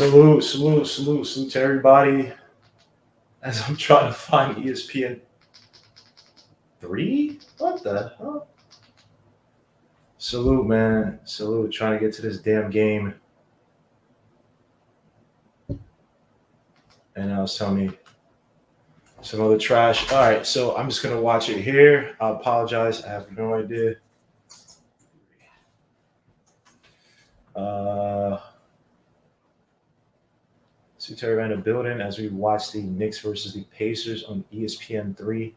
Salute to everybody. As I'm trying to find ESPN 3? What the hell? Salute, man. Salute. Trying to get to this damn game. And now it's telling me some other trash. All right, so I'm just going to watch it here. I apologize. I have no idea. Salute to everybody in the building as we watch the Knicks versus the Pacers on ESPN 3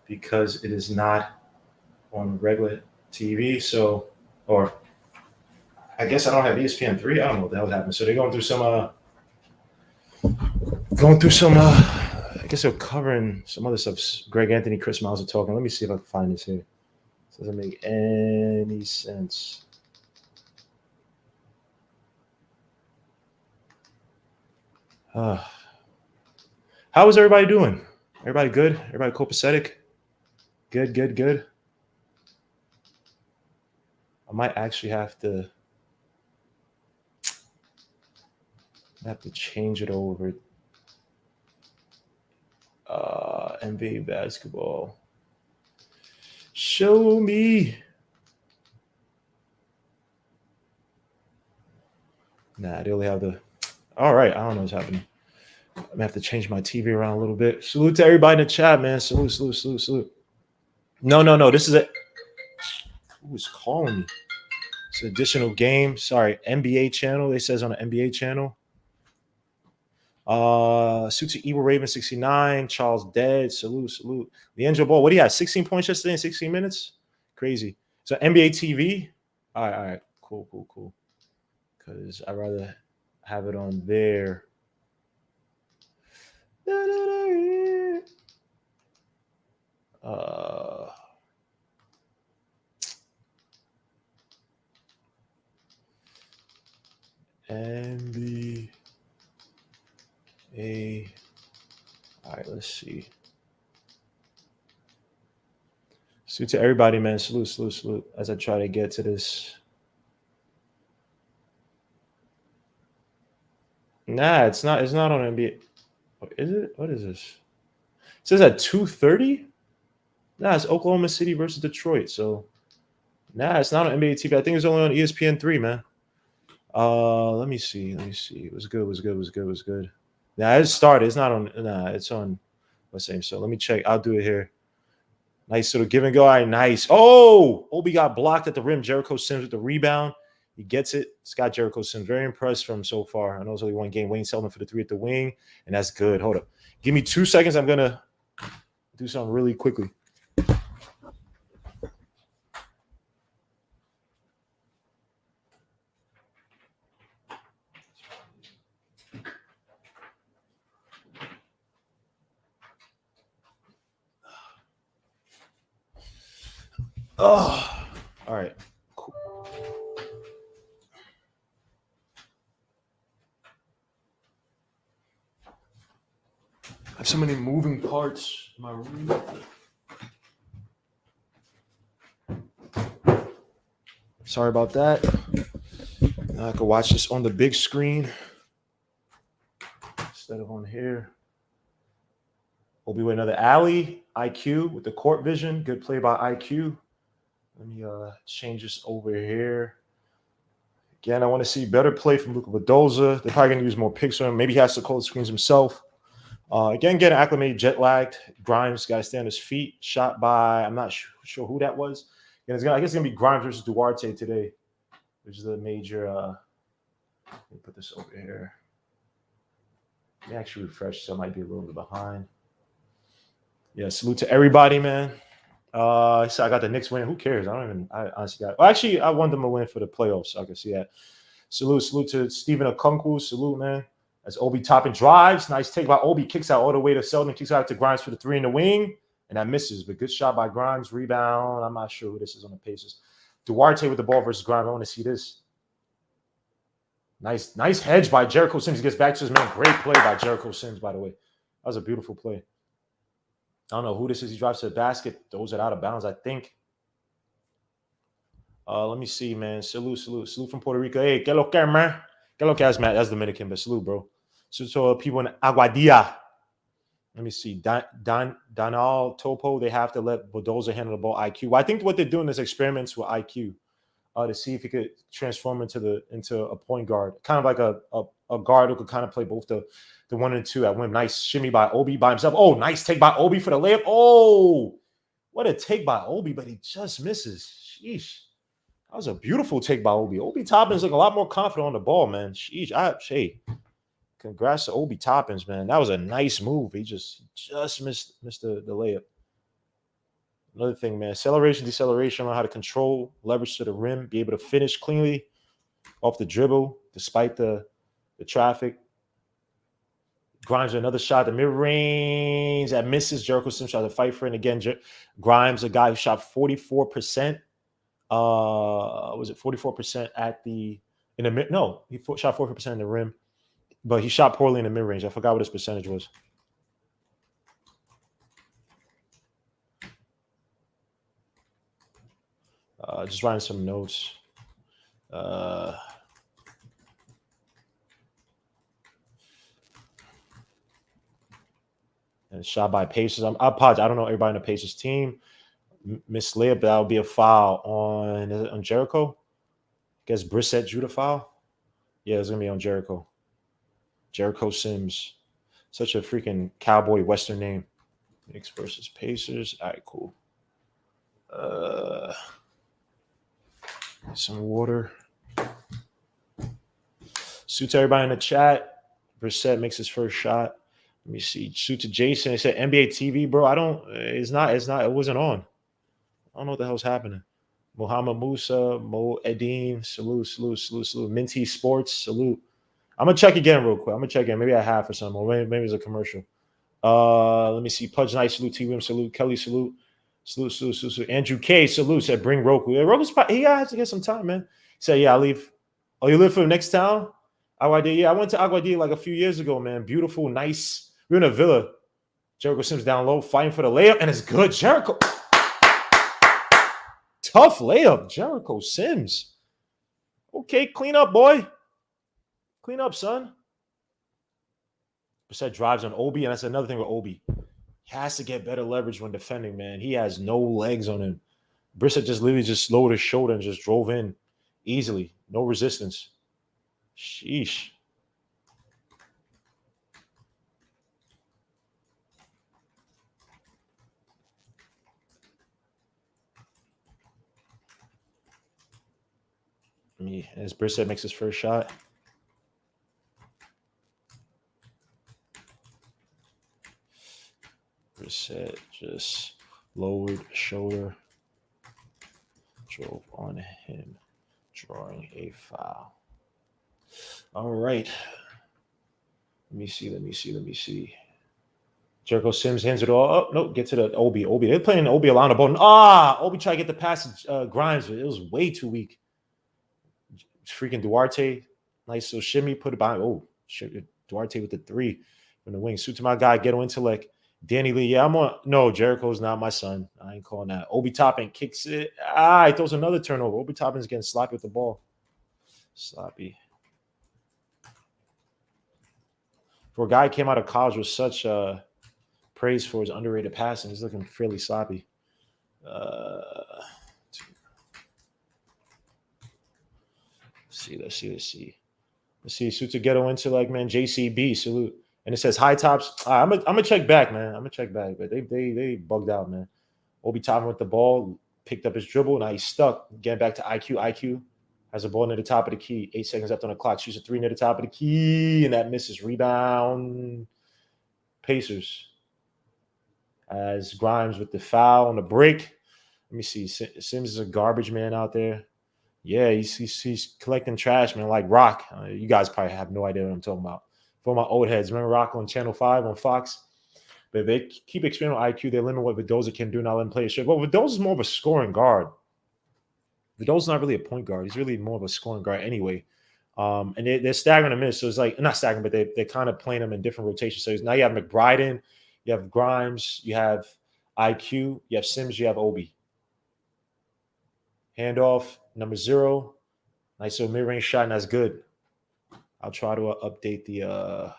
because it is not on regular TV. So, or I guess I don't have ESPN 3. I don't know what the hell happened. So they're going through some, I guess they're covering some other stuff. Greg Anthony, Chris Miles are talking. Let me see if I can find this here. This doesn't make any sense. How is everybody doing? Everybody good? Everybody copacetic? Good. I might actually have to change it over. NBA basketball. Show me. Nah, they only have the. All right, I don't know what's happening. I'm gonna have to change my TV around a little bit. Salute to everybody in the chat, man. Salute. No. This is it. Who's calling me? It's an additional game. Sorry, NBA channel. It says on the NBA channel. Suit to Evil Raven 69. Charles Dead. Salute. Leandro Ball. What do you have? 16 points yesterday in 16 minutes? Crazy. So NBA TV. All right. Cool. Because I'd rather have it on there. NBA. All right, let's see. Salute to everybody, man. Salute. As I try to get to this. Nah, it's not. It's not on NBA. Is it? What is this? It says at 2:30. Nah, it's Oklahoma City versus Detroit. So, nah, it's not on NBA TV. I think it's only on ESPN 3, man. Let me see. It was good. Nah, it started. It's not on. Nah, it's on. What's the name? So let me check. I'll do it here. Nice sort of give and go. All right, nice. Oh, Obi got blocked at the rim. Jericho Sims with the rebound. He gets it. Scott Jericho Sims. Very impressed from so far. I know it's only one game. Wayne Selden for the 3 at the wing. And that's good. Hold up. Give me 2 seconds. I'm going to do something really quickly. Oh, all right. Cool. I have so many moving parts in my room. Sorry about that. Now I can watch this on the big screen instead of on here. Obi with another alley. IQ with the court vision. Good play by IQ. Let me change this over here. Again, I want to see better play from Luka Badoza. They're probably going to use more picks on him. Maybe he has to call the screens himself. Again, getting acclimated, jet lagged. Grimes got to stay on his feet. Shot by, I'm not sure who that was. I guess it's going to be Grimes versus Duarte today, which is the major. Let me put this over here. Let me actually refresh, so I might be a little bit behind. Yeah, salute to everybody, man. So I got the Knicks winning. Who cares? I honestly got. Well, actually, I want them to win for the playoffs, so I can see that. Salute to Stephen Okonkwo. Salute, man. As Obi Toppin drives. Nice take by Obi. Kicks out all the way to Selden. Kicks out to Grimes for the 3 in the wing. And that misses. But good shot by Grimes. Rebound. I'm not sure who this is on the Pacers. Duarte with the ball versus Grimes. I want to see this. Nice hedge by Jericho Sims. He gets back to his man. Great play by Jericho Sims, by the way. That was a beautiful play. I don't know who this is. He drives to the basket. Throws it out of bounds, I think. Let me see, man. Salute from Puerto Rico. Hey, que lo que, man? Que lo que es, Matt? That's Dominican, but salute, bro. So people in Aguadilla. Let me see. Donald Topo, they have to let Bulldozer handle the ball IQ. Well, I think what they're doing is experiments with IQ to see if he could transform into a point guard, kind of like a guard who could kind of play both the 1 and 2 at whim. Nice shimmy by Obi by himself. Oh, nice take by Obi for the layup. Oh, what a take by Obi, but he just misses. Sheesh. That was a beautiful take by Obi. Obi Toppins look a lot more confident on the ball, man. Sheesh. Hey, congrats to Obi Toppins, man. That was a nice move. He just missed the layup. Another thing, man. Acceleration, deceleration, learn how to control, leverage to the rim, be able to finish cleanly off the dribble, despite the traffic. Grimes another shot, the mid-range that misses. Jericho Sims tried to fight for it. And again, Grimes, a guy who shot 44%. Was it 44% in the mid? No, he shot 44% in the rim, but he shot poorly in the mid-range. I forgot what his percentage was. Just writing some notes. And shot by Pacers. I apologize. I don't know everybody on the Pacers team. Miss layup, that would be a foul on Jericho. I guess Brissett drew the foul. Yeah, it's gonna be on Jericho. Jericho Sims. Such a freaking cowboy Western name. Knicks versus Pacers. All right, cool. Some water. Suit to everybody in the chat. Brissett makes his first shot. Let me see. Shoot to Jason. It said NBA TV, bro. It wasn't on. I don't know what the hell's happening. Muhammad Musa, Mo Edim, salute. Minty Sports, salute. I'm gonna check again real quick. Maybe I have for some, or maybe it's a commercial. Let me see. Pudge Knight, salute. T. Williams, salute. Kelly, salute. Salute. Andrew K, salute. Said bring Roku. Yeah, Roku's he has to get some time, man. He said, yeah, I leave. Oh, you live for the next town? Aguadilla. Yeah, I went to Aguadilla like a few years ago, man. Beautiful, nice. We were in a villa. Jericho Sims down low, fighting for the layup, and it's good. Jericho. Tough layup, Jericho Sims. Okay, clean up, boy. Clean up, son. Brissett drives on Obi, and that's another thing with Obi. He has to get better leverage when defending, man. He has no legs on him. Brissett just literally just lowered his shoulder and just drove in easily. No resistance. Sheesh. As Brissett makes his first shot. Brissett just lowered shoulder, drove on him, drawing a foul. All right. Let me see. Jericho Sims hands it all up. Nope, get to the Obi. They're playing Obi along the ball. Obi tried to get the pass to Grimes, but it was way too weak. Freaking Duarte, nice little shimmy, put it by. Oh, shit, Duarte with the 3 from the wing. Suit to my guy, ghetto intellect. Danny Lee, yeah, I'm on. No, Jericho's not my son. I ain't calling that. Obi Toppin kicks it. He throws another turnover. Obi Toppin's getting sloppy with the ball. Sloppy. For a guy who came out of college with such praise for his underrated passing, he's looking fairly sloppy. Let's see. Suit to ghetto intellect, man. JCB, salute. And it says high tops. I'm gonna check back, man. But they bugged out, man. Obi Toppin with the ball, picked up his dribble. Now he's stuck. Getting back to IQ. IQ has a ball near the top of the key. 8 seconds left on the clock. Shoots a 3 near the top of the key, and that misses. Rebound. Pacers. As Grimes with the foul on the break. Let me see. Sims is a garbage man out there. Yeah, he's collecting trash, man, like Rock. You guys probably have no idea what I'm talking about. For my old heads, remember Rock on Channel 5 on Fox? But if they keep experimenting with IQ, they limit what Mendoza can do, not let him play a shit. But Mendoza's more of a scoring guard. Mendoza's not really a point guard. He's really more of a scoring guard anyway. And they're staggering him in. So it's like, not staggering, but they're kind of playing them in different rotations. So now you have McBride, you have Grimes, you have IQ, you have Sims, you have Obi. Handoff, number 0. Nice little mid-range shot, and that's good. I'll try to update the.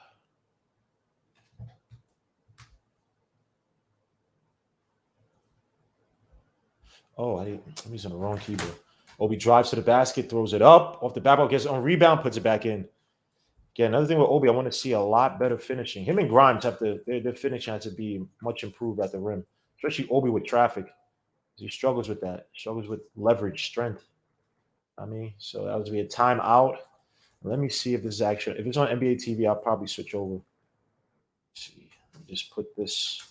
Oh, I'm using the wrong keyboard. Obi drives to the basket, throws it up off the backboard, gets on rebound, puts it back in. Yeah, another thing with Obi, I want to see a lot better finishing. Him and Grimes have to their finishing has to be much improved at the rim, especially Obi with traffic. He struggles with that. He struggles with leverage, strength. I mean, so that would be a timeout. Let me see if this is actually if it's on NBA TV, I'll probably switch over. Let's see, just put this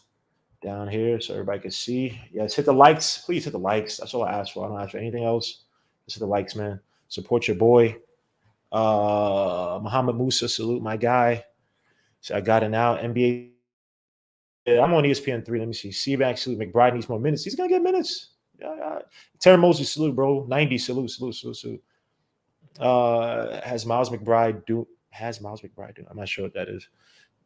down here so everybody can see. Yes, hit the likes. Please hit the likes. That's all I ask for. I don't ask for anything else. Just hit the likes, man. Support your boy. Muhammad Musa, salute my guy. So I got it now. NBA. Yeah, I'm on ESPN3. Let me see. Seaback, salute. McBride needs more minutes. He's gonna get minutes. Yeah. Terry Mosley, salute, bro. 90, salute. Has Miles McBride do? I'm not sure what that is.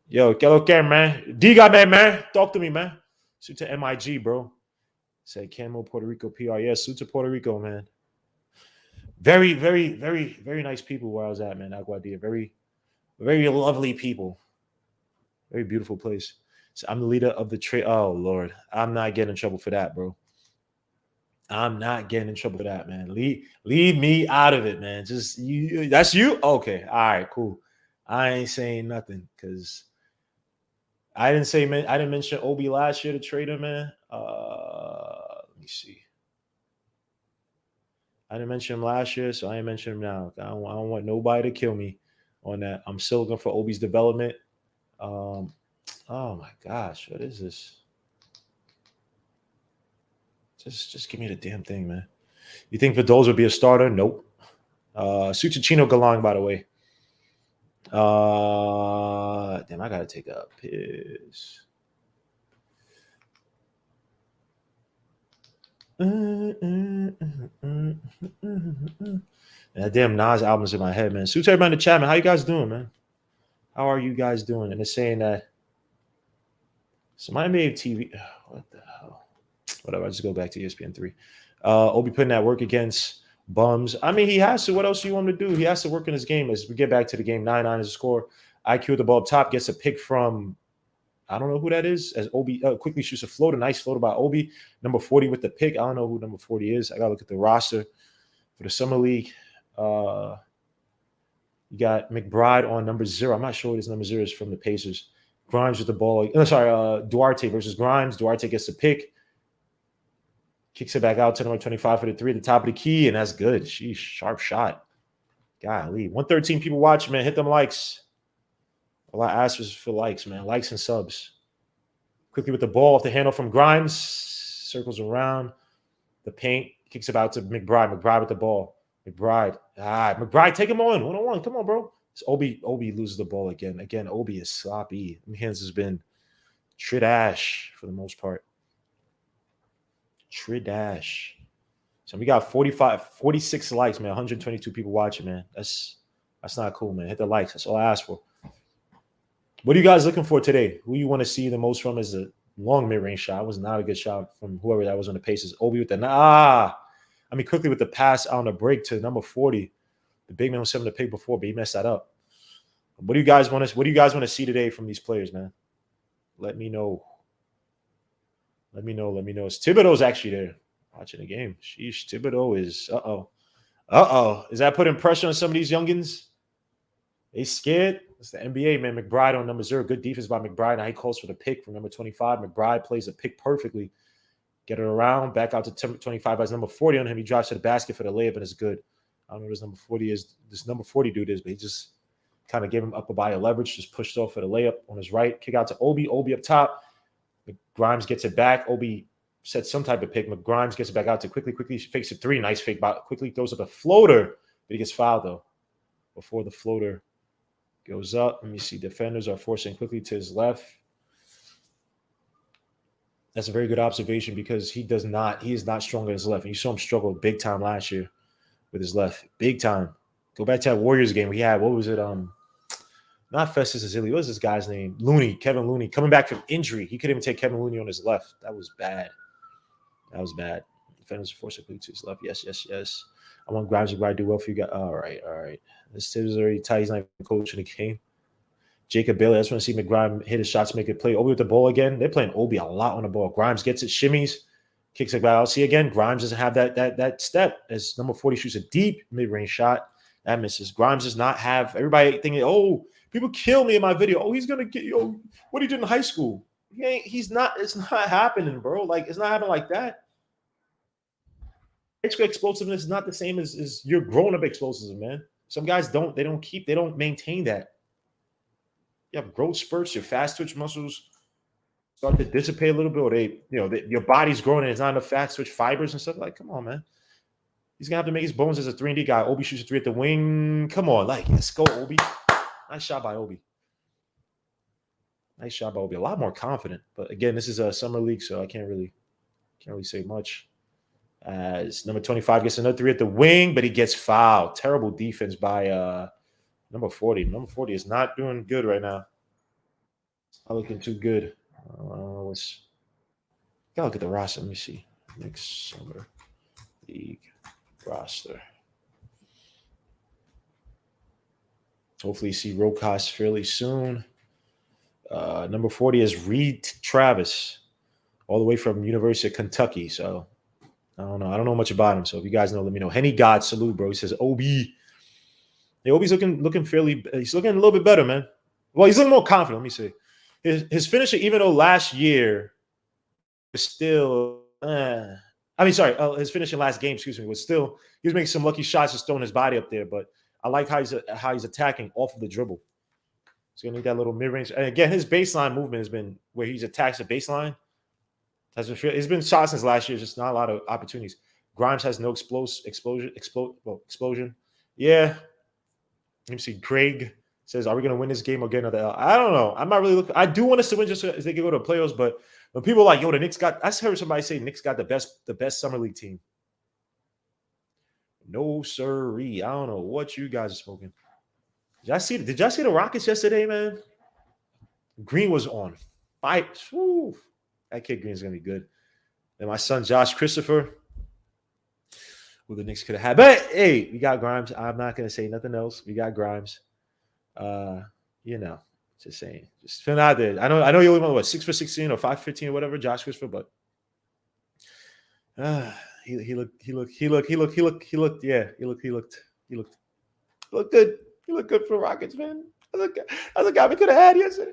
Yo, get okay, man. Diga, man. Talk to me, man. Suit to MIG, bro. Say Camo, Puerto Rico, PR. Yeah, suit to Puerto Rico, man. Very, very, very, very nice people where I was at, man. Aguadilla. Very, very lovely people. Very beautiful place. So I'm the leader of the trade. Oh, Lord. I'm not getting in trouble for that, bro. I'm not getting in trouble for that, man. Leave me out of it, man. Just you. That's you. Okay. All right. Cool. I ain't saying nothing because I didn't mention Obi last year to trade him, man. Let me see. I didn't mention him last year, so I ain't mention him now. I don't want nobody to kill me on that. I'm still looking for Obi's development. Oh my gosh, what is this? Just give me the damn thing, man. You think Vidols would be a starter? Nope. Suchicino Galang, by the way. Damn, I gotta take a piss. That damn Nas album's in my head, man. Suits everybody in the chat, man. How you guys doing, man? How are you guys doing? And it's saying that so my NBA TV. What the hell? Whatever. I just go back to ESPN3. Obi putting that work against bums. I mean, he has to. What else do you want him to do? He has to work in his game. As we get back to the game, 9-9 is the score. IQ at the ball up top gets a pick from I don't know who that is. As Obi quickly shoots a floater, nice floater by Obi. Number 40 with the pick. I don't know who number 40 is. I gotta look at the roster for the summer league. You got McBride on number 0. I'm not sure what his number 0 is from the Pacers. Grimes with the ball. Duarte versus Grimes. Duarte gets the pick. Kicks it back out to number 25 for the 3 at the top of the key, and that's good. Sheesh, sharp shot. Golly. 113 people watching, man. Hit them likes. All I ask was for likes, man. Likes and subs. Quickly with the ball off the handle from Grimes. Circles around the paint. Kicks it out to McBride. McBride with the ball. McBride. McBride, take him on. 1-on-1. Come on, bro. It's Obi loses the ball again. Again, Obi is sloppy. Hands has been tridash for the most part. Tridash. So we got 46 likes, man. 122 people watching, man. That's not cool, man. Hit the likes. That's all I ask for. What are you guys looking for today? Who you want to see the most from is a long mid-range shot. It was not a good shot from whoever that was on the Pacers. Obi with the quickly with the pass on the break to number 40. The big man was 7 to pick before, but he messed that up. What do you guys want to see today from these players, man? Let me know. It's Thibodeau's actually there watching the game. Sheesh, Thibodeau is Is that putting pressure on some of these youngins? They scared. It's the NBA, man. McBride on number 0. Good defense by McBride. Now he calls for the pick from number 25. McBride plays the pick perfectly. Get it around. Back out to 25 has number 40 on him. He drives to the basket for the layup and it's good. I don't know what his number 40 is. This number 40 dude is, but he just kind of gave him up a by a leverage. Just pushed off for the layup on his right. Kick out to Obi. Obi up top. Grimes gets it back. Obi sets some type of pick. Grimes gets it back out to quickly fakes a 3. Nice fake. Quickly throws up a floater, but he gets fouled though. Before the floater goes up. Let me see. Defenders are forcing quickly to his left. That's a very good observation because he is not strong on his left. And you saw him struggle big time last year with his left. Big time. Go back to that Warriors game we had. What was it? Not Festus Ezeli. What was this guy's name? Kevin Looney. Coming back from injury. He couldn't even take Kevin Looney on his left. That was bad. Defenders are forcing quickly to his left. Yes. I want Grimes to do well for you guys. All right. This is already tight. He's not even coaching the game. Jacob Bailey. I just want to see McGrime hit his shots, make it play. Obi with the ball again. They're playing Obi a lot on the ball. Grimes gets it, shimmies, kicks it back. I'll see again. Grimes doesn't have that step. As number 40 shoots a deep mid-range shot. That misses. Grimes does not have everybody thinking, oh, people kill me in my video. Oh, he's gonna get what he did in high school. He's not, it's not happening, bro. Like, it's not happening like that. High school explosiveness is not the same as your grown-up explosiveness, man. Some guys don't maintain that. You have growth spurts, your fast twitch muscles start to dissipate a little bit, or your body's growing and it's not enough fast twitch fibers and stuff. Like, come on, man. He's gonna have to make his bones as a 3-and-D guy. Obi shoots a 3 at the wing. Come on, like, let's go, Obi. Nice shot by Obi. Nice shot by Obi. A lot more confident. But again, this is a summer league, so I can't really say much. As number 25 gets another 3 at the wing, but he gets fouled. Terrible defense by number 40. Number 40 is not doing good right now. It's not looking too good. Gotta look at the roster. Let me see. Next summer league roster. Hopefully, you see Rokas fairly soon. Number 40 is Reed Travis, all the way from University of Kentucky. So I don't know much about him. So if you guys know, let me know. Henny God, salute, bro. He says OB. Yeah, Obi's looking fairly. He's looking a little bit better, man. Well, he's looking more confident. Let me see. His finishing, even though last year was still. His finishing last game, was still. He was making some lucky shots, just throwing his body up there. But I like how he's attacking off of the dribble. He's gonna need that little mid range. And again, his baseline movement has been where he's attacked the baseline. It's been shot since last year. Just not a lot of opportunities. Grimes has no explosion. Yeah. Let me see. Craig says, "Are we going to win this game or get another L?" I don't know. I'm not really looking. I do want us to win just so they can go to the playoffs. But when people are like, "Yo, the Knicks got," I heard somebody say Knicks got the best summer league team. No sirree. I don't know what you guys are smoking. Did y'all see the Rockets yesterday, man? Green was on fire. Whew. That kid Green is gonna be good. And my son Josh Christopher, who the Knicks could have had. But hey, we got Grimes. I'm not gonna say nothing else. We got Grimes. Just saying. Just feeling out there. I know you only went 6 for 16 or 5 for 15 or whatever, Josh Christopher, but he looked good. He looked good for Rockets, man. That's a guy we could have had yesterday.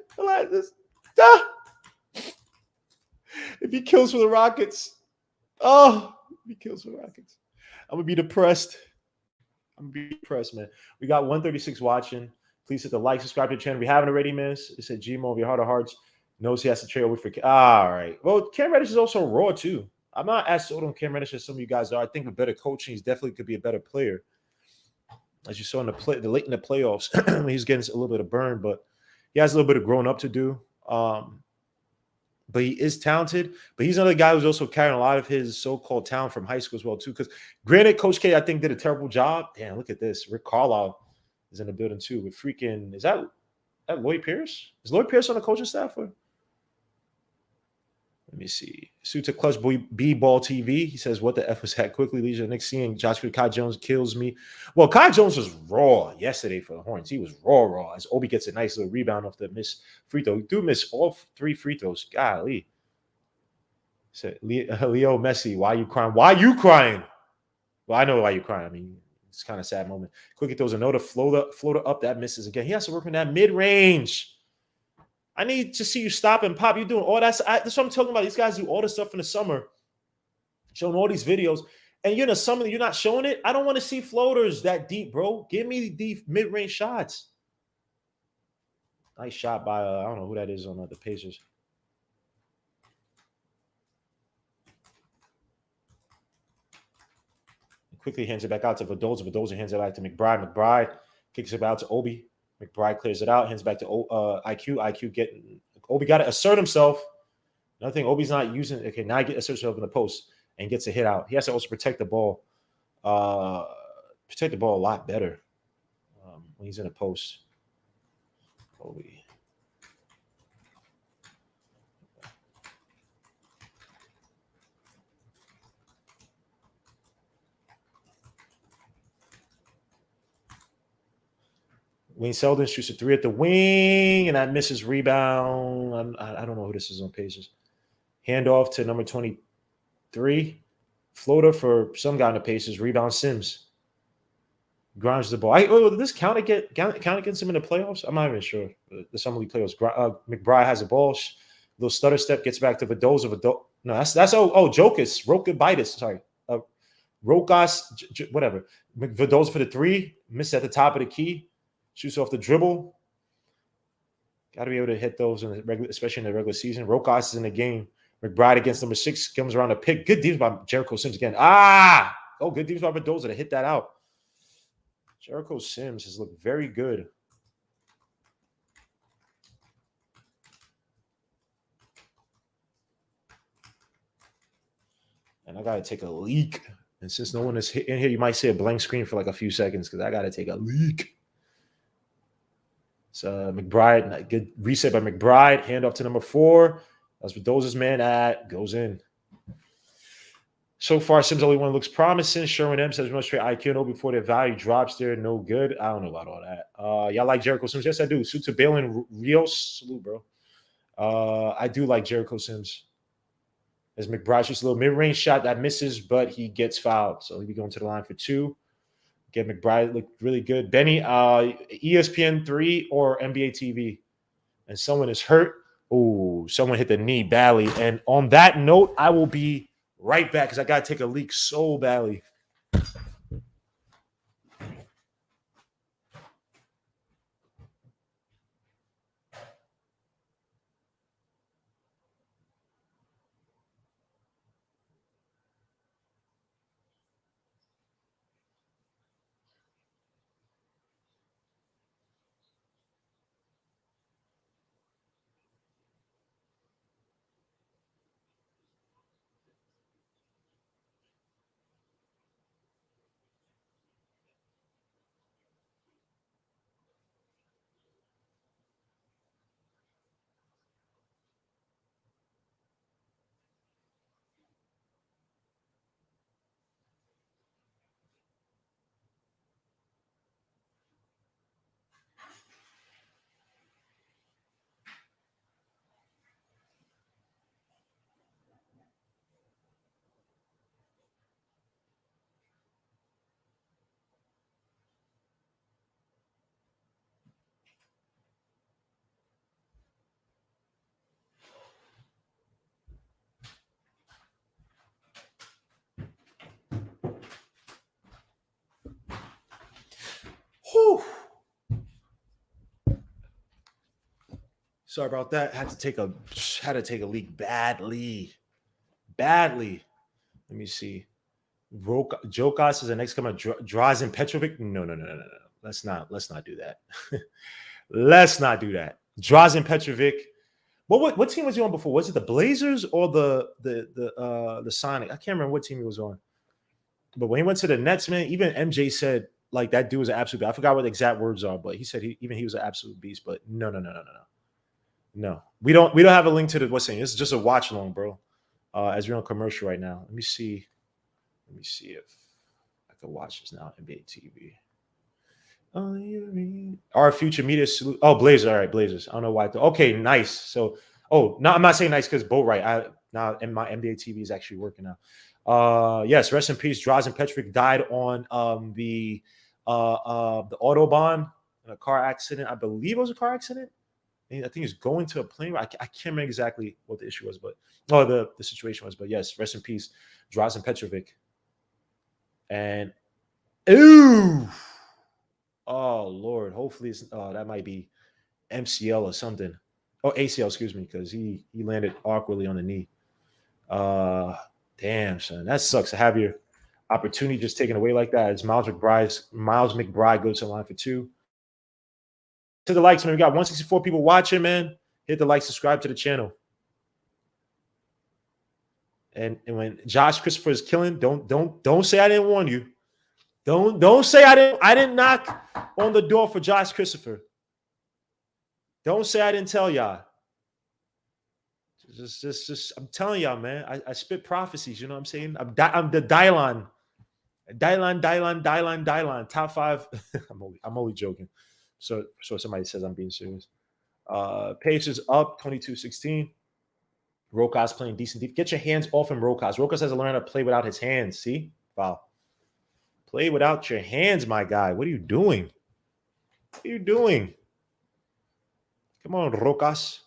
If he kills for the Rockets, I'm gonna be depressed. Man. We got 136 watching. Please hit the like, subscribe to the channel. If you haven't already, man. It said Gmo of your heart of hearts. Knows he has to trade over for. All right. Well, Cam Reddish is also raw too. I'm not as sold on Cam Reddish as some of you guys are. I think with better coaching, he's definitely could be a better player. As you saw in the late in the playoffs, he's getting a little bit of burn, but he has a little bit of growing up to do. But he is talented. But he's another guy who's also carrying a lot of his so-called talent from high school as well, too. Because granted, Coach K, I think, did a terrible job. Damn, look at this. Rick Carlisle is in the building, too. With freaking, is that Lloyd Pierce? Is Lloyd Pierce on the coaching staff? Or? Let me see. Suits a clutch B-ball TV. He says, what the F was that? Quickly, Leisure. Next seeing Kai Jones kills me. Well, Kai Jones was raw yesterday for the Hornets. He was raw. As Obi gets a nice little rebound off the missed free throw. He do miss all 3 free throws. Golly. Said Leo Messi, why are you crying? Why are you crying? Well, I know why you're crying. I mean, it's kind of a sad moment. Quickly throws another floater up that misses again. He has to work in that mid-range. I need to see you stop and pop. You're doing all that. That's what I'm talking about. These guys do all this stuff in the summer, showing all these videos. And you're in the summer, you're not showing it. I don't want to see floaters that deep, bro. Give me the mid-range shots. Nice shot by, I don't know who that is on the Pacers. Quickly hands it back out to Vidoza. Vidoza hands it back to McBride. McBride kicks it out to Obi. McBride clears it out, hands back to IQ. IQ getting Obi got to assert himself. Another thing, Obi's not using. Okay, now he asserts himself in the post and gets a hit out. He has to also protect the ball. Protect the ball a lot better when he's in a post. Obi. Wayne Selden shoots a 3 at the wing, and that misses rebound. I don't know who this is on pages. Handoff to number 23. Floater for some guy on the Pacers. Rebound Sims. Grimes the ball. Did this count against him in the playoffs? I'm not even sure. The summer league playoffs. McBride has a ball. Little stutter step gets back to Vidoza. No, that's Jokic. Rokabitis. Sorry. Rokas, whatever. Vidoza for the 3. Missed at the top of the key. Shoots off the dribble. Got to be able to hit those especially in the regular season. Rokas is in the game. McBride against number 6 comes around the pick. Good defense by Jericho Sims again. Good defense by Vidoza to hit that out. Jericho Sims has looked very good. And I got to take a leak. And since no one is in here, you might see a blank screen for like a few seconds because I got to take a leak. So McBride, good reset by McBride. Hand off to number 4. That's Vidoza's man. Goes in. So far, Sims only one looks promising. Sherwin M says we must trade IQ no before their value drops there. No good. I don't know about all that. Y'all like Jericho Sims? Yes, I do. Suit to Balin Rios. Salute, bro. I do like Jericho Sims. As McBride shoots a little mid-range shot that misses, but he gets fouled. So he'll be going to the line for 2. Get McBride look really good. Benny, ESPN 3 or NBA TV. And someone is hurt. Oh, someone hit the knee badly. And on that note, I will be right back because I got to take a leak so badly. Whew. Sorry about that. Had to take a leak badly. Let me see. Jokas is the next comer. Drazen Petrovic. No. Let's not do that. Let's not do that. Drazen Petrovic. What team was he on before? Was it the Blazers or the Sonic? I can't remember what team he was on. But when he went to the Nets, man, even MJ said like that dude was an absolute beast. I forgot what the exact words are, but he said he was an absolute beast. But no. No, we don't have a link to the what's saying. This is just a watch along, bro. As we're on commercial right now. Let me see if I can watch this now. NBA TV. Our future media salute. Oh, Blazers. All right, Blazers. I don't know why. Okay, nice. So, no, I'm not saying nice because Bo right. Now my NBA TV is actually working now. Yes, rest in peace. Drazen Petrovic died on the Autobahn in a car accident. I believe it was a car accident. I think he's going to a plane. I can't remember exactly what the issue was, but the situation was. But yes, rest in peace, Drazen Petrovic. And oh Lord, hopefully it's that might be MCL or something. Oh, ACL, excuse me, because he landed awkwardly on the knee. Damn, son, that sucks to have your opportunity just taken away like that. It's Miles McBride goes to the line for 2. To the likes, man. We got 164 people watching, man. Hit the like, subscribe to the channel. And when Josh Christopher is killing, don't say I didn't warn you. Don't say I didn't knock on the door for Josh Christopher. Don't say I didn't tell y'all. Just I'm telling y'all, man. I spit prophecies. You know what I'm saying? I'm the Dylon. Top 5. I'm only joking. So somebody says I'm being serious. Pacers up 22-16. Rokas playing decent defense. Get your hands off him, Rokas. Rokas has to learn how to play without his hands. See? Foul. Play without your hands, my guy. What are you doing? What are you doing? Come on, Rokas.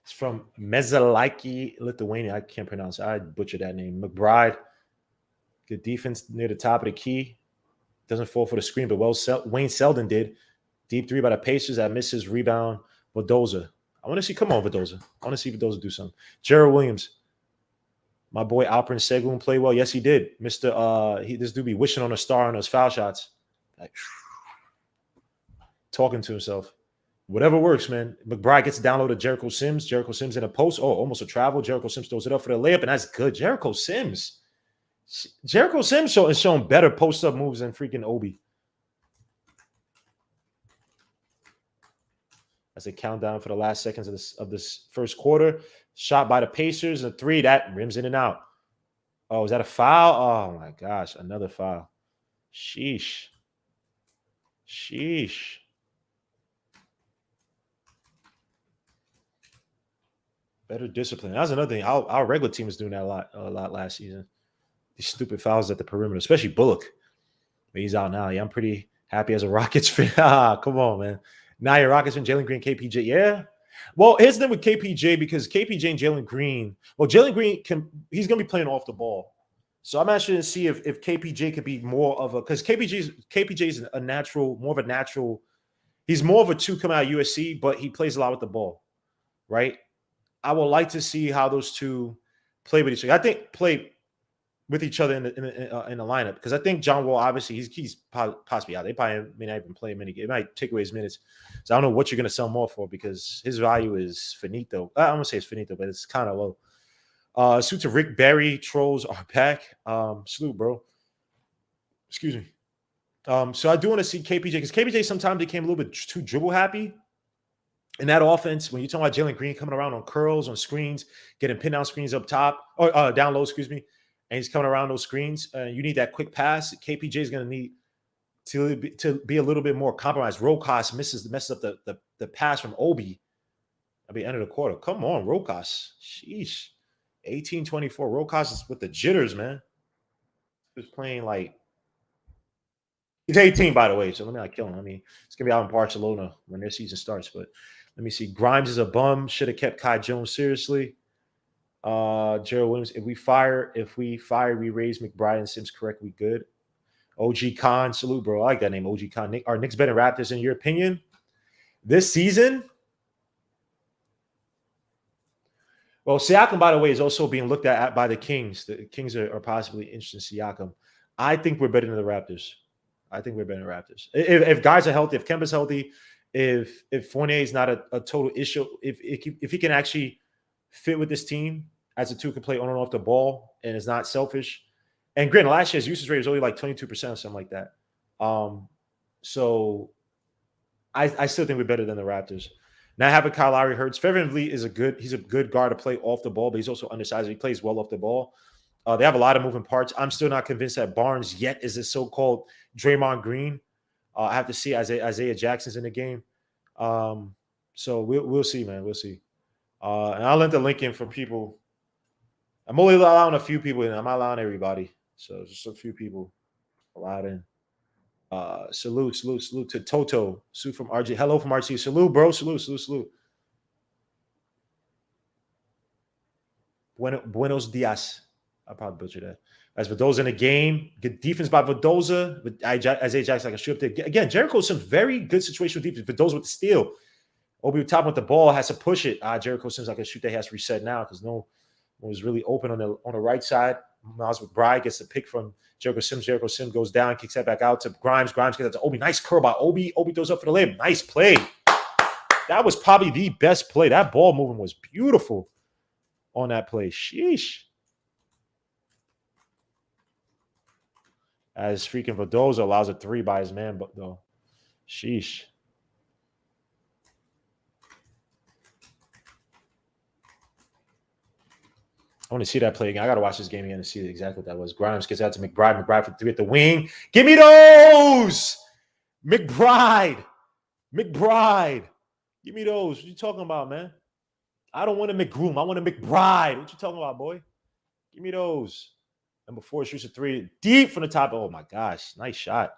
It's from Mezaliki, Lithuania. I can't pronounce it. I butchered that name. McBride. Good defense near the top of the key. Doesn't fall for the screen, but Wayne Selden did. Deep three by the Pacers that misses rebound. Vadoza. I want to see. Come on, Vadoza. I want to see Vadoza do something. Gerald Williams. My boy Alperen Sengun played well. Yes, he did. This dude be wishing on a star on those foul shots. Like, talking to himself. Whatever works, man. McBride gets downloaded Jericho Sims. Jericho Sims in a post. Oh, almost a travel. Jericho Sims throws it up for the layup, and that's good. Jericho Sims is showing better post-up moves than freaking Obi. As they count down for the last seconds of this first quarter. Shot by the Pacers, a three that rims in and out. Oh, is that a foul? Oh my gosh, another foul. Sheesh. Better discipline. That's another thing. Our regular team was doing that a lot last season. These stupid fouls at the perimeter, especially Bullock. But he's out now. Yeah, I'm pretty happy as a Rockets fan. Come on, man. Now you're Rockets fan, Jalen Green, KPJ. Yeah. Well, here's the thing with KPJ, because KPJ and Jalen Green, he's going to be playing off the ball. So I'm actually going to see if KPJ could be more of because KPJ is a natural, he's more of a two coming out of USC, but he plays a lot with the ball, right? I would like to see how those two play with each other. I think play with each other in the lineup, because I think John Wall, obviously he's possibly out. They probably may not even play many games. It might take away his minutes. So I don't know what you're going to sell more for, because his value is finito. I don't want to say it's finito, but it's kind of low. Suit to Rick Barry trolls are back. Salute, bro. Excuse me. So I do want to see KPJ, because KPJ sometimes became a little bit too dribble happy. In that offense, when you're talking about Jalen Green coming around on curls, on screens, getting pin down screens up top, or down low, excuse me, and he's coming around those screens, you need that quick pass. KPJ is going to need to be a little bit more compromised. Rokas messes up the pass from Obi at the end of the quarter. Come on, Rokas. Sheesh. 18-24. Rokas is with the jitters, man. He's playing like he's 18, by the way, so let me not kill him. I mean, it's gonna be out in Barcelona when their season starts. But let me see. Grimes is a bum. Should have kept Kai Jones seriously. Gerald Williams. If we fire, we raise McBride and Sims correctly. Good. OG Khan, salute, bro. I like that name, OG Khan. Are Knicks better Raptors in your opinion this season? Well, Siakam, by the way, is also being looked at by the Kings. The Kings are possibly interested in Siakam. I think we're better than the Raptors. If guys are healthy, if Kemba's healthy, if Fournier is not a total issue, if he can actually fit with this team as a two, can play on and off the ball and is not selfish. And granted, last year's usage rate was only like 22% or something like that. So I still think we're better than the Raptors. Now having Kyle Lowry hurts. VanVleet is he's a good guard to play off the ball, but he's also undersized. He plays well off the ball. They have a lot of moving parts. I'm still not convinced that Barnes yet is this so-called Draymond Green. I have to see Isaiah Jackson's in the game. So we'll see, man. We'll see. And I'll let the link in for people. I'm only allowing a few people in. I'm not allowing everybody. So just a few people allowed in. Salute to Toto. Salute from RG. Hello from RG. Salute, bro. Salute. Buenos dias. I probably butchered that. As Vadoza in the game, good defense by Vadoza. With Isaiah Jackson, like a shoot up there. Again, Jericho's some very good situational defense. Vadoza with the steal. Obi with top with the ball has to push it. Jericho seems like a shoot that has to reset now, because no one was really open on the right side. Miles McBride gets the pick from Jericho Sims. Jericho Sims goes down, kicks that back out to Grimes. Grimes gets that to Obi. Nice curl by Obi. Obi throws up for the layup. Nice play. That was probably the best play. That ball movement was beautiful on that play. Sheesh. As freaking Vadoza allows a three by his man, but though. Sheesh. I want to see that play again. I got to watch this game again to see exactly what that was. Grimes gets out to McBride. McBride for 3 at the wing. Give me those! McBride. McBride. Give me those. What you talking about, man? I don't want a McGroom. I want a McBride. What you talking about, boy? Give me those. Number 4 shoots a 3 deep from the top. Oh, my gosh. Nice shot.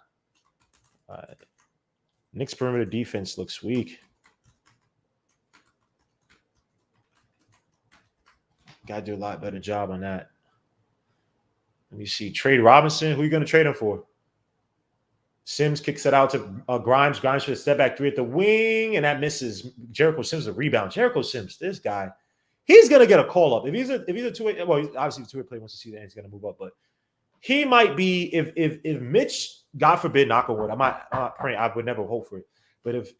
Knicks perimeter defense looks weak. Got to do a lot better job on that. Let me see. Trade Robinson. Who are you going to trade him for? Sims kicks it out to Grimes. Grimes for the step back 3 at the wing, and that misses. Jericho Sims a rebound. Jericho Sims, this guy, he's going to get a call up. If he's a two-way, well, he's obviously a two-way player wants to see that he's going to move up, but he might be if Mitch, God forbid, knock on wood. I'm not praying. I would never hope for it. But if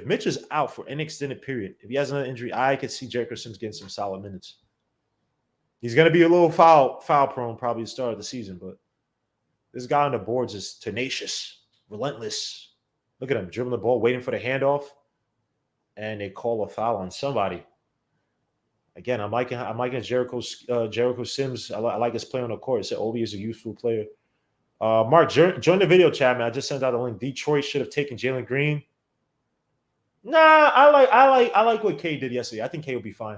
Mitch is out for an extended period, if he has another injury, I could see Jericho Sims getting some solid minutes. He's going to be a little foul prone probably to start of the season, but this guy on the boards is tenacious, relentless. Look at him dribbling the ball, waiting for the handoff, and they call a foul on somebody. Again, I'm liking Jericho Sims. I like his play on the court. It said Obi is a useful player. Mark, join the video chat, man. I just sent out a link. Detroit should have taken Jalen Green. Nah, I like what Cade did yesterday. I think Cade will be fine.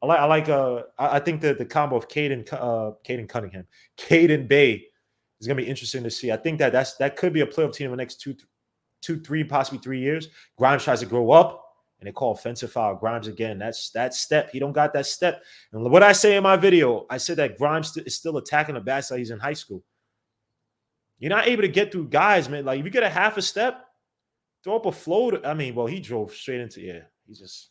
I think the combo of Cade and Cunningham, Cade and Bay is gonna be interesting to see. I think that could be a playoff team in the next two, 3, possibly 3 years. Grimes tries to grow up, and they call offensive foul. Grimes again. That's that step. He don't got that step. And what I say in my video, I said that Grimes is still attacking the basket. He's in high school. You're not able to get through guys, man. Like if you get a half a step, throw up a float. I mean, well, he drove straight into He's just.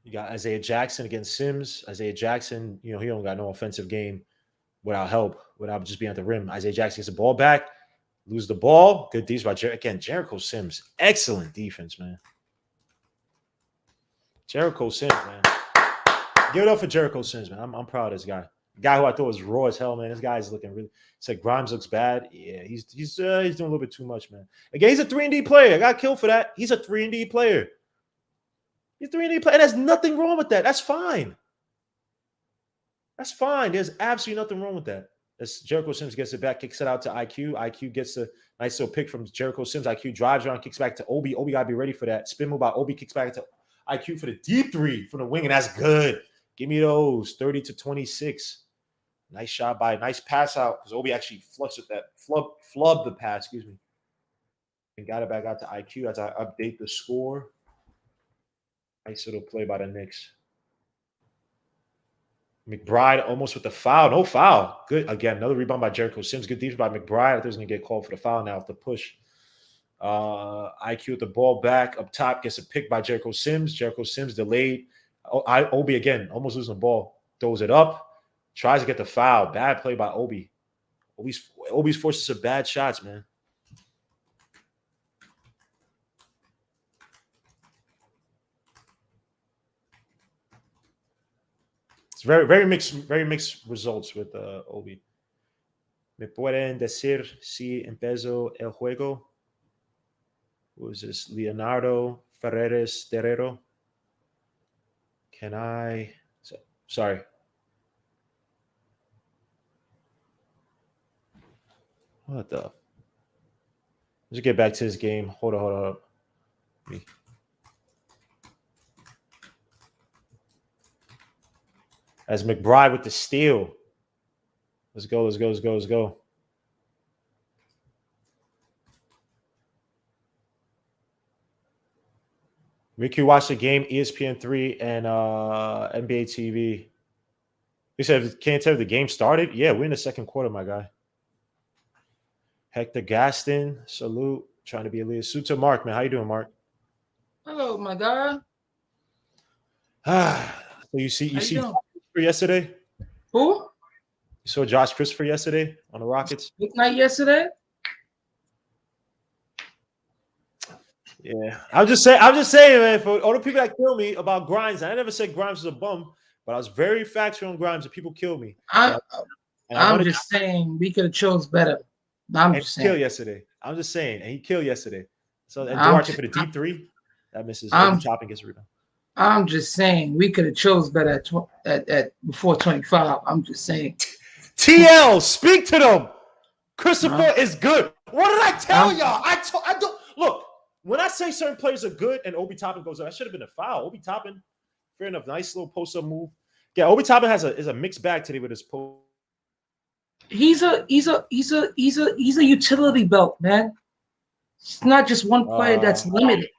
You got Isaiah Jackson against Sims. Isaiah Jackson, he don't got no offensive game without help, without just being at the rim. Isaiah Jackson gets the ball back, lose the ball. Good defense by Jericho Sims. Excellent defense, man. Jericho Sims, man. Give it up for Jericho Sims, man. I'm proud of this guy. The guy who I thought was raw as hell, man. This guy's looking really. Said Grimes looks bad. Yeah, he's doing a little bit too much, man. Again, he's a 3-and-D player. I got killed for that. He's a 3-and-D player. He's 3-and-D player. And there's nothing wrong with that. That's fine. That's fine. There's absolutely nothing wrong with that. As Jericho Sims gets it back, kicks it out to IQ. IQ gets a nice little pick from Jericho Sims. IQ drives around, kicks back to Obi. Obi got to be ready for that. Spin move by Obi, kicks back to IQ for the deep 3 from the wing, and that's good. Give me those. 30-26. Nice shot by, nice pass out, because Obi actually flubbed that, flubbed the pass, excuse me. And got it back out to IQ as I update the score. Nice little play by the Knicks. McBride almost with the foul. No foul. Good. Again, another rebound by Jericho Sims. Good defense by McBride. I think he's going to get called for the foul now with the push. IQ with the ball back up top. Gets a pick by Jericho Sims. Jericho Sims delayed. Obi again, almost losing the ball. Throws it up. Tries to get the foul. Bad play by Obi. Obi's forces some bad shots, man. It's very mixed results with Obi. ¿Me pueden decir si empezó el juego? Who is this? Leonardo Ferreres Terrero. Can I? Sorry. What the? Let's get back to this game. Hold up. As McBride with the steal. Let's go. Make you watch the game, ESPN3 and NBA TV. You said, can't tell if the game started? Yeah, we're in the second quarter, my guy. Hector Gaston, salute. Trying to be a leader. Salute to Mark, man. How you doing, Mark? Hello, my guy. So you see Christopher yesterday? Who? You saw Josh Christopher yesterday on the Rockets? Big night yesterday? Yeah, I'm just saying, man. For all the people that kill me about Grimes, I never said Grimes was a bum, but I was very factual on Grimes, and people kill me. And I, I, and I I'm wanted just saying we could have chose better. I'm and just kill saying. yesterday. I'm just saying, and he killed yesterday. So and I'm Duarte for the deep three, that misses. Obi I'm Toppin gets a rebound. I'm just saying we could have chose better at before 25. I'm just saying. TL, speak to them. I'm, Christopher is good. What did I tell I'm y'all? I don't look. When I say certain players are good and Obi Toppin goes up, that should have been a foul. Obi Toppin, fair enough, nice little post up move. Yeah, Obi Toppin is a mixed bag today with his post. he's a utility belt, man. It's not just one player that's limited.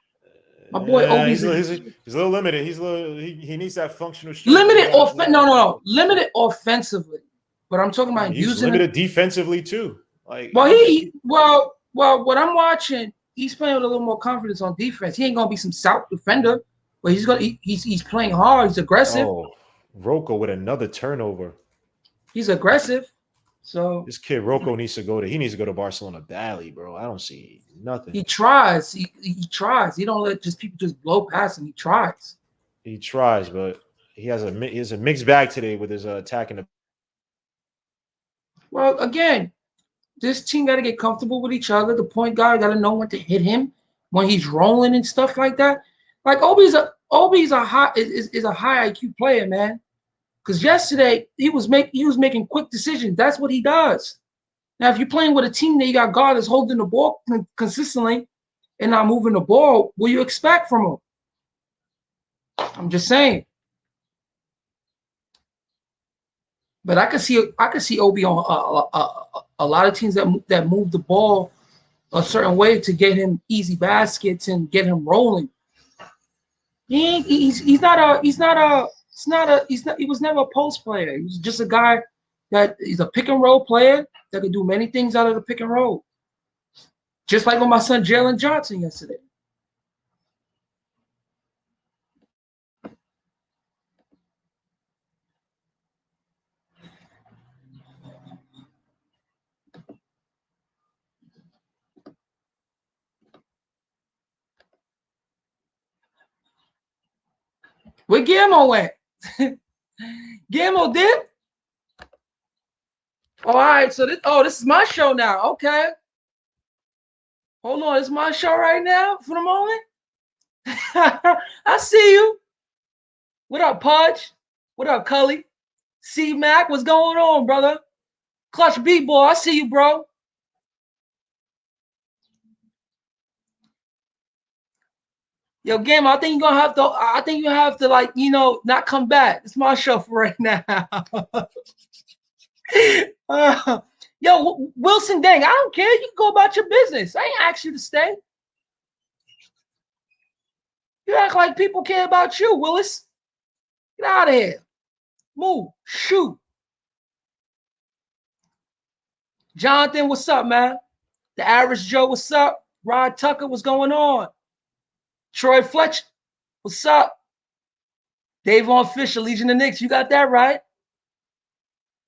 My boy Yeah, Obi's he's a little limited. He needs that functional strength where he limited got to do all that. limited offensively. But I'm talking Yeah, but about he's using him. limited defensively too. Like Well, he's he well what I'm watching, he's playing with a little more confidence on defense. He ain't gonna be some south defender, but he's playing hard. He's aggressive. oh Rocco with another turnover. He's aggressive. So This kid Rocco needs to go to Barcelona badly, bro. I don't see nothing. he tries. He tries. He don't let just people just blow past him. He tries. He tries, but he has a mixed bag today with his attacking. Well, again, this team got to get comfortable with each other. The point guard got to know when to hit him when he's rolling and stuff like that. Like Obi's a is a high IQ player, man. Because yesterday he was making quick decisions. That's what he does. Now, if you're playing with a team that you got guard that's holding the ball consistently and not moving the ball, what do you expect from him? I'm just saying. But I could see Obi on a lot of teams that move the ball a certain way to get him easy baskets and get him rolling. He was never a post player. He was just a guy that he's a pick and roll player that could do many things out of the pick and roll. Just like with my son Jalen Johnson yesterday. Where Guillermo went? Guillermo did? Oh, all right. So this is my show now. Okay. Hold on. It's my show right now for the moment. I see you. What up, Pudge? What up, Cully? C Mac, what's going on, brother? Clutch B boy, I see you, bro. Yo, game, I think you're gonna have to. I think you have to, like, not come back. It's my show for right now. Yo, Wilson Dang, I don't care. You can go about your business. I ain't asked you to stay. You act like people care about you, Willis. Get out of here. Move. Shoot. Jonathan, what's up, man? The average Joe, what's up? Rod Tucker, what's going on? Troy Fletcher, what's up? Davon Fisher, Legion of Knicks, you got that right.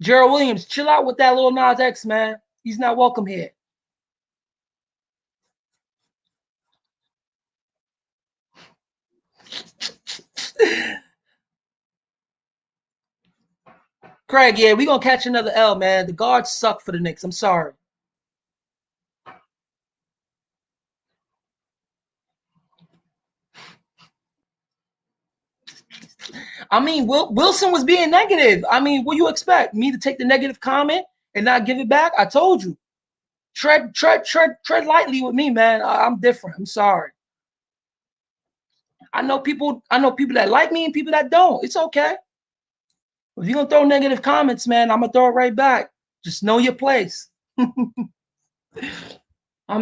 Gerald Williams, chill out with that little Nas X, man. He's not welcome here. Craig, yeah, we're going to catch another L, man. The guards suck for the Knicks. I'm sorry. I mean, Wilson was being negative. I mean, what do you expect? Me to take the negative comment and not give it back? I told you. Tread lightly with me, man. I'm different. I'm sorry. I know people that like me and people that don't. It's okay. If you're gonna throw negative comments, man, I'm gonna throw it right back. Just know your place. I'm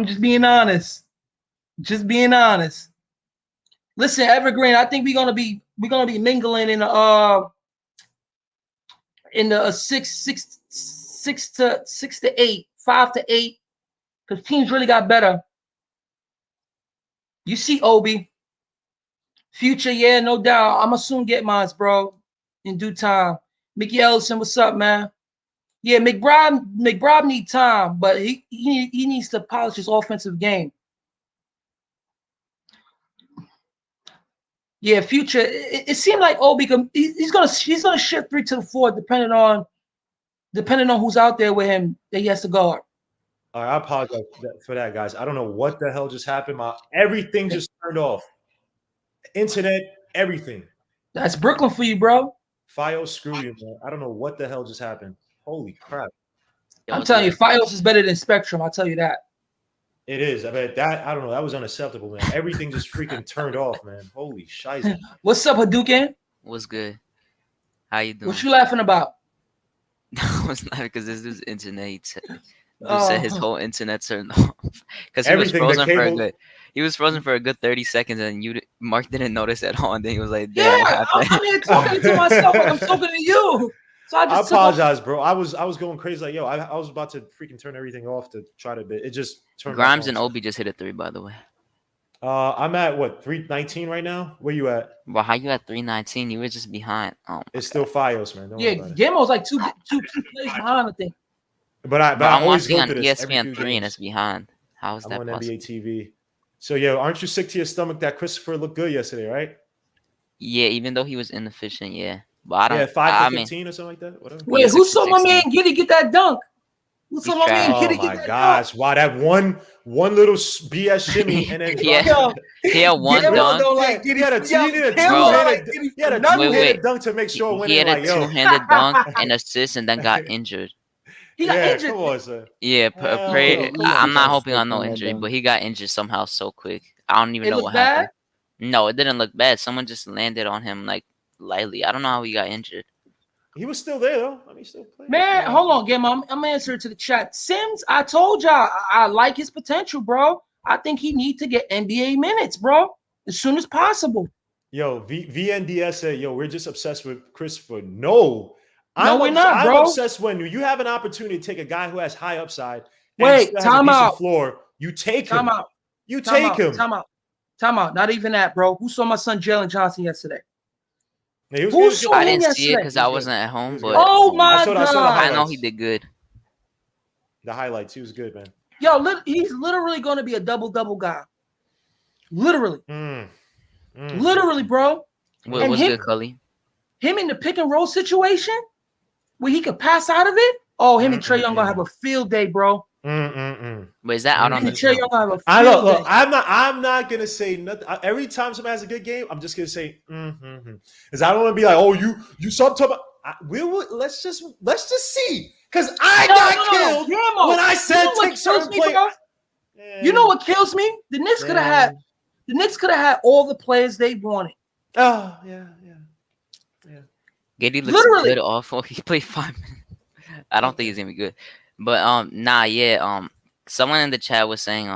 just being honest. Just being honest. Listen, Evergreen, I think we're gonna be mingling in the six to eight, 5 to 8, because teams really got better. You see Obi. Future, yeah, no doubt. I'ma soon get mine, bro, in due time. Mickey Ellison, what's up, man? Yeah, McBride need time, but he needs to polish his offensive game. Yeah, future. It seemed like Obi he's gonna shift 3 to the 4 depending on who's out there with him that he has to guard. All right, I apologize for that, guys. I don't know what the hell just happened. Everything just turned off. Internet, everything. That's Brooklyn for you, bro. Fios, screw you, man. I don't know what the hell just happened. Holy crap. I'm telling you, Fios is better than Spectrum. I'll tell you that. It is. I bet that, I don't know. That was unacceptable, man. Everything just freaking turned off, man. Holy shiza. What's up, Hadouken? What's good? How you doing? What you laughing about? I was laughing because this dude's internet. He said his whole internet turned off because he was Everything, the frozen for a cable- good. He was frozen for a good 30 seconds, and Mark didn't notice at all. And then he was like, "Damn, what Yeah, happened?" I'm here talking to myself like I'm talking to you. So I just apologize, bro. I was going crazy. Like, yo, I was about to freaking turn everything off to try to. It just turned. Grimes and Obi just hit a 3, by the way. I'm at what 319 right now. Where you at? Well, how you at 319? You were just behind. Oh, it's still Fios, man. Don't yeah, worry about it. Gamo's like two plays behind, I think. But I'm always watching go on through this every ESPN few 3 and games. it's behind. How is I'm that on possible? NBA TV. So, yo, aren't you sick to your stomach that Christopher looked good yesterday, right? Yeah, even though he was inefficient, yeah. But I don't. Yeah, 5 I for mean, 15 or something like that. Whatever. Wait, Yeah, who 6 for saw my 16. man Giddy get that dunk? Who saw He's my man trash. Giddy Oh get my that gosh! Wow, that one little BS shimmy and then Yeah. dropped it. He had one Gamo dunk. don't like Giddy. He had a two-handed Wait. dunk to make sure it went He in. had a Like, yo, two-handed dunk and assist, and then got injured. He got yeah, injured. come on, sir. Yeah, Hell no, come I'm on. not hoping on no injury, but he got injured somehow so quick. I don't even It know looked what bad? happened. No, it didn't look bad. Someone just landed on him like lightly. I don't know how he got injured. He was still there though. I mean, still playing. Man, hold on, Gamo. I'm answering to the chat. Sims, I told y'all I like his potential, bro. I think he need to get NBA minutes, bro, as soon as possible. Yo, VNDS said, yo, we're just obsessed with Christopher. No, we're not, I'm bro. obsessed when you have an opportunity to take a guy who has high upside and Wait, still has time a decent out. floor. You take him. Time out. You Time take out. him. Time out. Not even that, bro. Who saw my son Jalen Johnson yesterday? Yeah, he was Who good. saw I him didn't see it yesterday? because I wasn't at home, but Oh my I saw the god! I know highlights. he did good. The highlights. He was good, man. Yo, he's literally going to be a double guy. Literally, literally, bro. And What's him- good, Cully? Him in the pick and roll situation where he could pass out of it. Oh, him and Trae Young gonna have a field day, bro. But is that out on Him the and Trae Young gonna have a I field look. day. I'm not gonna say nothing. Every time someone has a good game, I'm just gonna say, because I don't want to be like, oh, you saw talking about. Let's just see, because I got killed Gamo, when I said you know what take certain kills me, bro? players. You know what kills me? The Knicks could have had all the players they wanted. Oh yeah. Giddy looks Literally. good awful. He played 5 minutes. I don't think he's gonna be good. But someone in the chat was saying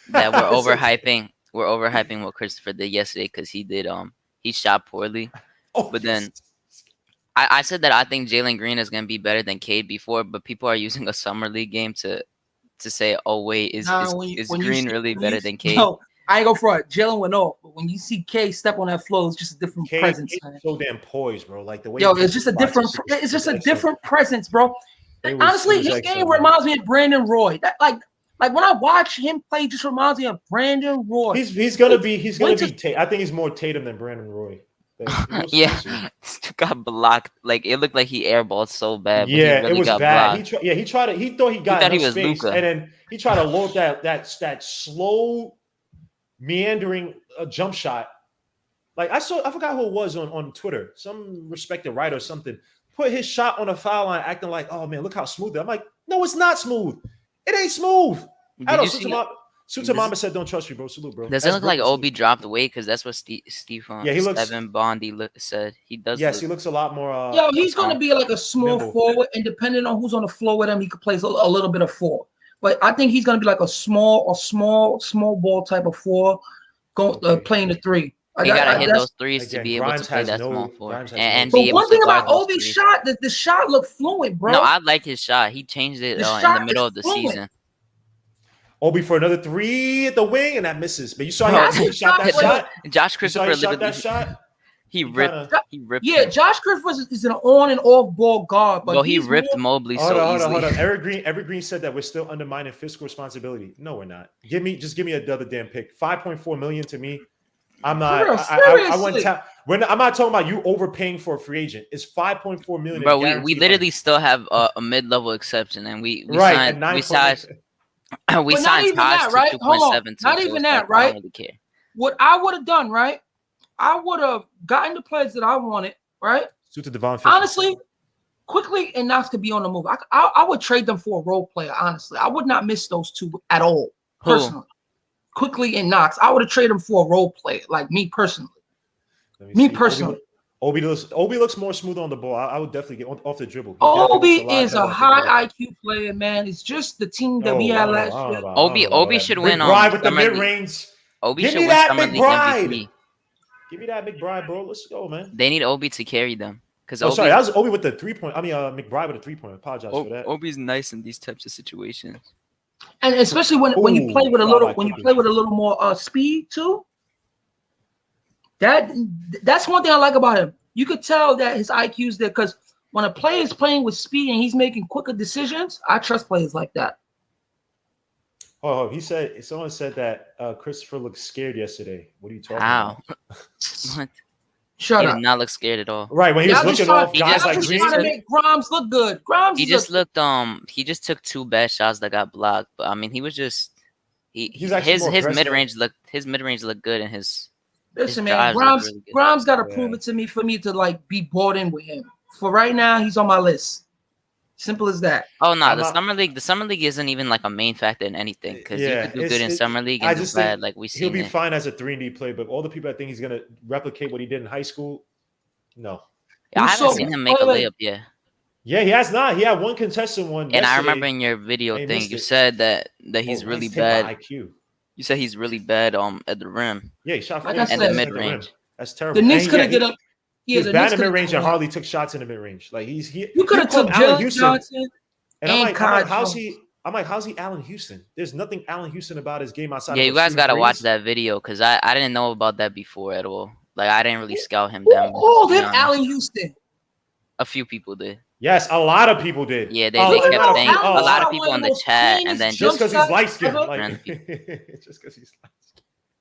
that we're overhyping what Christopher did yesterday because he shot poorly. Oh, But then I said that I think Jalen Green is gonna be better than Cade before, but people are using a summer league game to say, oh wait, is Green really better than Cade? No, I ain't go for it. Jalen went off, but when you see K step on that floor, it's just a different presence. Man. So damn poised, bro. Like the way. Yo, it's just a different. It's just a different presence, bro. Honestly, his game reminds me of Brandon Roy. That like when I watch him play, just reminds me of Brandon Roy. He's gonna be. I think he's more Tatum than Brandon Roy. Yeah, got blocked. Like it looked like he airballed so bad. But yeah, he really it was got bad. blocked. He tried to. He thought he got enough space, Luka. and then he tried to load that slow, meandering jump shot. Like I forgot who it was on Twitter. Some respected writer or something put his shot on a foul line, acting like, oh man, look how smooth it. I'm like, no, it's not smooth. It ain't smooth. I don't know. Sutamama said, "Don't trust me, bro." Salute, bro. Does it look like Obi dropped weight? Because that's what Steve Stephen Bondi said. He does. Yes, he looks a lot more. Yo, he's going to be like a small nimble forward, and depending on who's on the floor with him, he could play a little bit of four. But I think he's going to be like a small ball type of four, playing the three. He gotta hit those threes to be able to play that small four. And but one thing about Obi's shot, the shot looked fluent, bro. No, I like his shot. He changed it in the middle of the season. Obi for another three at the wing, and that misses. But you saw he shot that shot. Josh Christopher shot that shot. He ripped. Yeah, him. Josh Christopher is an on and off ball guard, but he ripped Mobley hold easily. Hold on. Eric Green said that we're still undermining fiscal responsibility. No, we're not. Just give me another damn pick. $5.4 million to me. I'm For not. real, I went. seriously. I'm not talking about you overpaying for a free agent. It's 5.4 million. Bro, in we guaranteed literally money. still have a mid-level exception, and we Right at signed 9. we signed we But not signed even Taj that, to right? Hold on. 2.72. Not So even it's like that, I don't right? really care. What I would have done, right? I would have gotten the players that I wanted, right? Suited Devon Fisher. Honestly, Quickly and Knox could be on the move. I would trade them for a role player, honestly. I would not miss those two at all, Who? personally. Quickly and Knox. I would have traded them for a role player, like me personally. Let Me see. personally. Obi looks more smooth on the ball. I would definitely get off the dribble. He definitely Obi looks a lot is better a off the dribble. high IQ player, man. It's just the team that we I had don't know. last I don't year. know about- I don't know about Obi that. should win McBride with the Summer mid League. range. Obi Give should me win that Summer League McBride. MVP. Give me that McBride, bro. Let's go, man. They need Obi to carry them. Because Oh, sorry, that was Obi with the 3-point. I mean, McBride with a 3-point. Apologize for that. Obi's nice in these types of situations. And especially when you play with a foul little by more speed too. That's one thing I like about him. You could tell that his IQ's there because when a player is playing with speed and he's making quicker decisions, I trust players like that. Oh, someone said that Christopher looked scared yesterday. What are you talking How? about? What? Shut He up. did not look scared at all. Right, when he was looking off guys like just Green. trying to make Grimes look good. He just took 2 bad shots that got blocked. But I mean, he was just He's actually more his aggressive. mid range looked good, and his Listen, man, drives look really good. Grimes got to prove it to me for me to like be bought in with him. For right now, he's on my list. Simple as that. Oh no, the summer league isn't even like a main factor in anything because you could do good in summer league and do bad like we see. He'll be fine as a 3-and-D player, but all the people that think he's gonna replicate what he did in high school, no. Yeah, I haven't seen him make a layup yet. Yeah, he has not. He had one contested one. And I remember in your video thing, you said that he's really bad. IQ. You said he's really bad at the rim. Yeah, he shot like and the mid range. That's terrible. The Knicks could have get up. Yeah, he's bad in mid range and hardly took shots in the mid range. Like you could have took Jalen Johnson. And I'm like, how's he Allen Houston? There's nothing Allen Houston about his game outside. Yeah, you guys gotta watch that video because I didn't know about that before at all. Like I didn't really scout him down. Who called him Allen Houston? A few people did. Yes, a lot of people did. Yeah, they kept saying a lot of people in the chat, and then just because he's light skinned,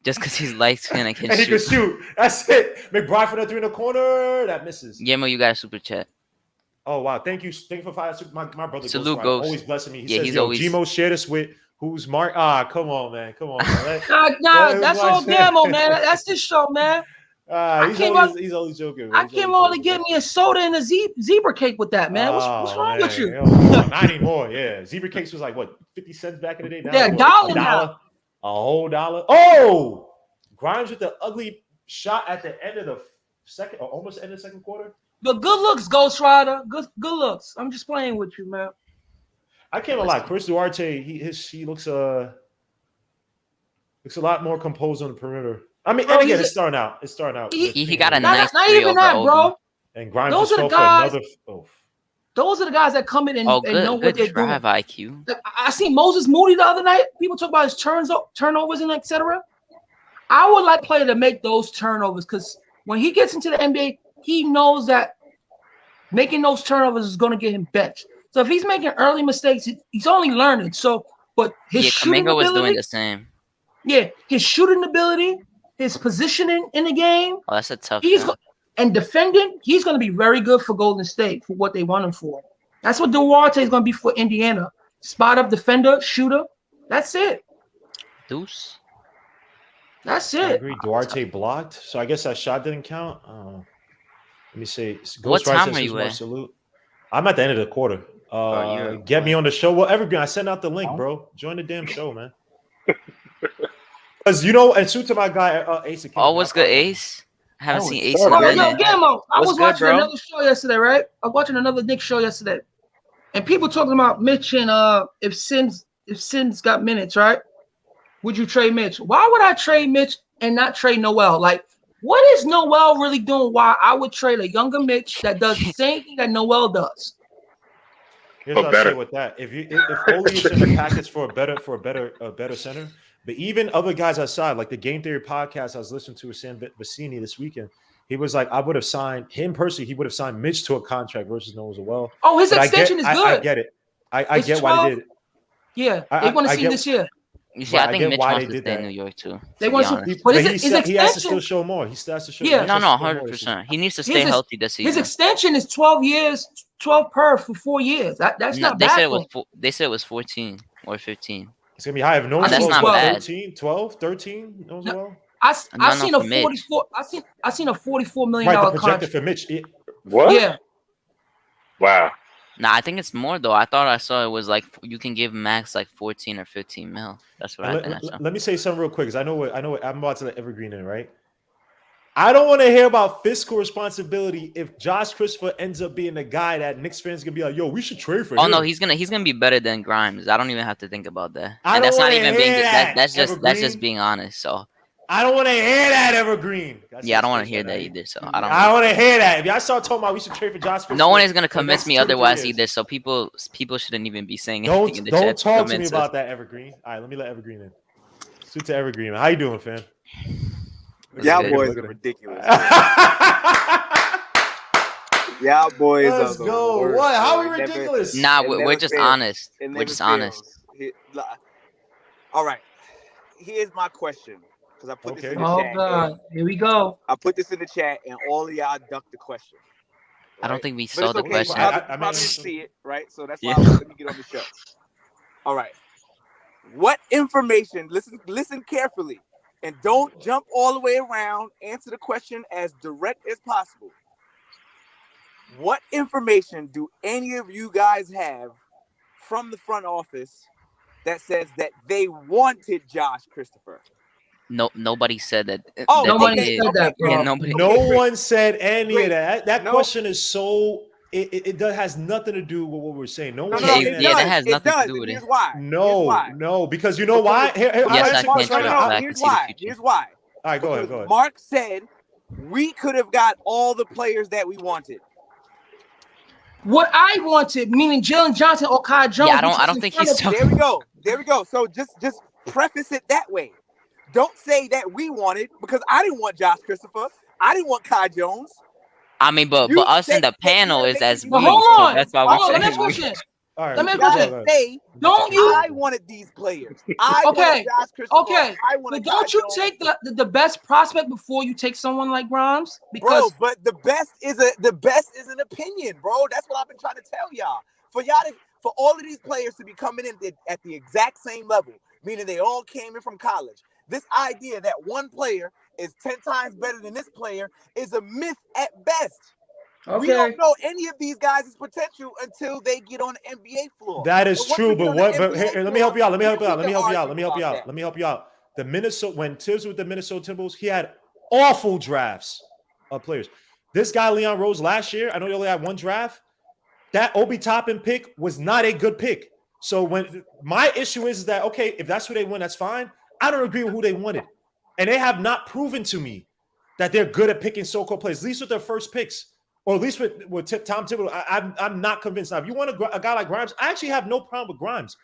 just because he's light skinned and he can shoot. That's it. McBride for that 3 in the corner that misses. Yeah, Mo, you got a super chat. Oh wow, thank you for five. My brother Salute Ghost. Always blessing me. He yeah, says, he's always. Gmo share this with who's Mark. Come on, man. Nah, that's all Gamo, man. That's his show, man. He's always joking. I came on to get me a soda and a zebra cake with that, man. What's wrong with you? Not anymore. Yeah, zebra cakes was like what 50 cents back in the day. Now, yeah, $1 now. A whole $1. Oh, Grimes with the ugly shot at the end of the second, or almost end of the second quarter. But good looks, Ghost Rider. Good looks. I'm just playing with you, man. I can't lie. Chris Duarte, he looks a lot more composed on the perimeter. I mean, and again, it's starting out. He got a nice not even that, bro. And Grimes those are the guys. Those are the guys that come in and, good, and know what they're drive doing. IQ. I seen Moses Moody the other night. People talk about his turnovers and etc. I would like player to make those turnovers because when he gets into the NBA, he knows that making those turnovers is going to get him benched. So if he's making early mistakes, he's only learning. So, but his shooting Kuminga was ability, doing the same. Yeah, his shooting ability, his positioning in the game. Oh, that's a tough. And defending, he's going to be very good for Golden State for what they want him for. That's what Duarte is going to be for Indiana. Spot up defender, shooter. That's it. Deuce. That's it. I agree. Duarte blocked, so I guess that shot didn't count. Let me see. What time are you at? Salute. I'm at the end of the quarter. Get me on the show. Well, everybody, I sent out the link, bro. Join the damn show, man. Because and shoot to my guy Ace. Oh, what's good, Ace? I haven't seen Ace in a minute. Yo, Gammo, I was watching bro? another show yesterday, right? I was watching another Knicks show yesterday, and people talking about Mitch and if Sims got minutes, right? Would you trade Mitch? Why would I trade Mitch and not trade Noel? Like, what is Noel really doing? Why I would trade a younger Mitch that does the same thing that Noel does? Here's what I say with that: if Oli is in the package for a better center, but even other guys outside, like the Game Theory podcast I was listening to with Sam Vecini this weekend, he was like, I would have signed him personally. He would have signed Mitch to a contract versus Noel as well. Oh, his extension is good. I get it. I get why he did it. Yeah, they want to see this year. You see, Right, I I think get Mitch why wants they to did stay in that. New York too. They To want be to, honest. but But his he has to extension, still show more. He still has to show. Yeah. he No, has to no, show more this season. 100%. He needs to stay his healthy this his season. extension is 12 years, 12 per for 4 years. That's No, not they said bad it for was him. they said it was 14 or 15. It's gonna be high. If no I one That's seen goes, not what, 12. bad. 13, 12, 13? No one No, well. I No, seen a for Mitch. 44. I seen a $44 million Right, the contract. projected for Mitch. What? Yeah, Wow. Nah, I think it's more though. I thought I saw it was like you can give max like 14 or 15 mil. That's what And I think I saw. let me say something real quick, because I know what I'm about to let Evergreen in, right? I don't want to hear about fiscal responsibility if Josh Christopher ends up being the guy that Knicks fans gonna be like, yo, we should trade for Oh him. no, he's gonna be better than Grimes. I don't even have to think about that. I And don't that's not wanna even hear being that, that's Evergreen. just being honest. So I don't want to hear that, Evergreen. yeah, I don't want to hear that either. So I don't. I want to hear that. If y'all start talking about we should trade for Josh Christopher, No one is gonna the convince next me 2 to 3 otherwise years. either. So people shouldn't even be saying anything in the Don't chat. talk to me convince about us. that, Evergreen. All right, let me let Evergreen in. Suit to Evergreen. How you doing, fam? Y'all good. boys Look are at him. ridiculous. Y'all boys Let's are the go. worst. What? How bro. are we It never- ridiculous? Nah, it we're never just fails. honest. It We're never just honest. fails. All right. Here's my question, because I put this Okay. in the oh chat. god, And here we go. I put this in the chat, and all of y'all ducked the question. I don't right? think we But saw it's the okay. question. You I probably mean, didn't see it, right? So that's why Yeah. I'm let me get on the show. All right. What information? Listen carefully, and don't jump all the way around. Answer the question as direct as possible. What information do any of you guys have from the front office that says that they wanted Josh Christopher? No, nobody said that. Oh, that Nobody they did. said that, bro. Yeah, nobody. No Okay, great. one said any Great. of that. That No. question is so it has nothing to do with what we're saying. No No, one's no, saying it that. Yeah, does. that has It nothing to does. do And with here's it. why. Here's No, why. no, because you know why? Here, Yes, I'll I explain can this right track now. back Here's and see the why. future. Here's why. All right, go ahead, Because go ahead. Mark said we could have got all the players that we wanted. What I wanted, meaning Jalen Johnson or Kai Jones. Yeah, I which don't is in think front he's of- talking. There we go. There we go. So just preface it that way. Don't say that we wanted, because I didn't want Josh Christopher. I didn't want Kai Jones. I mean, but You us in say- the panel say- is make as it we. But hold So on, that's why hold on. we Let me say ask a we. question. All right, Let me You go gotta ahead. say Don't you? I wanted these players. I Okay, wanted Josh Christopher. Okay, I but wanted don't Kai you Jones. take the best prospect before you take someone like Grimes? Bro, Because but the best is an opinion, bro. That's what I've been trying to tell y'all. For all of these players to be coming in at the exact same level, meaning they all came in from college. This idea that one player is 10 times better than this player is a myth at best. We don't know any of these guys' potential until they get on the NBA floor. That is And once true, we get but on the what? But NBA here, let me help you floor, out. Let me help you then out. we Let me can help you out. argue Let me help you about out. that. Let me help you out. The Minnesota, when Tibbs with the Minnesota Timberwolves, he had awful drafts of players. This guy Leon Rose last year, I know he only had one draft. That Obi Toppin pick was not a good pick. So when my issue is that, okay, if that's who they want, that's fine. I don't agree with who they wanted, and they have not proven to me that they're good at picking so-called players. At least with their first picks, or at least with Tom Thibodeau, I'm not convinced. Now, if you want a guy like Grimes, I actually have no problem with Grimes.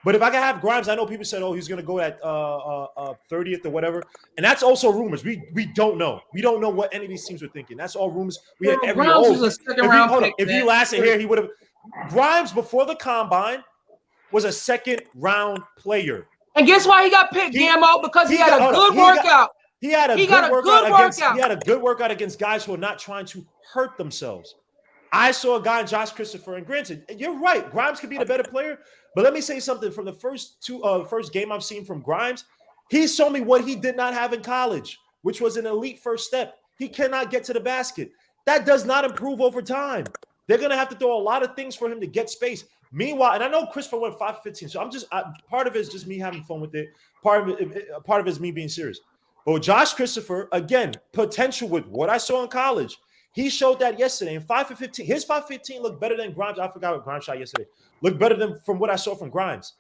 But if I can have Grimes, I know people said, "Oh, he's going to go at 30th or whatever," and that's also rumors. We don't know. We don't know what any of these teams were thinking. That's all rumors. We had every Grimes was a second-round pick. If he lasted here, he would have. Grimes before the combine was a second-round player. And guess why he got picked, Gammo? Because he had a good workout. He had a good workout against guys who are not trying to hurt themselves. I saw a guy in Josh Christopher, and granted, you're right. Grimes could be the better player, but let me say something. From the first game I've seen from Grimes, he showed me what he did not have in college, which was an elite first step. He cannot get to the basket. That does not improve over time. They're going to have to throw a lot of things for him to get space. Meanwhile, and I know Christopher went 5-15, so part of it is just me having fun with it. Part of it is me being serious. But with Josh Christopher, again, potential with what I saw in college. He showed that yesterday in 5-15. His 5-15 looked better than Grimes. I forgot what Grimes shot yesterday. Looked better than from what I saw from Grimes,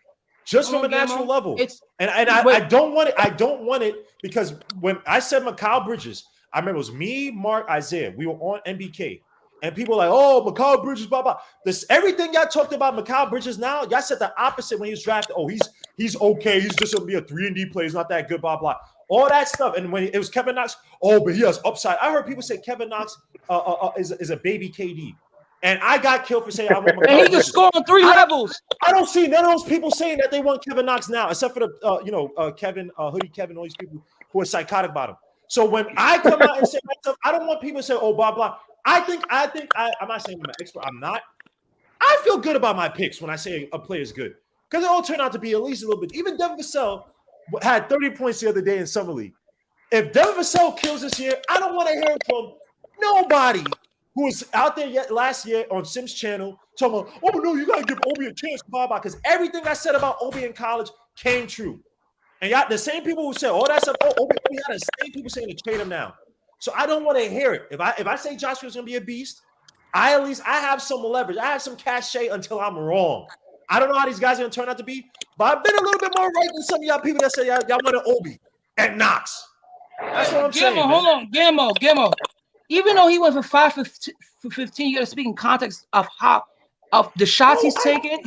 just from a natural level. I don't want it. I don't want it because when I said Mikal Bridges, I remember it was me, Mark, Isaiah. We were on NBK. And people were like, oh, Mikal Bridges, blah, blah. Everything y'all talked about Mikal Bridges now, y'all said the opposite when he was drafted. Oh, he's okay. He's just going to be a 3-and-D player. He's not that good, blah, blah. All that stuff. And when it was Kevin Knox, oh, but he has upside. I heard people say Kevin Knox is a baby KD. And I got killed for saying I want And he Mikal can Bridges. score on 3 levels. I don't see none of those people saying that they want Kevin Knox now, except for the Kevin, Hoodie Kevin, all these people who are psychotic about him. So when I come out and say myself, I don't want people to say, oh, blah, blah. I'm not saying I'm an expert. I'm not. I feel good about my picks when I say a player is good. Because it all turned out to be at least a little bit. Even Devin Vassell had 30 points the other day in Summer League. If Devin Vassell kills this year, I don't want to hear from nobody who was out there last year on Sims channel talking about, oh, no, you got to give Obi a chance, blah. Because everything I said about Obi in college came true. And y'all, the same people who said all that stuff, Obi had the same people saying to trade him now. So I don't want to hear it. If I say Joshua's going to be a beast, I have some leverage. I have some cachet until I'm wrong. I don't know how these guys are going to turn out to be, but I've been a little bit more right than some of y'all people that say y'all wanted Obi and Knox. That's what I'm saying. Hold on, Gammo. Even though he went for 5 for 15, you got to speak in context of the shots he's taking.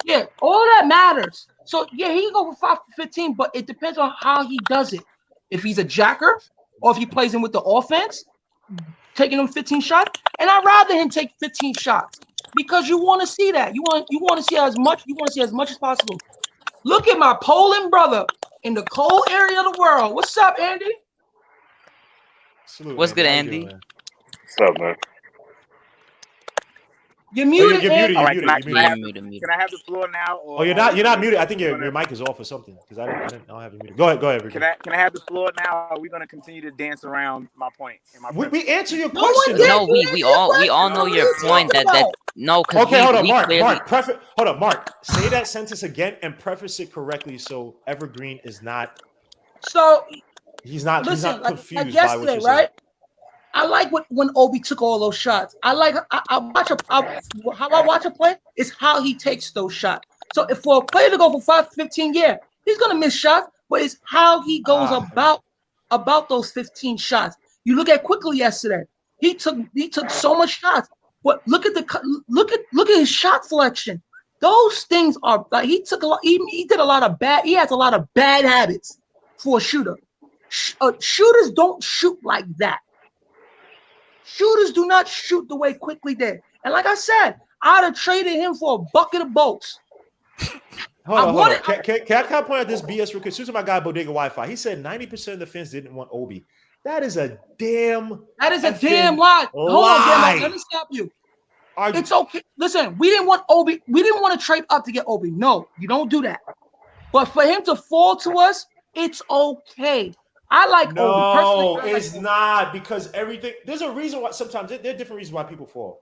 Yeah, all that matters. So yeah, he can go for 5 for 15, but it depends on how he does it. If he's a jacker or if he plays in with the offense, taking him 15 shots, and I'd rather him take 15 shots because you want to see that. You want to see as much. You want to see as much as possible. Look at my Poland brother in the cold area of the world. What's up, Andy? Salute, What's good, How you Andy? doing, man? What's up, man? You're muted. You're muted. All right, You're can I muted. can I have the floor now? Or Oh, you're not muted. I think your mic is off or something because I don't have you muted. Go ahead. Ricky. Can I have the floor now? Or are we going to continue to dance around my point? We answer your No one question. did. No, we all know your point. No, because Okay, hold on, Mark. clearly. Hold on, Mark. Say that sentence again and preface it correctly so Evergreen is not. So He's not confused like by what yesterday, you right? said. I like when Obi took all those shots. How I watch a play is how he takes those shots. So if for a player to go for 5 15, yeah, he's gonna miss shots, but it's how he goes about those 15 shots. You look at Quickly yesterday. He took so much shots, but look at his shot selection. Those things are like he took a lot. He did a lot of bad. He has a lot of bad habits for a shooter. Shooters don't shoot like that. Shooters do not shoot the way Quickly did. And like I said, I'd have traded him for a bucket of boats. Hold on. Can I point out this BS real quick? Susan, my guy, Bodega Wi-Fi. He said 90% of the fans didn't want Obi. That is a damn lie. Hold on, Gammo. Let me stop you. It's okay. Listen, we didn't want Obi. We didn't want to trade up to get Obi. No, you don't do that. But for him to fall to us, it's okay. I like Obi. No, it's not because everything. There's a reason why sometimes there are different reasons why people fall.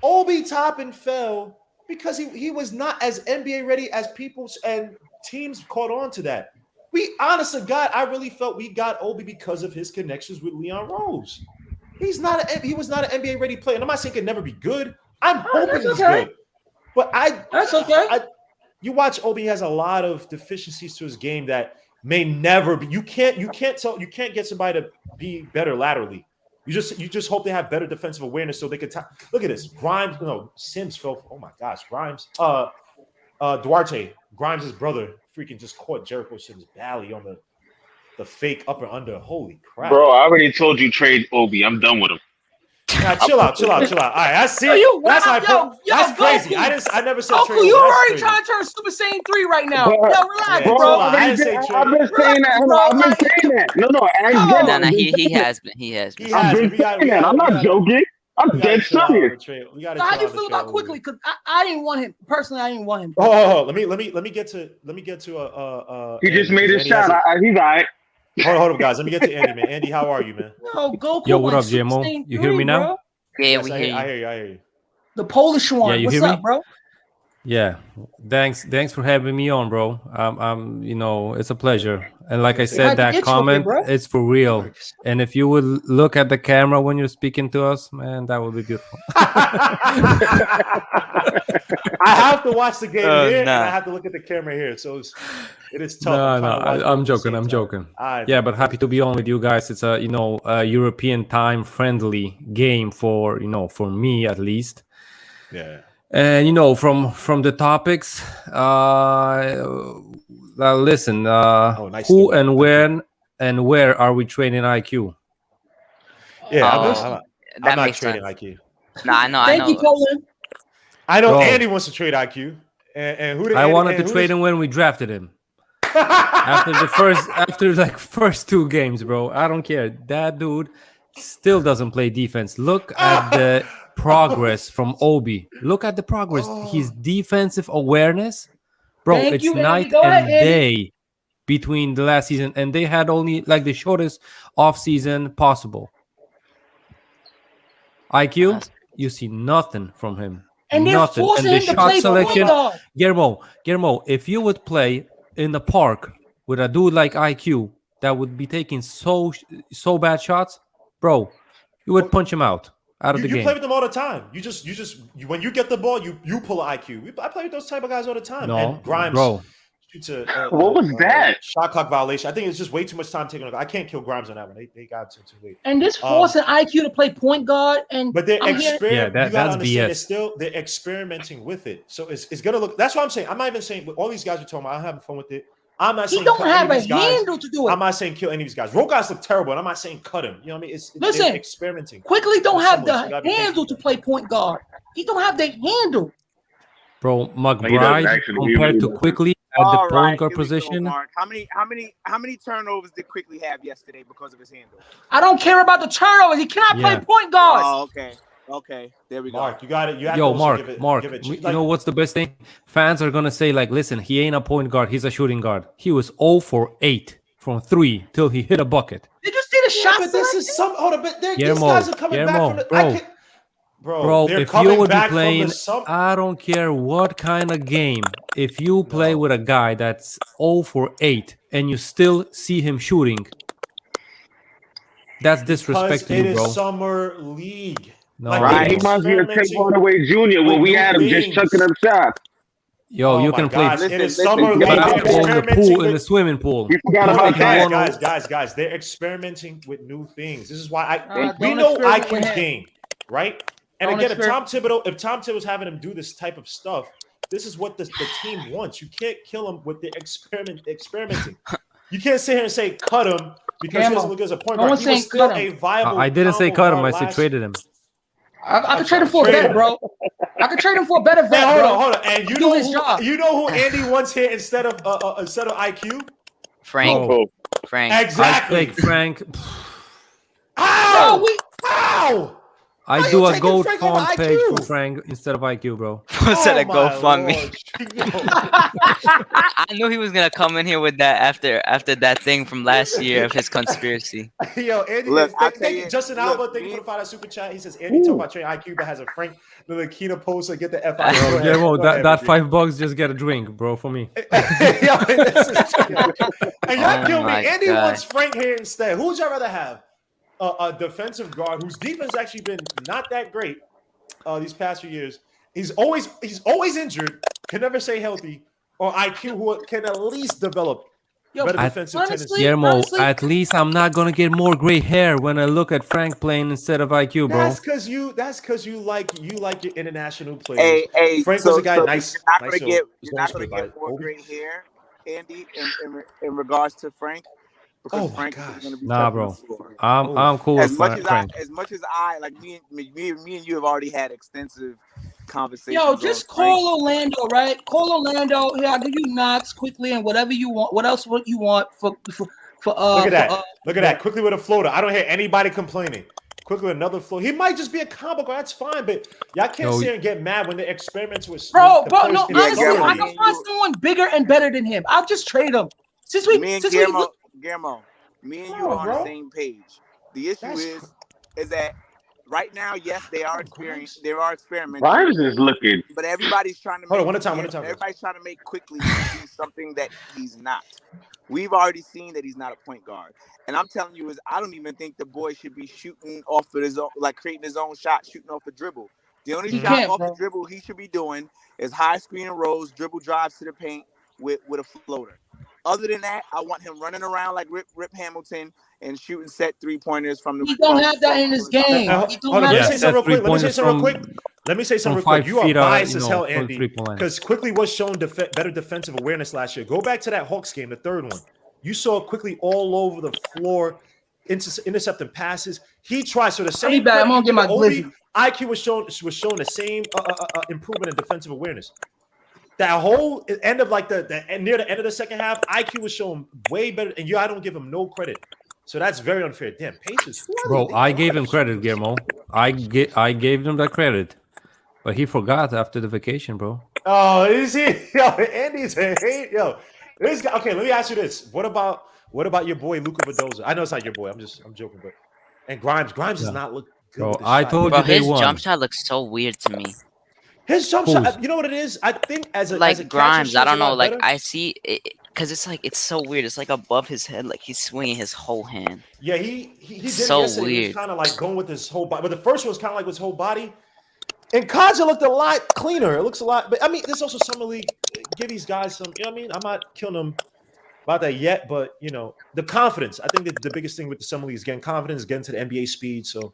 Obi Toppin fell because he was not as NBA ready as people and teams caught on to that. We, honest to God, I really felt we got Obi because of his connections with Leon Rose. He was not an NBA ready player. And I'm not saying he could never be good. I'm hoping he's good. But that's okay. You watch Obi has a lot of deficiencies to his game that may never be. You can't get somebody to be better laterally. You just hope they have better defensive awareness so they could look at this. Grimes, Sims fell. Oh my gosh, Grimes. Duarte, Grimes' brother, freaking just caught Jericho Sims' belly on the fake upper under. Holy crap. Bro, I already told you trade Obi. I'm done with him. Nah, chill out. All right, I see. That's crazy. I never said Goku, trade. you already trying to turn Super Saiyan 3 right now. Yo, relax, bro. I didn't say trade. I've been saying that. No, He has been. I've been saying that. I'm not joking. I'm dead serious. How do you feel about Quickly? Because I didn't want him personally. I didn't want him. Oh, let me get to He just made his shot. He's all right. Hold up, guys. Let me get to Andy, man. Andy, how are you, man? No, Goku. Yo, what up, GMO? You hear me now? Bro. Yeah, Yes, we I hear hear you. The Polish one. Yeah, you What's hear up, me? bro? Yeah, thanks for having me on, bro. It's a pleasure. And like I said, that comment, it's for real. And if you would look at the camera when you're speaking to us, man, that would be beautiful. I have to watch the game here, and I have to look at the camera here, so it is tough. No, I'm joking. Yeah, but happy to be on with you guys. It's a European time friendly game for me at least. Yeah. And from the topics, listen, nice who and when and where are we training IQ? Yeah, I'm not that trading makes sense. IQ. Nah, I know. Thank you, Colin. I know Bro. Andy wants to trade IQ. And who did I Andy, wanted and to who trade did- him when we drafted him. after first 2 games, bro. I don't care. That dude still doesn't play defense. Look at the progress from Obi. Look at the progress. His defensive awareness, bro. Thank It's you, Andy. night Go ahead, and Andy. day between the last season, and they had only like the shortest off season possible. IQ, you see nothing from him. And they're Nothing. forcing And the him to shot play selection, point guard. Guillermo, if you would play in the park with a dude like IQ that would be taking so bad shots, bro, you would punch him out of the you game. play with them all the time. When you get the ball, you pull an IQ. I play with those type of guys all the time. No, and Grimes bro. shoots a What was that? shot clock violation. I think it's just way too much time taking on. I can't kill Grimes on that one. They got too late. And this forcing IQ to play point guard, and But they're I'm hearing- you gotta that's understand BS. they're experimenting with it. So it's gonna look. That's what I'm saying. I'm not even saying all these guys are talking about. I'm having fun with it. I'm not he saying don't cut have any a of these guys. handle to do it. I'm not saying kill any of these guys. Roll guys look terrible, and I'm not saying cut him. You know what I mean? Listen, they're experimenting. Quickly don't With have someone, so you the gotta be handle to careful. play point guard. He don't have the handle. Bro, He doesn't McBride actually. He compared really to doesn't. Quickly at the All right, point guard here we go, position. Mark. How many turnovers did Quickly have yesterday because of his handle? I don't care about the turnovers. He cannot Yeah. play point guard. Oh, okay. There we go. Mark, you got it. You have Yo, to also Mark, give it. you know what's the best thing? Fans are gonna say, like, listen, he ain't a point guard, he's a shooting guard. He was 0 for 8 from 3 till he hit a bucket. Did you see the shot? But this is some. Hold on, but these Guillermo, guys are coming back from the. bro. Bro, they're if coming you would be back from playing, the I don't care what kind of game. If you play with a guy that's 0 for 8 and you still see him shooting, that's disrespect to it you, bro. is summer league. No, Right, he they're must be a Tim experimenting Hardaway Jr. when with we new had him just things. chucking up shots. Yo, you my can play gosh, it is Listen, summer listen, league. you They're gotta basketball in the experimenting pool, in the with. swimming pool. You forgot Hold about on, Taking that. one- guys. They're experimenting with new things. This is why Don't we know experiment with IQ's him. game, right? And Don't again, if Tom Thibodeau's having him do this type of stuff, this is what the team wants. You can't kill him with the experimenting. You can't sit here and say cut him because he doesn't look as a point No guard. one's He saying was still cut a him. viable. I didn't say combo cut him, I guard said last- traded him. I could trade him for a Trade better, him. bro. I could trade him for a better Hey, vet, bro. hold on. And Do his job. you know who Andy wants here instead of IQ? Frank. Oh, Frank. Exactly. I take Frank. How? Bro, How? I Why do you a taking gold Frank over font page IQ? for Frank instead of IQ, bro. Instead of my GoFundMe. Lord. I knew he was gonna come in here with that after that thing from last year of his conspiracy. Yo, Andy, Look, I'll tell thank you, Justin look, Alba, thank you me- for the $5 super chat. He says Andy talking about trading IQ, but has a Frank the Lakina poster. Get the F out. Yo, Guillermo, that $5 just get a drink, bro, for me. Yo, this is true. And y'all Oh kill me. my Andy God. wants Frank here instead. Who would y'all rather have? A defensive guard whose defense actually been not that great these past few years. He's always injured, can never stay healthy, or IQ who can at least develop Yo, better I- defensive honestly- tendencies. Guillermo, honestly- at least I'm not gonna get more gray hair when I look at Frank playing instead of IQ, bro. That's because you like your international players. Hey, Frank so, was a guy so nice. You're not nice gonna show. get, His you're nose not gonna was by get more Obi. gray hair, Andy, in regards to Frank, because Oh my Frank gosh. is gonna be Nah, tough on bro. the floor. I'm cool As with much as Frank. I like me and you have already had extensive conversations. Yo, on just Frank. call Orlando, right? Call Orlando. Here, I'll give you Knox quickly and whatever you want. What you want for Look at that. Look at that. Quickly with a floater. I don't hear anybody complaining. Quickly with another floater. He might just be a combo guard. That's fine, but y'all can't Yo, sit here and get mad when they experiment with Bro, the no, players in the honestly, summer I league. can find someone bigger and better than him. I'll just trade him. Since we, Me and since Guillermo, we, me and Come you on, are on bro. the same page. The issue is that right now, yes, they are experimenting. Grimes is looking. But everybody's trying to Hold on, make one at a time. Everybody's trying to make Quickly be something that he's not. We've already seen that he's not a point guard. And I'm telling you, I don't even think the boy should be shooting off of his own, like creating his own shot, shooting off the dribble. The only shot can't, off bro. the dribble he should be doing is high screen and rolls, dribble drives to the paint with a floater. Other than that, I want him running around like Rip Hamilton and shooting set 3-pointers from the. He don't have that in his game. Now, He hold on, don't let me have say that. something real quick. Three-pointers Let me say something real from quick. 5 You are feet, biased you as know, hell, from Andy, 3-point line. because Quickly was shown better defensive awareness last year. Go back to that Hawks game, the third one. You saw Quickly all over the floor, intercepting passes. He tries. So the I'll same. be back. I'm credit gonna you get my give Obi, glizzy. IQ was showing the same improvement in defensive awareness. That whole end of like the near the end of the second half, IQ was showing way better, and I don't give him no credit. So that's very unfair. Damn, Pacers. Bro, I gave him credit, Guillermo. I gave him that credit, but he forgot after the vacation, bro. Oh, is he? Yo, Andy's a hate. Yo, this guy. Okay, let me ask you this: What about your boy Luka Mendoza? I know it's not your boy. I'm joking, but and Grimes does not look good. Bro, with the I shot. told Bro, you they his won. jump shot looks so weird to me. His jump shot. You know what it is? I think as a Grimes, I don't know. Like better. I see it because it's so weird. It's like above his head, like he's swinging his whole hand. Yeah, he did so it yesterday. weird. He was kind of like going with his whole body, but the first one was kind of like with his whole body. And Kaja looked a lot cleaner. It looks a lot, but I mean, there's also Summer League. Give these guys some. You know what I mean? I'm not killing them about that yet, but the confidence. I think that the biggest thing with the Summer League is getting confidence, getting to the NBA speed. So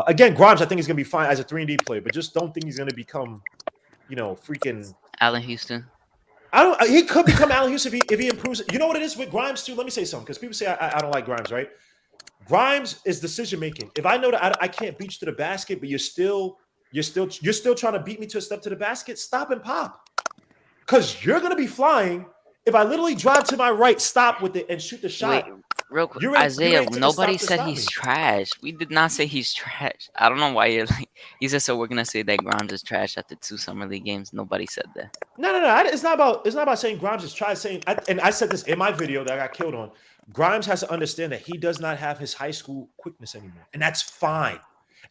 again, Grimes, I think he's gonna be fine as a 3-and-D player, but just don't think he's gonna become, freaking Allen Houston. He could become Allen Houston if he improves. You know what it is with Grimes too. Let me say something because people say I don't like Grimes, right? Grimes is decision making. If I know that I can't beat you to the basket, but you're still trying to beat me to a step to the basket, stop and pop. Because you're gonna be flying. If I literally drive to my right, stop with it, and shoot the shot. Wait, real quick, Isaiah, nobody said he's trash. We did not say he's trash. I don't know why you're like, he said, so we're going to say that Grimes is trash after 2 Summer League games. Nobody said that. No. It's not about saying Grimes is trash. And I said this in my video that I got killed on. Grimes has to understand that he does not have his high school quickness anymore. And that's fine.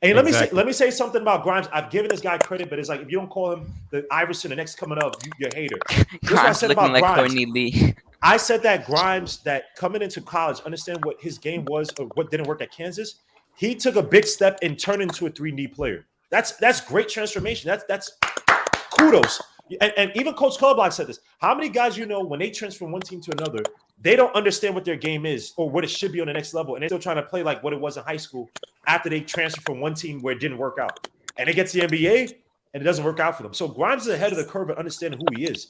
And let me say something about Grimes. I've given this guy credit, but it's like if you don't call him the Iverson, the next coming up, you're a hater. This what I said about like Grimes. Courtney Lee. I said that Grimes, that coming into college, understand what his game was or what didn't work at Kansas. He took a big step and turned into a 3-and-D player. That's great transformation. That's kudos. And even Coach Colblock said this. How many guys when they transfer from one team to another, they don't understand what their game is or what it should be on the next level, and they're still trying to play like what it was in high school after they transfer from one team where it didn't work out. And it gets the NBA, and it doesn't work out for them. So Grimes is ahead of the curve at understanding who he is.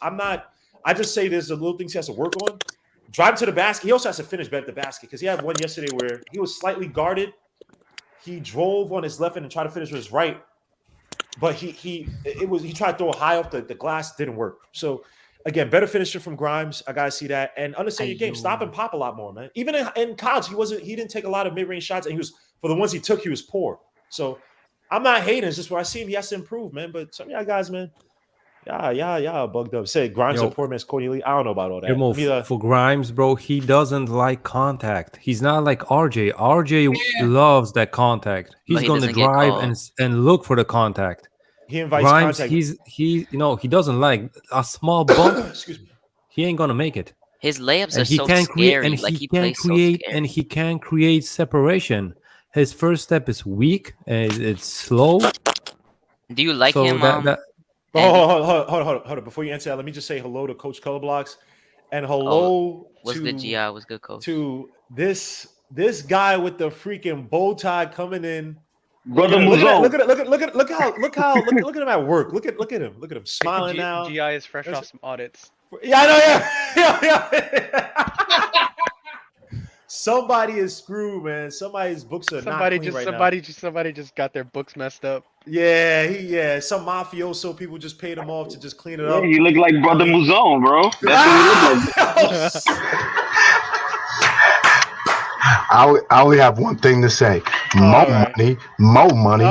I just say there's the little things he has to work on. Drive to the basket. He also has to finish better at the basket because he had one yesterday where he was slightly guarded. He drove on his left hand and tried to finish with his right, but he tried to throw high off the glass. Didn't work. So again, better finisher from Grimes. I gotta see that and understand your game. Stop and pop a lot more, man. Even in college, he didn't take a lot of mid-range shots, and for the ones he took, he was poor. So I'm not hating. It's just where I see him, he has to improve, man. But some of y'all guys, man. Yeah, bugged up. Say Grimes a poor man's Courtney Lee. I don't know about all that. For Grimes, bro, he doesn't like contact. He's not like RJ. RJ loves that contact. He's going to drive and look for the contact. He invites Grimes, contact. he doesn't like a small bump. Excuse me. He ain't gonna make it. His layups are so scary. And he can create separation. His first step is weak. It's slow. Do you like him? Hold on. Before you answer that, let me just say hello to Coach Colorblocks and hello what's good, GI? What's good, Coach? To this guy with the freaking bow tie coming in. Brother look at him at work. Look at him smiling now. GI is fresh off some audits. Yeah, I know. Yeah. Somebody is screwed, man. Somebody's books are not clean right now. Somebody just got their books messed up. Yeah. Some mafioso people just paid him off to just clean it up. You look like Brother Muzone, bro. That's what you look like. I only have one thing to say. More money. More money,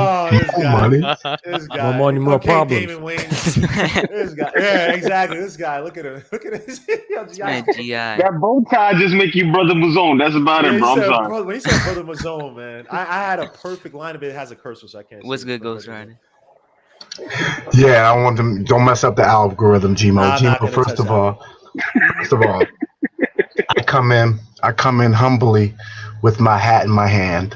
more problems. This guy. Yeah, exactly. This guy. Look at him. GI. That bow tie just make you Brother Muzone. That's about it, bro. I'm sorry. When he said Brother Muzone, man, I had a perfect line of it. It has a cursor, so I can't. What's good, Ghost Rider? Yeah, I want them. Don't mess up the algorithm, Gmo. First of all, I come in humbly with my hat in my hand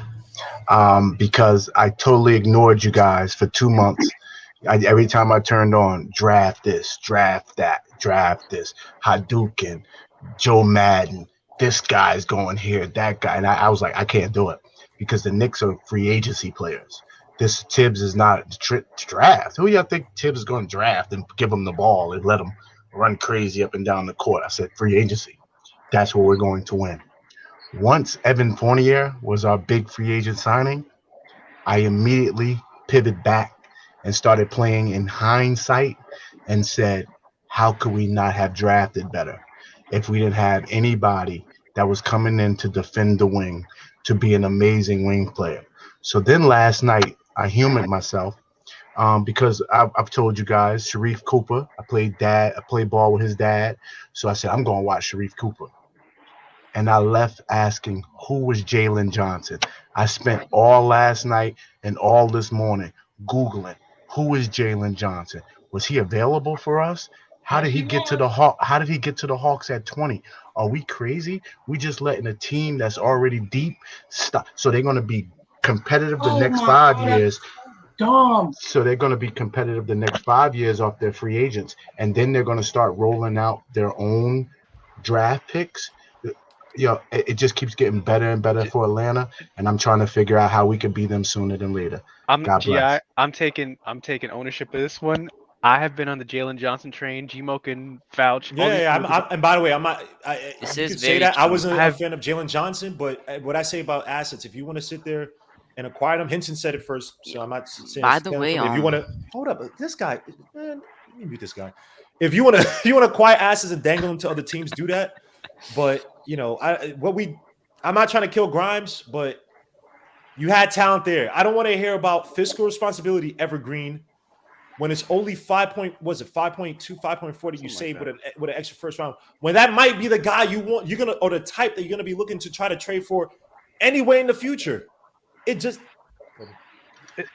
because I totally ignored you guys for 2 months. Every time I turned on, draft this, draft that, draft this, Hadouken, Joe Madden, this guy's going here, that guy. And I was like, I can't do it because the Knicks are free agency players. This Tibbs is not draft. Who y'all think Tibbs is going to draft and give him the ball and let him run crazy up and down the court? I said, free agency. That's where we're going to win. Once Evan Fournier was our big free agent signing, I immediately pivoted back and started playing in hindsight and said, how could we not have drafted better if we didn't have anybody that was coming in to defend the wing, to be an amazing wing player? So then last night, I humored myself because I've told you guys, Sharif Cooper, I played ball with his dad. So I said, I'm going to watch Sharif Cooper. And I left asking, who was Jalen Johnson? I spent all last night and all this morning Googling, who is Jalen Johnson? Was he available for us? How did he get to the Hawks at 20? Are we crazy? We just letting a team that's already deep stop. So they're going to be competitive the next 5 years. Dumb. So they're going to be competitive the next 5 years off their free agents. And then they're going to start rolling out their own draft picks. It just keeps getting better and better for Atlanta, and I'm trying to figure out how we could beat them sooner than later. God bless. I'm taking ownership of this one. I have been on the Jalen Johnson train. G-Mo can vouch. And by the way, I'm not. You could say that I wasn't a fan of Jalen Johnson, but what I say about assets, if you want to sit there and acquire them, Hinton said it first, so I'm not saying. By the way, if you want to hold up, this guy, man, let me mute this guy. If you want to acquire assets and dangle them to other teams, do that. But I'm not trying to kill Grimes, but you had talent there. I don't want to hear about fiscal responsibility evergreen when it's only 5.2, 5.4 that you save with an extra first round. When that might be the guy you want, or the type that you're gonna be looking to try to trade for anyway in the future. It just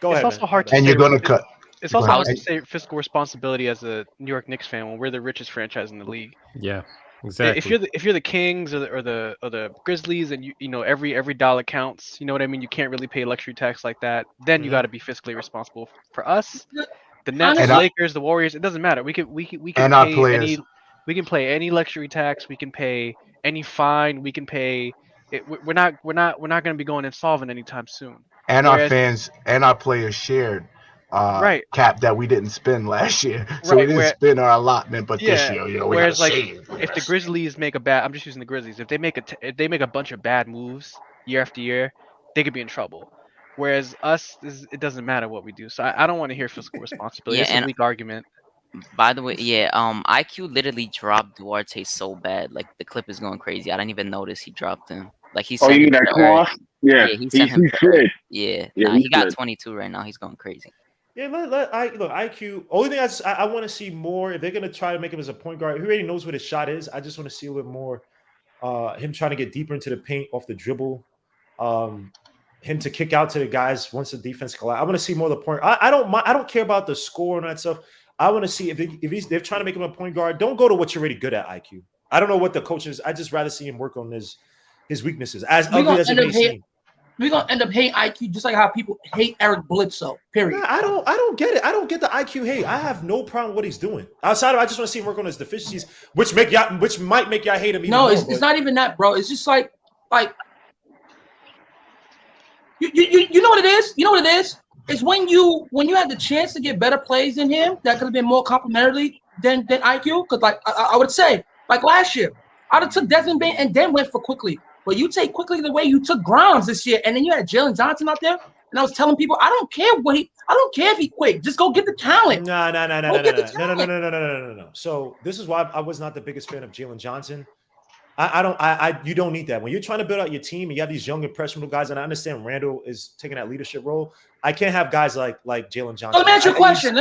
go ahead. It's also hard to and say, you're gonna cut. It's also hard to say fiscal responsibility as a New York Knicks fan when we're the richest franchise in the league. Yeah. Exactly. If you're the Kings or the Grizzlies and you know every dollar counts, you know what I mean. You can't really pay luxury tax like that. Then you got to be fiscally responsible. For us, the Nets, the Lakers, the Warriors, it doesn't matter. We can pay any luxury tax. We can pay any fine. We can pay. We're not going to be going insolvent anytime soon. And our fans and our players shared cap that we didn't spend last year. So we didn't spend our allotment, but this year, we whereas gotta like save. if the Grizzlies make I'm just using the Grizzlies. If they make a bunch of bad moves year after year, they could be in trouble. Whereas us, it doesn't matter what we do. So I don't want to hear fiscal responsibility. It's a weak argument. By the way, IQ literally dropped Duarte so bad. Like the clip is going crazy. I didn't even notice he dropped him. Like he sent him to Earth. Yeah, he sent him to Earth. Yeah, he got good. 22 right now. He's going crazy. Yeah, look, IQ. Only thing I want to see more. If they're gonna try to make him as a point guard, he already knows what his shot is. I just want to see a little bit more. Him trying to get deeper into the paint off the dribble. Him to kick out to the guys once the defense collapses. I want to see more of the point. I don't care about the score and that stuff. I want to see if they're trying to make him a point guard. Don't go to what you're already good at, IQ. I don't know what the coach is. I just rather see him work on his weaknesses. As ugly as it may seem. We're gonna end up hating IQ just like how people hate Eric Bledsoe. Period. I don't get it. I don't get the IQ hate. I have no problem with what he's doing. Outside of, I just want to see him work on his deficiencies, which might make y'all hate him. No, it's not even that, bro. It's just like you know what it is. You know what it is. It's when you had the chance to get better plays than him that could have been more complimentary than IQ. Because I would say last year, I'd have took Desmond Bain and then went for Quickly. But you take Quickly the way you took Grimes this year, and then you had Jalen Johnson out there, and I was telling people, I don't care if he quit. Just go get the talent. No. So this is why I was not the biggest fan of Jalen Johnson. You don't need that. When you're trying to build out your team and you have these young, impressionable guys, and I understand Randall is taking that leadership role. I can't have guys like Jalen Johnson. Let me ask you a question.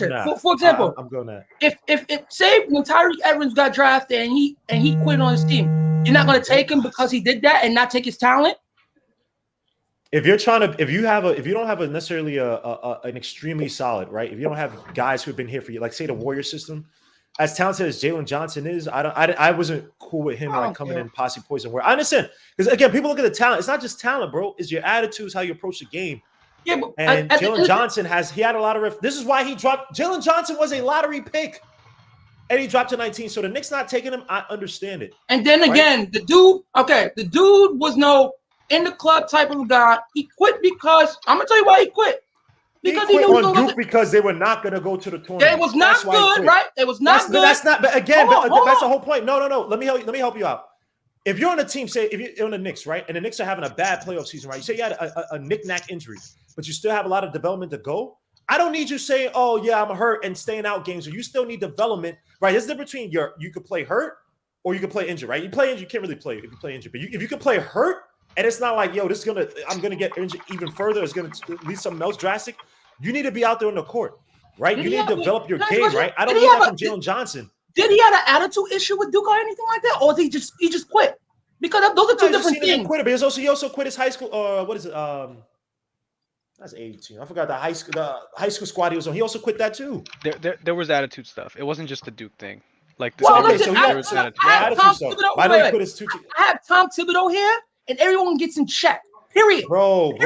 Nah, for example, I'm going to. If say when Tyreke Evans got drafted and he quit on his team, you're not going to take him because he did that and not take his talent? If you don't have necessarily an extremely solid, right? If you don't have guys who have been here for you, like say the Warrior system, as talented as Jalen Johnson is, I wasn't cool with him coming in posse poison. Where I understand, because again, people look at the talent. It's not just talent, bro. It's your attitude, it's how you approach the game. Yeah, but Jalen Johnson had a lot of. This is why he dropped. Jalen Johnson was a lottery pick, and he dropped to 19. So the Knicks not taking him, I understand it. And then again, the dude was no in the club type of guy. He quit because I'm gonna tell you why he quit. Because he quit on Duke because they were not going to go to the tournament. It was not good, right? It was not good. That's not. But again, that's the whole point. No. Let me help you out. If you're on a team, say if you're on the Knicks, right, and the Knicks are having a bad playoff season, right? You say you had a knick-knack injury, but you still have a lot of development to go. I don't need you saying, "Oh yeah, I'm hurt," and staying out games. So you still need development, right? There's a difference between you could play hurt or you could play injured, right? You play injured, you can't really play if you play injured. But if you could play hurt, and it's not like, yo, I'm gonna get injured even further. It's gonna lead something else drastic. You need to be out there on the court, right? You need to develop your game, right? I don't need that from Jalen Johnson. Did he have an attitude issue with Duke or anything like that, or did he just quit? Because those are two different things. Quit, but he also quit his high school. What is it? That's 18. I forgot the high school squad he was on. He also quit that too. There was attitude stuff. It wasn't just the Duke thing. Like I have Tom Thibodeau here, and everyone gets in check. Period. Bro.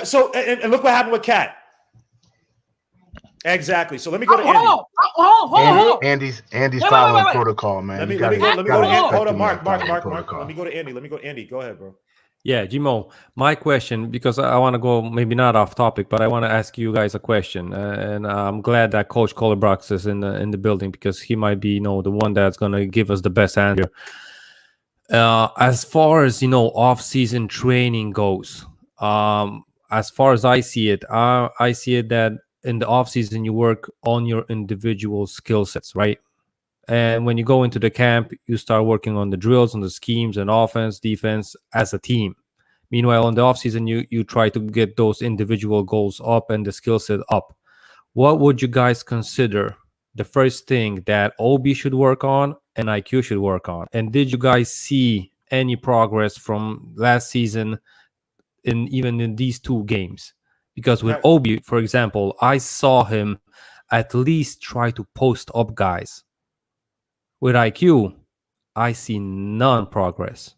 So and look what happened with Cat. Exactly. So let me go to Andy. Hold on. Andy's following protocol, man. Let me go to Andy. Hold on, Mark. Let me go to Andy. Go ahead, bro. Yeah, Jimo, my question, because I want to go maybe not off topic, but I want to ask you guys a question, and I'm glad that Coach Colebrox is in the building, because he might be, the one that's going to give us the best answer. As far as off-season training goes, as far as I see it that in the off-season you work on your individual skill sets, right? And when you go into the camp, you start working on the drills, on the schemes, and offense, defense as a team. Meanwhile, in the offseason, you try to get those individual goals up and the skill set up. What would you guys consider the first thing that OB should work on and IQ should work on? And did you guys see any progress from last season even in these two games? Because with OB, for example, I saw him at least try to post up guys. With IQ, I see none progress.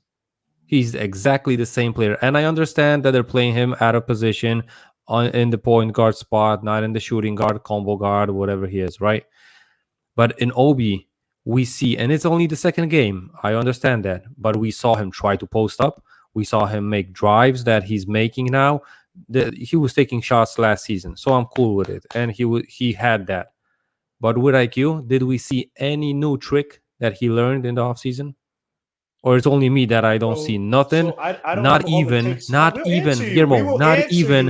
He's exactly the same player. And I understand that they're playing him out of position in the point guard spot, not in the shooting guard, combo guard, whatever he is, right? But in Obi, we see, and it's only the second game, I understand that, but we saw him try to post up. We saw him make drives that he's making now. He was taking shots last season, so I'm cool with it. And he had that. But with IQ, did we see any new trick that he learned in the offseason? Or it's only me that I don't see nothing? So I don't not even, Guillermo, not even.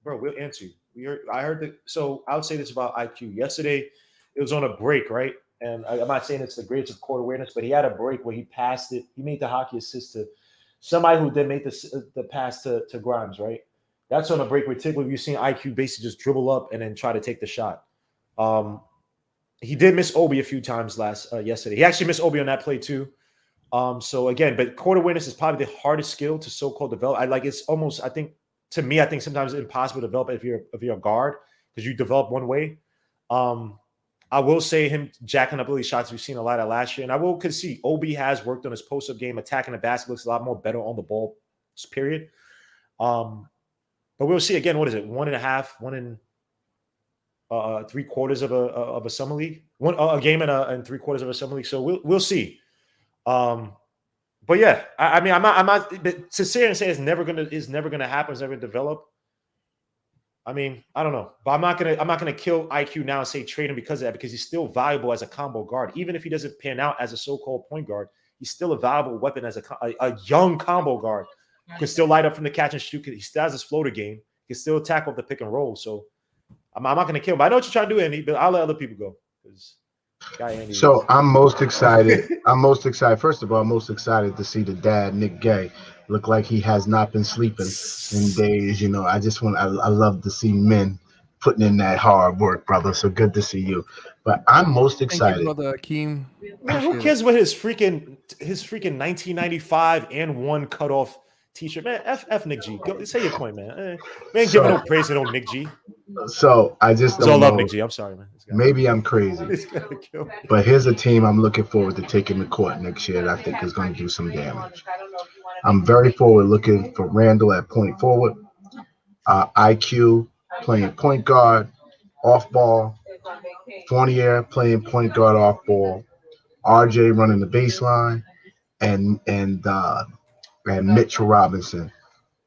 We'll answer you. I heard that. So I would say this about IQ. Yesterday, it was on a break, right? And I'm not saying it's the greatest of court awareness, but he had a break where he passed it. He made the hockey assist to somebody who then made the pass to Grimes, right? That's on a break where typically you've seen IQ basically just dribble up and then try to take the shot. He did miss Obi a few times yesterday. He actually missed Obi on that play too. So again, but court awareness is probably the hardest skill to so-called develop. It's almost, I think sometimes it's impossible to develop if you're a guard, because you develop one way. I will say him jacking up these shots we've seen a lot of last year, and I will concede Obi has worked on his post-up game, attacking the basket, looks a lot more better on the ball. Period. But we'll see again. What is it? 1.5, 1 3/4 of a summer league, a game and 3/4 of a summer league. So we'll see. But yeah, I mean, I'm not to sit here and say it's never gonna happen, it's never gonna develop. I mean, I don't know, but I'm not gonna kill IQ now and say trade him because of that, because he's still valuable as a combo guard. Even if he doesn't pan out as a so-called point guard, he's still a valuable weapon as a young combo guard. Can still light up from the catch and shoot. He still has his floater game. He can still tackle the pick and roll. So I'm not going to kill him. But I know what you're trying to do, Andy, but I'll let other people go. So I'm most excited. First of all, I'm most excited to see the dad, Nick Gay, look like he has not been sleeping in days. I love to see men putting in that hard work, brother. So good to see you. But I'm most excited. Thank you, brother Akeem. Man, who cares about his freaking 1995 and 1 cutoff T-shirt, man? F Nick G. Go say your point, man. Give no praise to no Nick G. So I just don't love Nick G. I'm sorry, man. Maybe I'm crazy, but here's a team I'm looking forward to taking to court next year that I think is going to do some damage. I'm very forward looking for Randall at point forward, IQ playing point guard, off ball, Fournier playing point guard off ball, RJ running the baseline, and Mitchell Robinson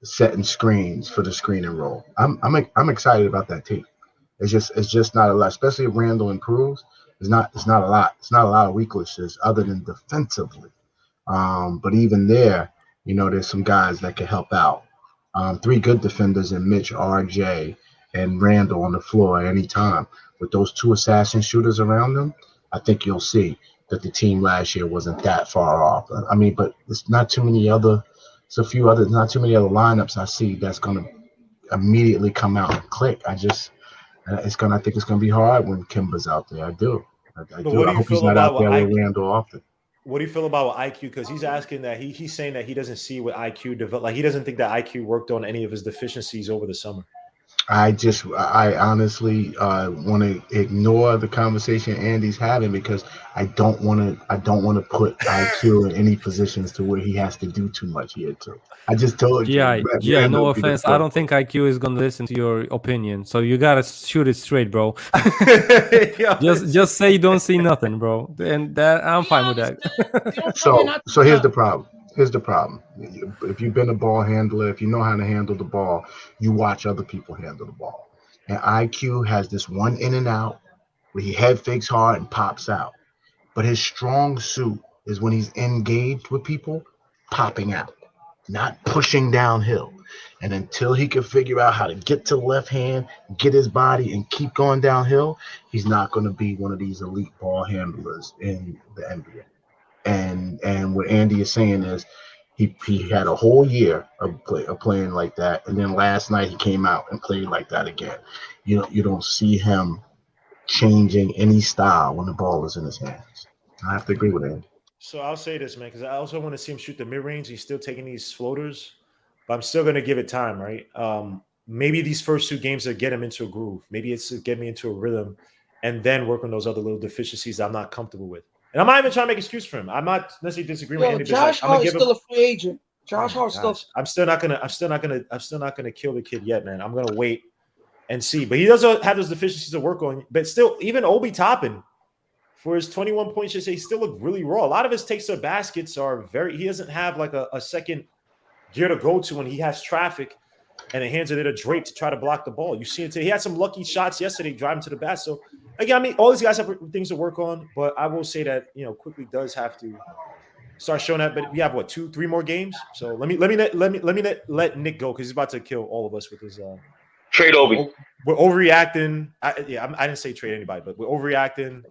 setting screens for the screen and roll. I'm excited about that team. It's just not a lot, especially if Randall improves. It's not a lot. It's not a lot of weaknesses other than defensively. But even there, there's some guys that can help out. Three good defenders in Mitch, RJ, and Randall on the floor at any time. With those two assassin shooters around them, I think you'll see that the team last year wasn't that far off. I mean, but it's not too many other. It's a few other, not too many other lineups I see that's going to immediately come out and click. I think it's gonna be hard when Kimba's out there. I do. I But what do I you hope he's feel not about out what there with Randall often. What do you feel about IQ? Because he's asking that he's saying that he doesn't see what IQ develop. Like he doesn't think that IQ worked on any of his deficiencies over the summer. I honestly want to ignore the conversation Andy's having because I don't want to put IQ in any positions to where he has to do too much here too. I just told you. Yeah. No offense. I don't think IQ is gonna listen to your opinion. So you gotta shoot it straight, bro. just say you don't see nothing, bro, and that I'm fine with that. So here's the problem. If you've been a ball handler, if you know how to handle the ball, you watch other people handle the ball. And IQ has this one in and out where he head fakes hard and pops out. But his strong suit is when he's engaged with people, popping out, not pushing downhill. And until he can figure out how to get to the left hand, get his body, and keep going downhill, he's not going to be one of these elite ball handlers in the NBA. And what Andy is saying is he had a whole year of playing like that, and then last night he came out and played like that again. You don't see him changing any style when the ball is in his hands. I have to agree with Andy. So I'll say this, man, because I also want to see him shoot the mid range. He's still taking these floaters, but I'm still going to give it time, right? Maybe these first two games to get him into a groove. Maybe it's to get me into a rhythm, and then work on those other little deficiencies I'm not comfortable with. And I'm not even trying to make an excuse for him. I'm not necessarily disagreeing with Andy. Josh Hart's still a free agent. Josh Hart's still. I'm still not gonna kill the kid yet, man. I'm gonna wait and see. But he does have those deficiencies to work on. But still, even Obi Toppin, for his 21 points, he still looked really raw. A lot of his takes to baskets are very. He doesn't have like a second gear to go to when he has traffic, and he hands it to Drake to try to block the ball. You see it today. He had some lucky shots yesterday driving to the basket. So again, I mean, all these guys have things to work on, but I will say that quickly does have to start showing that. But we have 2-3 more games. So let me let Nick go because he's about to kill all of us with his trade Obi. We're overreacting. I didn't say trade anybody, but we're overreacting.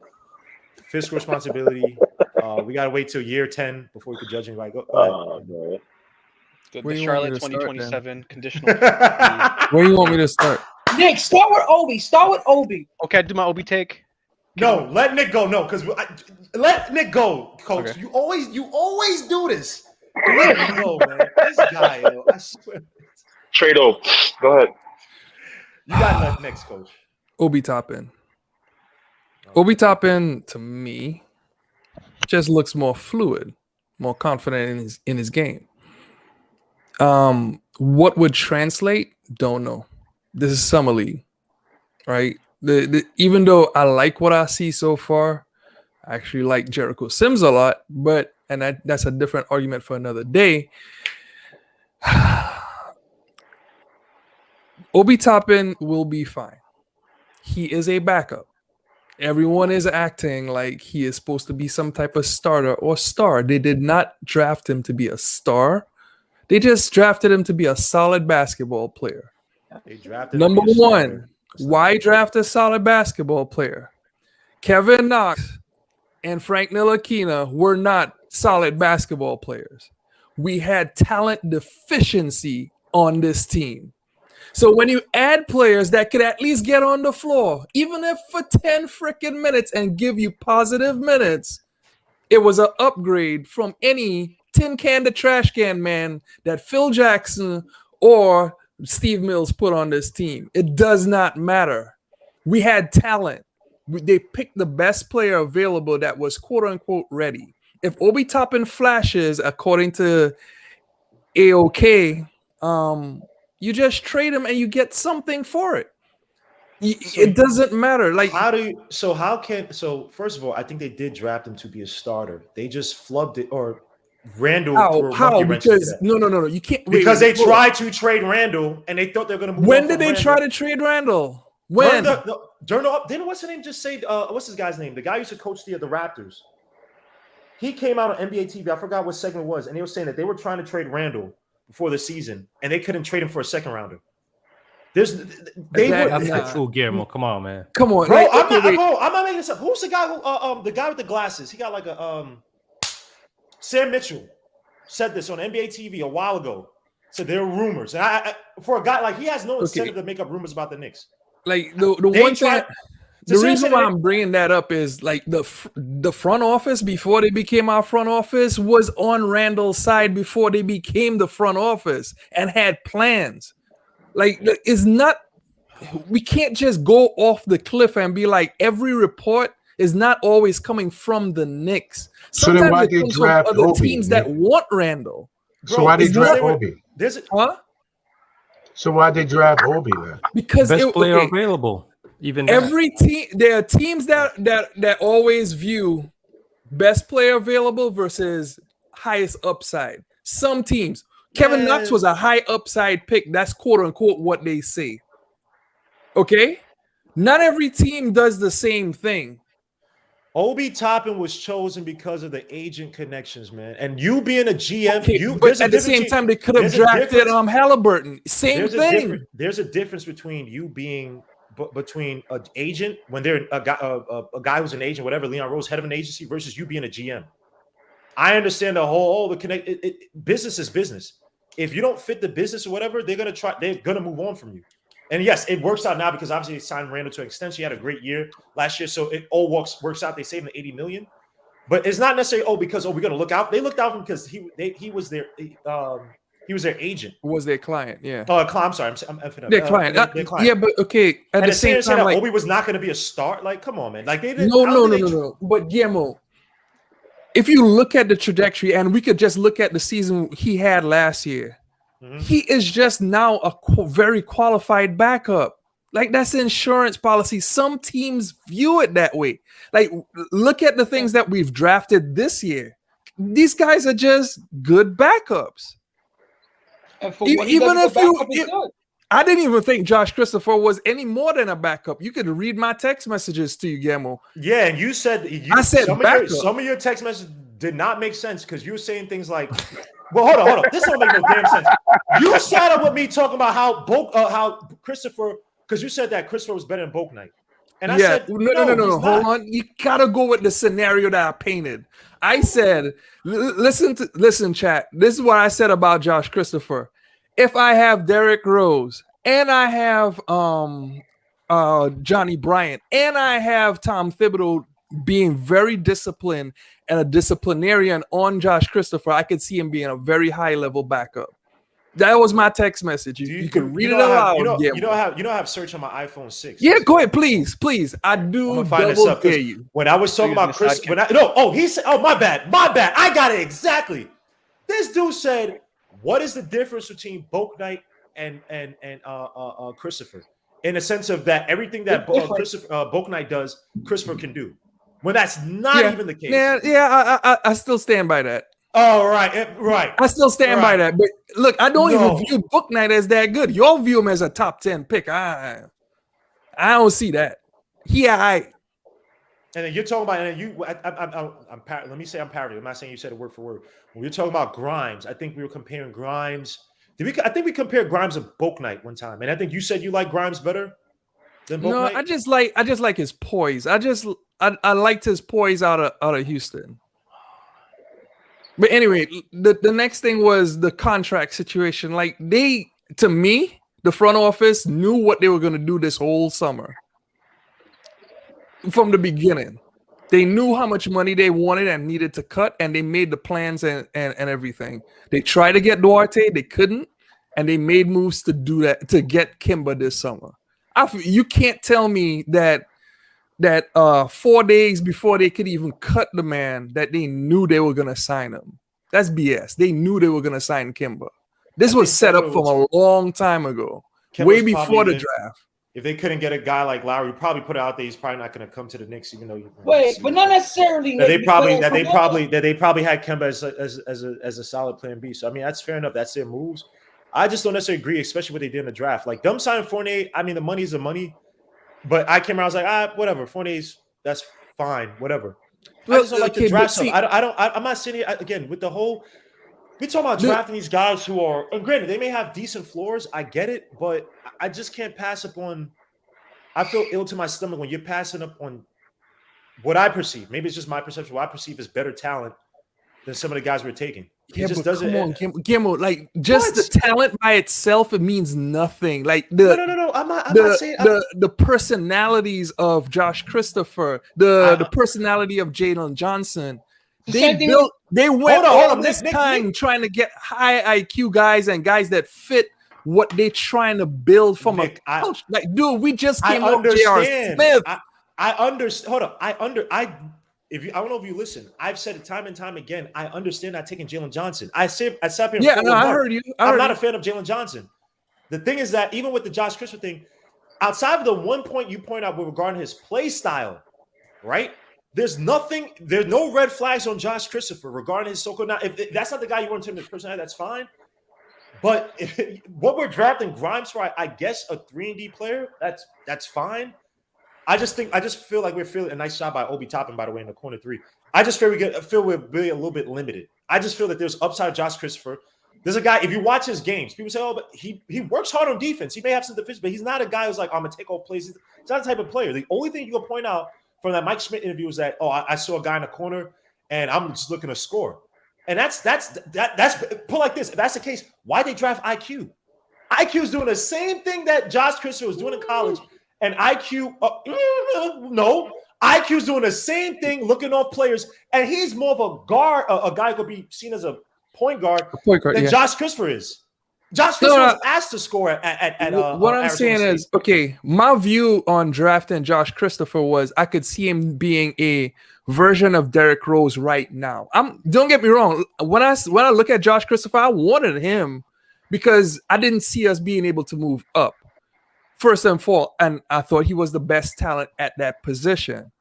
Fiscal responsibility. We gotta wait till year 10 before we can judge anybody. Go ahead. The Charlotte 2027 conditional. Where you want me to start? Nick, start with Obi. Okay, I do my Obi take. No, let Nick go. No, because let Nick go, Coach. Okay. You always do this. Let Nick go, man. This guy, I swear. Trade Obi. Go ahead. You got left next, Coach. Obi Toppin. Obi Toppin, to me, just looks more fluid, more confident in his game. What would translate? Don't know. This is summer league, right? Even though I like what I see so far, I actually like Jericho Sims a lot, but that's a different argument for another day. Obi Toppin will be fine. He is a backup. Everyone is acting like he is supposed to be some type of starter or star. They did not draft him to be a star. They just drafted him to be a solid basketball player. Number one, why draft a solid basketball player? Kevin Knox and Frank Ntilikina were not solid basketball players. We had talent deficiency on this team. So when you add players that could at least get on the floor, even if for 10 freaking minutes and give you positive minutes, it was an upgrade from any tin can to trash can man that Phil Jackson or Steve Mills put on this team. It does not matter. We had talent. They picked the best player available that was quote unquote ready. If Obi Toppin flashes according to AOK, you just trade him and you get something for it. It doesn't matter. Like first of all, I think they did draft him to be a starter. They just flubbed it or Randall. How? Because no, you can't. Because they tried to trade Randall and they thought they were going to move. When did they try to trade Randall? When? Didn't what's his name just say? What's his guy's name? The guy who used to coach the Raptors. He came out on NBA TV. I forgot what segment it was, and they were saying that they were trying to trade Randall before the season, and they couldn't trade him for a second rounder. That's not true, Guillermo. Come on, man. Come on, bro. like, I'm not making this up. Who's the guy who the guy with the glasses? He got like a Sam Mitchell said this on NBA TV a while ago. So there are rumors, and I for a guy like he has no incentive to make up rumors about the Knicks. Like the one thing. The reason why I'm bringing that up is like the front office before they became our front office was on Randall's side before they became the front office and had plans. Like it's not, we can't just go off the cliff and be like every report is not always coming from the Knicks. Sometimes so then why it they comes draft from other Obi, teams that want Randall. So why they draft Obi? So why they draft Obi then? Because best player available. Even every team, there are teams that always view best player available versus highest upside. Some teams, Kevin Knox was a high upside pick. That's quote unquote what they say. Okay, not every team does the same thing. Obi Toppin was chosen because of the agent connections, man. And you being a GM, but at the same time, they could have drafted Halliburton. Same thing. There's a difference between you being between an agent when they're a guy who's an agent, whatever, Leon Rose, head of an agency, versus you being a GM. I understand the whole the connect. Business is business. If you don't fit the business or whatever, they're gonna move on from you. And yes, it works out now because obviously they signed Randall to an extension. He had a great year last year, so it all works out. They saved him $80 million, but it's not necessarily because we're gonna look out. They looked out for him because he was their agent. Was their client? Yeah. Oh, I'm sorry. I'm their client. Their client. Yeah, but okay. At the same time, like, Obi was not going to be a star. Like, come on, man. Like they didn't. No. But Guillermo, if you look at the trajectory, and we could just look at the season he had last year, he is just now a very qualified backup. Like that's insurance policy. Some teams view it that way. Like, look at the things that we've drafted this year. These guys are just good backups. Even if I didn't even think Josh Christopher was any more than a backup. You could read my text messages to you, Guillermo. Yeah, and you said I said some of your text messages did not make sense because you were saying things like, "Well, hold on, this don't make no damn sense." You sat up with me talking about how Christopher, because you said that Christopher was better than Bouknight, and I said, "No, hold on, you gotta go with the scenario that I painted." I said, listen, chat. This is what I said about Josh Christopher. If I have Derrick Rose and I have Johnny Bryant and I have Tom Thibodeau being very disciplined and a disciplinarian on Josh Christopher, I could see him being a very high level backup. That was my text message. You can read it aloud. You don't have search on my iPhone 6. Yeah, go ahead, please. I do double dare you. When I was talking about Chris, my bad. I got it exactly. This dude said, "What is the difference between Bouknight and Christopher?" In the sense of that everything that Bouknight does, Christopher can do. When that's not even the case. Yeah, I still stand by that. Oh, right. I still stand by that. But look, I don't even view Bouknight as that good. Y'all view him as a top 10 pick. I don't see that. And then you're talking about, let me say I'm parroting. I'm not saying you said it word for word. When you're talking about Grimes, I think we were comparing Grimes. I think we compared Grimes to Bouknight one time, and I think you said you like Grimes better than Bouknight. No, I just like his poise. I liked his poise out of Houston. But anyway, the next thing was the contract situation. Like to me, the front office knew what they were going to do this whole summer. From the beginning, they knew how much money they wanted and needed to cut, and they made the plans and everything. They tried to get Duarte, they couldn't, and they made moves to do that to get Kimba this summer. You can't tell me that 4 days before they could even cut the man that they knew they were gonna sign him. That's BS. They knew they were gonna sign Kimba. This was set up from a long time ago, way before the draft. If they couldn't get a guy like Lowry, probably put it out there. He's probably not going to come to the Knicks, even though. But not necessarily. They probably had Kemba as a solid plan B. So I mean, that's fair enough. That's their moves. I just don't necessarily agree, especially what they did in the draft. Like them signing Fournier. I mean, the money's the money, but I came around. I was like, whatever. Fournier's that's fine, whatever. I just don't like the draft stuff. I'm not sitting here again with the whole. We talking about drafting these guys who are, and granted, they may have decent floors. I get it, but I just can't pass up on. I feel ill to my stomach when you're passing up on what I perceive. Maybe it's just my perception. What I perceive as better talent than some of the guys we're taking. Yeah, it just but doesn't. come on, Gimmo. Like just the talent by itself, it means nothing. Like the no. I'm not saying the personalities of Josh Christopher, the personality of Jalen Johnson. They went all this time trying to get high IQ guys and guys that fit what they're trying to build from a coach. Like, dude, we just came off J.R. Smith. I understand. Hold up. I don't know if you listen. I've said it time and time again. I understand not taking Jalen Johnson. I sat here. Yeah, no, I heard you. I'm not a fan of Jalen Johnson. The thing is that even with the Josh Christopher thing, outside of the one point you point out with regard to his play style, right? There's no red flags on Josh Christopher regarding his so-called. Now, if that's not the guy you want to his personality, that's fine. But what we're drafting Grimes for, I guess a 3-and-D player, that's fine. I just feel like we're feeling a nice shot by Obi Toppin, by the way, in the corner 3. I just feel we're really a little bit limited. I just feel that there's upside of Josh Christopher. There's a guy, if you watch his games, people say, oh, but he works hard on defense. He may have some defense, but he's not a guy who's like, I'm going to take off plays. He's not the type of player. The only thing you can point out from that Mike Schmidt interview is that, I saw a guy in the corner and I'm just looking to score. And that's put like this. If that's the case, why they draft IQ? IQ is doing the same thing that Josh Christopher was doing in college. And IQ, IQ's doing the same thing, looking off players, and he's more of a guard, a guy who could be seen as a point guard than Josh Christopher is. Josh Christopher was asked to score at what I'm saying State. is, okay, my view on drafting Josh Christopher was I could see him being a version of Derrick Rose right now. Don't get me wrong. When I look at Josh Christopher, I wanted him because I didn't see us being able to move up. First and foremost, and I thought he was the best talent at that position.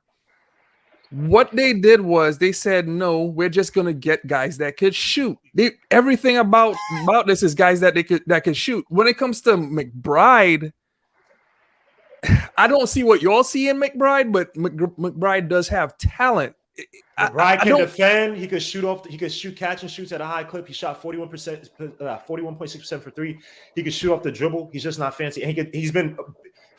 What they did was they said, no, we're just gonna get guys that could shoot. Everything about this is guys that could shoot. When it comes to McBride, I don't see what y'all see in McBride, but McBride does have talent. McBride can defend. He could shoot off. He could shoot catch and shoots at a high clip. He shot 41.6% for 3. He could shoot off the dribble. He's just not fancy. And he's been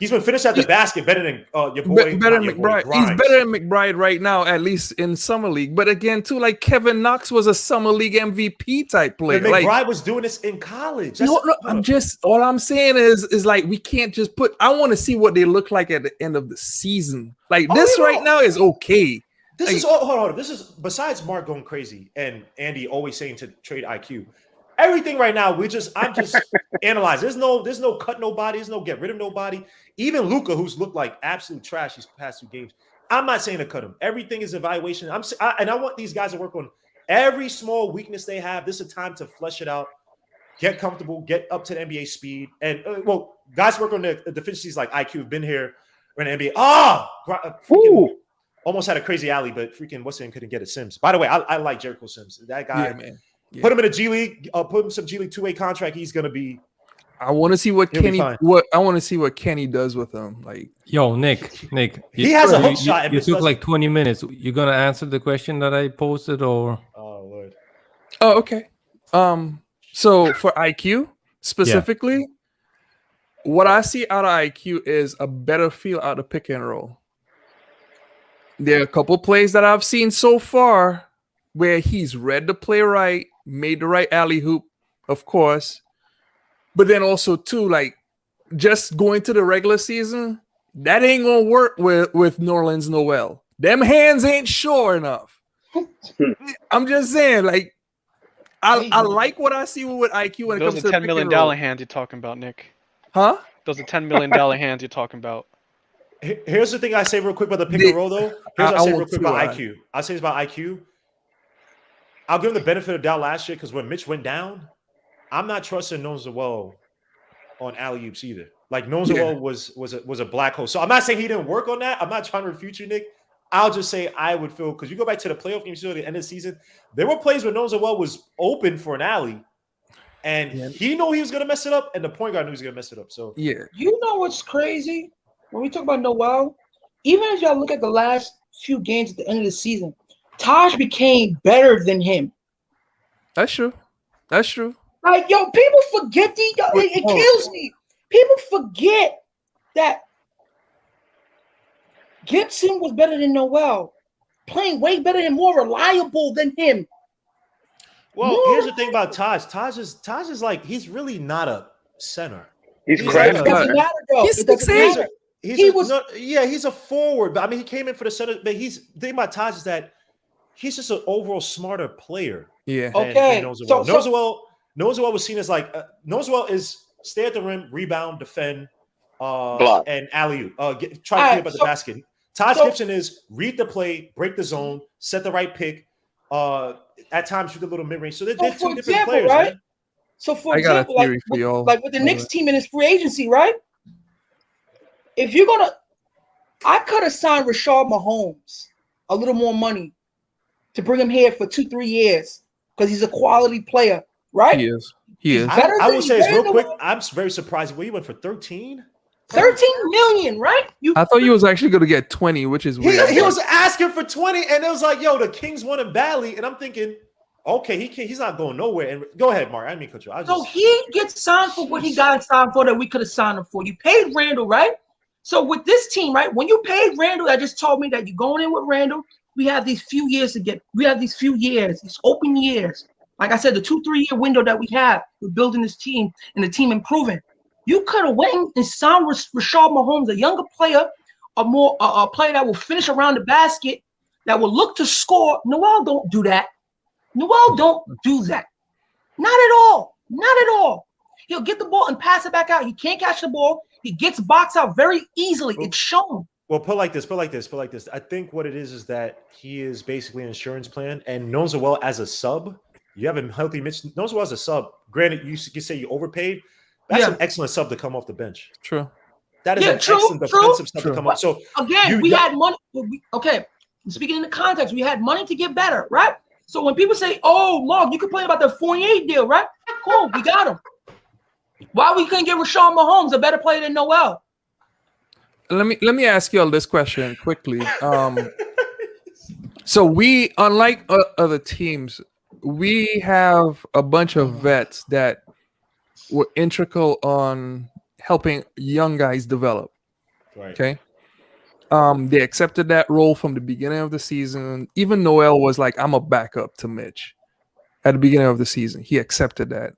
finished at the basket better than your boy. Better than McBride. He's better than McBride right now, at least in summer league. But again, too, like Kevin Knox was a summer league MVP type player. But McBride was doing this in college. All I'm saying is like we can't just put. I want to see what they look like at the end of the season. Like this right now is okay. This is all. Hold on. This is besides Mark going crazy and Andy always saying to trade IQ. Everything right now, I'm just analyzing. There's no cut nobody. There's no get rid of nobody. Even Luka, who's looked like absolute trash these past 2 games. I'm not saying to cut him. Everything is evaluation. And I want these guys to work on every small weakness they have. This is a time to flesh it out, get comfortable, get up to the NBA speed, and guys work on the deficiencies like IQ. Have been here in the NBA. Almost had a crazy alley, but freaking what's his name couldn't get it. Sims. By the way, I like Jericho Sims. That guy, yeah, man. Yeah. Put him in a G League. Put him some G League 2-way contract. He's gonna be. I want to see what Kenny. I want to see what Kenny does with him. Like, yo, Nick, he has a hook shot. You took like 20 minutes. You gonna answer the question that I posted, or? Oh Lord. Oh, okay. So for IQ specifically, what I see out of IQ is a better feel out of pick and roll. There are a couple plays that I've seen so far where he's read the play right, made the right alley hoop, of course, but then also too, like just going to the regular season, that ain't gonna work with Nerlens Noel. Them hands ain't sure enough. I'm just saying, like, I like what I see with IQ when it comes to $10 million hands you're talking about, Nick. Huh? Those are $10 million hands you're talking about. Here's the thing I say real quick about the pick and roll, though. Here's what I say real quick about IQ. I'll say this about IQ. I'll give him the benefit of doubt last year because when Mitch went down, I'm not trusting Noel on alley-oops either. Like Noel was a black hole. So I'm not saying he didn't work on that. I'm not trying to refute you, Nick. I'll just say I would feel because you go back to the playoff games at the end of the season, there were plays where Noel was open for an alley, and he knew he was going to mess it up, and the point guard knew he was going to mess it up. So you know what's crazy? When we talk about Noel, even as y'all look at the last few games at the end of the season, Taj became better than him. That's true. That's true. Like, yo, people forget it kills me. People forget that Gibson was better than Noel, playing way better and more reliable than him. Well, here's the thing about Taj. Taj is like, he's really not a center. He's It doesn't matter, though. He's It doesn't matter. He's a forward, but I mean, he came in for the center. But the thing about Taj is that he's just an overall smarter player. Yeah. Okay. Nozoel was seen as like Nozoel is stay at the rim, rebound, defend, Block. and alley-oop. Try to clear up the basket. Taj Gibson is read the play, break the zone, set the right pick. At times shoot a little mid-range. So they're two different players, right? man. So for example, like with the Knicks team in his free agency, right? If you're gonna, I could have signed Rashard Mahomes a little more money to bring him here for 2-3 years because he's a quality player, right? He is. He is. I will say this real quick. I'm very surprised. He went for 13. 13 million, right? I thought he was actually going to get 20, which is weird. He was asking for 20, and it was like, yo, the Kings won him badly. And I'm thinking, okay, he's not going nowhere. And go ahead, Mark. I didn't mean to cut you. So he gets signed for what he got signed for that we could have signed him for. You paid Randall, right? So with this team, right? When you paid Randall, that just told me that you're going in with Randall. We have these few years to get. We have these few years, these open years. Like I said, the 2-3 year window that we have with building this team and the team improving. You could have went and signed Rashard Mahomes, a younger player, a player that will finish around the basket, that will look to score. Noel don't do that. Noel don't do that. Not at all. Not at all. He'll get the ball and pass it back out. He can't catch the ball. He gets boxed out very easily. It's shown. Well, put like this. I think what it is that he is basically an insurance plan, and Noel as a sub. You have a healthy Mitch. Noel as a sub. Granted, you say you overpaid. That's an excellent sub to come off the bench. True. That is an excellent defensive sub to come up. So again, we had money. Okay, speaking in the context, we had money to get better, right? So when people say, "Oh, Mark, you complain about the Fournier deal, right?" Cool, we got him. Why we couldn't get Rashard Mahomes, a better player than Noel? Let me ask you all this question quickly. So we, unlike other teams, we have a bunch of vets that were integral on helping young guys develop. Right. Okay. They accepted that role from the beginning of the season. Even Noel was like, I'm a backup to Mitch at the beginning of the season. He accepted that.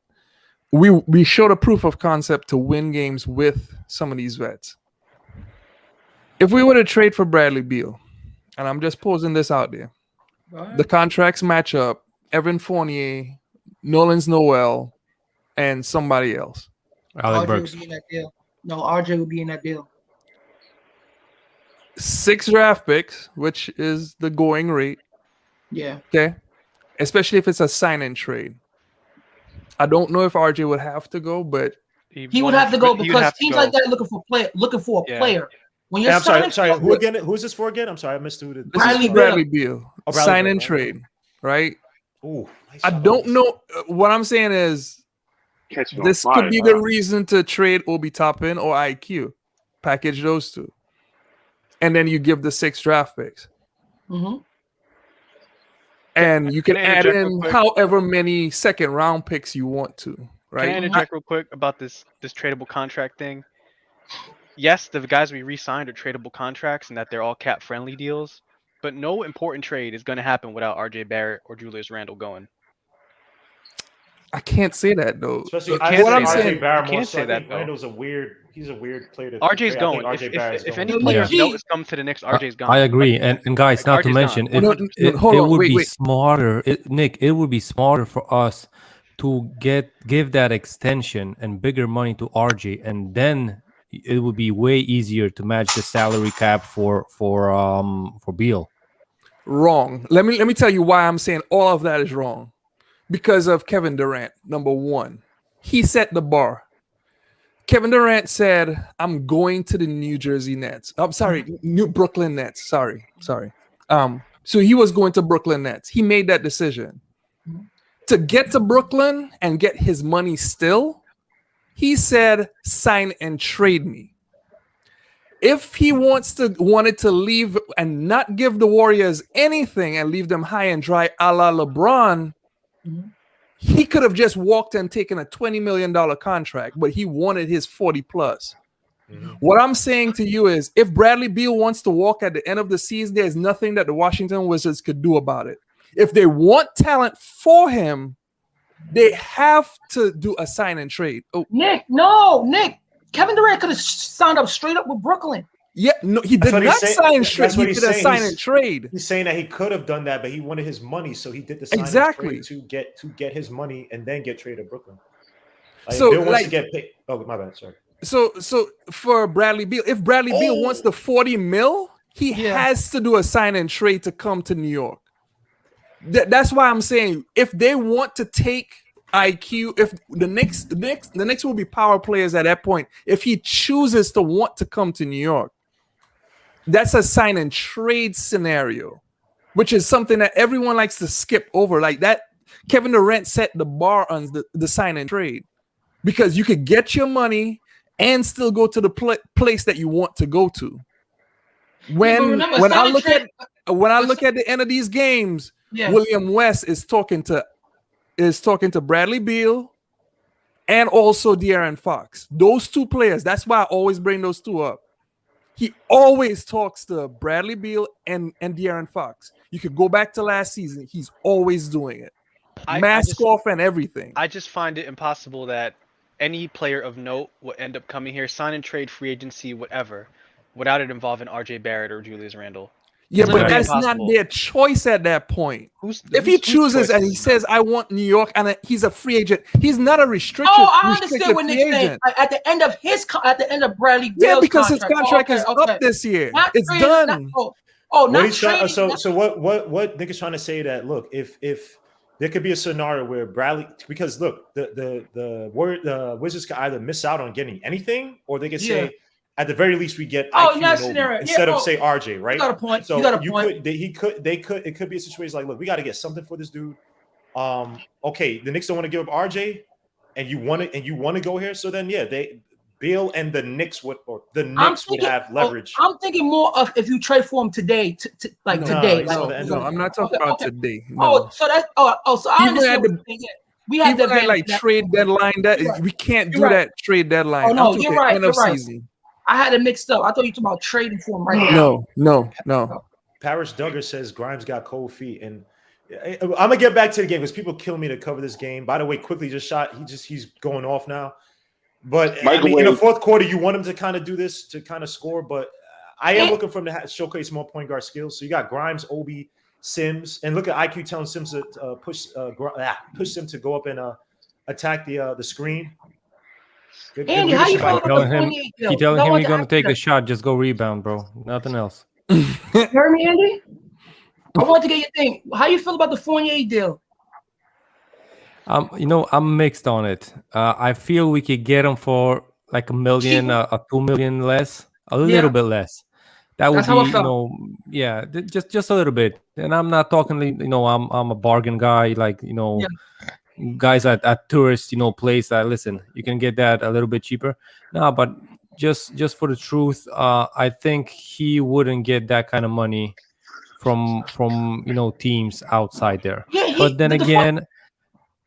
We showed a proof of concept to win games with some of these vets. If we were to trade for Bradley Beal, and I'm just posing this out there, the contracts match up, Evan Fournier, Nolan's Noel, and somebody else. RJ would be in that deal. No, RJ would be in that deal. 6 draft picks, which is the going rate. Yeah. Okay. Especially if it's a sign-in trade. I don't know if RJ would have to go, but he would have to go because teams like that looking for a player. When you're sorry. Who again? Who's this for again? I'm sorry, I missed who. This is Bradley Beal. Sign-in trade, right? Ooh, I don't know. What I'm saying is, this could be the reason to trade Obi Toppin or IQ. Package those two. And then you give the 6 draft picks. Mm-hmm. And you can add in however many second round picks you want to, right? Can I interject real quick about this tradable contract thing? Yes, the guys we re-signed are tradable contracts and that they're all cap friendly deals, but no important trade is going to happen without RJ Barrett or Julius Randle going. I can't say that though. Especially what I'm saying, Barrymore, can't say that though. Randall's he's a weird player. RJ's going. If any players notice come to the Knicks, RJ's gone. I agree, and guys, not to mention, it would be smarter, Nick. It would be smarter for us to give that extension and bigger money to RJ, and then it would be way easier to match the salary cap for Beal. Wrong. Let me tell you why I'm saying all of that is wrong. Because of Kevin Durant, number one. He set the bar. Kevin Durant said, I'm going to the New Jersey Nets. I'm sorry, New Brooklyn Nets. Sorry. So he was going to Brooklyn Nets. He made that decision. To get to Brooklyn and get his money still, he said, sign and trade me. If he wanted to leave and not give the Warriors anything and leave them high and dry a la LeBron, He could have just walked and taken a $20 million contract, but he wanted his 40 plus. What I'm saying to you is, if Bradley Beal wants to walk at the end of the season, there's nothing that the Washington Wizards could do about it. If they want talent for him, they have to do a sign and trade. Oh, Nick, Kevin Durant could have signed up straight up with Brooklyn. Yeah, no, he did not sign straight. He did a sign and trade. He's saying that he could have done that, but he wanted his money, so he did the sign and trade to get his money and then get traded to Brooklyn. Like, so Bill wants to get paid. Oh, my bad. Sorry. So for Bradley Beal, if Bradley Beal wants the 40 mil, he has to do a sign and trade to come to New York. That's why I'm saying, if they want to take IQ, if the Knicks will be power players at that point. If he chooses to want to come to New York, that's a sign and trade scenario, which is something that everyone likes to skip over. Like that, Kevin Durant set the bar on the sign and trade, because you could get your money and still go to the place that you want to go to. When I look at the end of these games, William West is talking to Bradley Beal and also De'Aaron Fox. Those two players. That's why I always bring those two up. He always talks to Bradley Beal and De'Aaron Fox. You could go back to last season. He's always doing it. Mask off and everything. I just find it impossible that any player of note will end up coming here, sign and trade, free agency, whatever, without it involving RJ Barrett or Julius Randle. Yeah, but that's not their choice at that point. If he chooses and he says, I want New York, and he's a free agent, he's not a restricted. Oh, I understand what Nick's saying. At the end of Bradley Beal's because his contract is up this year. It's done. So what Nick is trying to say that, look, if there could be a scenario where Bradley, because look, the Wizards could either miss out on getting anything, or they could say, at the very least, we get IQ instead of say RJ, right? You got a point. So you got a point. It could be a situation like, look, we got to get something for this dude. Okay, the Knicks don't want to give up RJ, and you want to go here. So then, Beal and the Knicks would have leverage. I'm thinking more of if you trade for him today, today. No, I'm not talking about today. No. So I understand. We had the trade deadline. We can't do that trade deadline. Oh no, you're right. End of season. I had it mixed up. I thought you were talking about trading for him right now. No. Parrish Duggar says Grimes got cold feet, and I'm gonna get back to the game because people kill me to cover this game. By the way, quickly just shot. He's going off now. But in the fourth quarter, you want him to kind of do this to kind of score. But I am looking for him to showcase more point guard skills. So you got Grimes, Obi, Sims, and look at IQ telling Sims to push him to go up and attack the screen. Andy, how you feel about the 28 deal? Keep telling him he's going to take a shot. Just go rebound, bro. Nothing else. You heard me, Andy? I want to get your thing. How you feel about the Fournier deal? I'm mixed on it. I feel we could get him for like $1 million, $2 million less, a little bit less. That would be, just a little bit. And I'm not talking, I'm a bargain guy, guys at tourist, place that, listen, you can get that a little bit cheaper. No, but just for the truth, I think he wouldn't get that kind of money from teams outside there. But then again,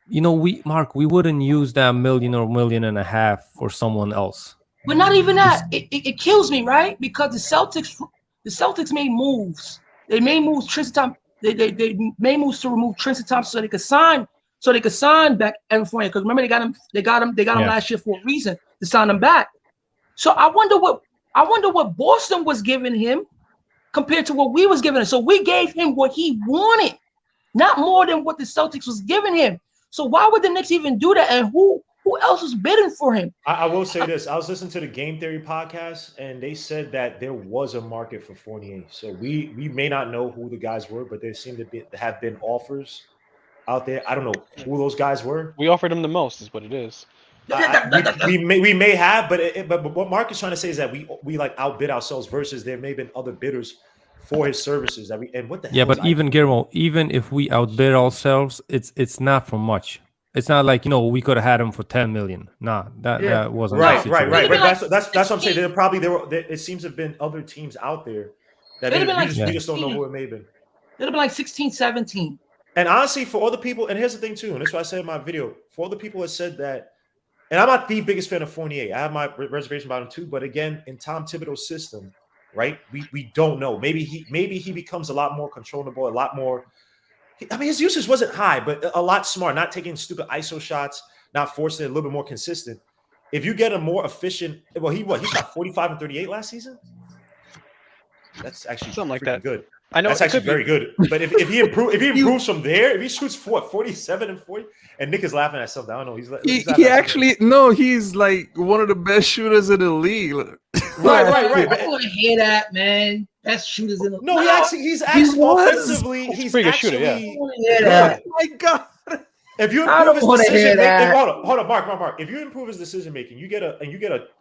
we wouldn't use that $1 million or $1.5 million for someone else. But not even that. It kills me, right? Because the Celtics made moves. They made moves. Tristan, they made moves to remove Tristan Thompson so they could sign back Evan Fournier. Because remember, they got him last year for a reason, to sign him back. So I wonder what Boston was giving him compared to what we was giving him. So we gave him what he wanted, not more than what the Celtics was giving him. So why would the Knicks even do that? And who else was bidding for him? I will say this. I was listening to the Game Theory podcast, and they said that there was a market for Fournier. So we may not know who the guys were, but there seem to have been offers out there. I don't know who those guys were. We offered him the most, is what it is. We may have, but what Mark is trying to say is that we like outbid ourselves versus there may have been other bidders for his services what the hell? Yeah, but even Guillermo, even if we outbid ourselves, it's not for much. It's not like we could have had him for $10 million. Nah, that wasn't right. That's what I'm saying. It seems to have been other teams out there that we just don't know who it may have been. It'd have been like 16, 17. And honestly, for all the people, and here's the thing too, and that's what I said in my video, for all the people that said that, and I'm not the biggest fan of Fournier. I have my reservation about him too. But again, in Tom Thibodeau's system, right? We don't know. Maybe he becomes a lot more controllable, a lot more. I mean, his usage wasn't high, but a lot smart. Not taking stupid ISO shots, not forcing it, a little bit more consistent. If you get a more efficient, well, he shot 45 and 38 last season. That's actually something like that. Good. I know that's actually very good. But if he improves from there, if he shoots 47 and 40, and Nick is laughing at something. I don't know. He actually he's like one of the best shooters in the league. Right. I don't want to hear that, man. Best shooters in the no, he's actually offensively. He's pretty good actually. shooter, yeah. Oh my God. If you improve his decision making, hold on, Mark. If you improve his decision making, you get a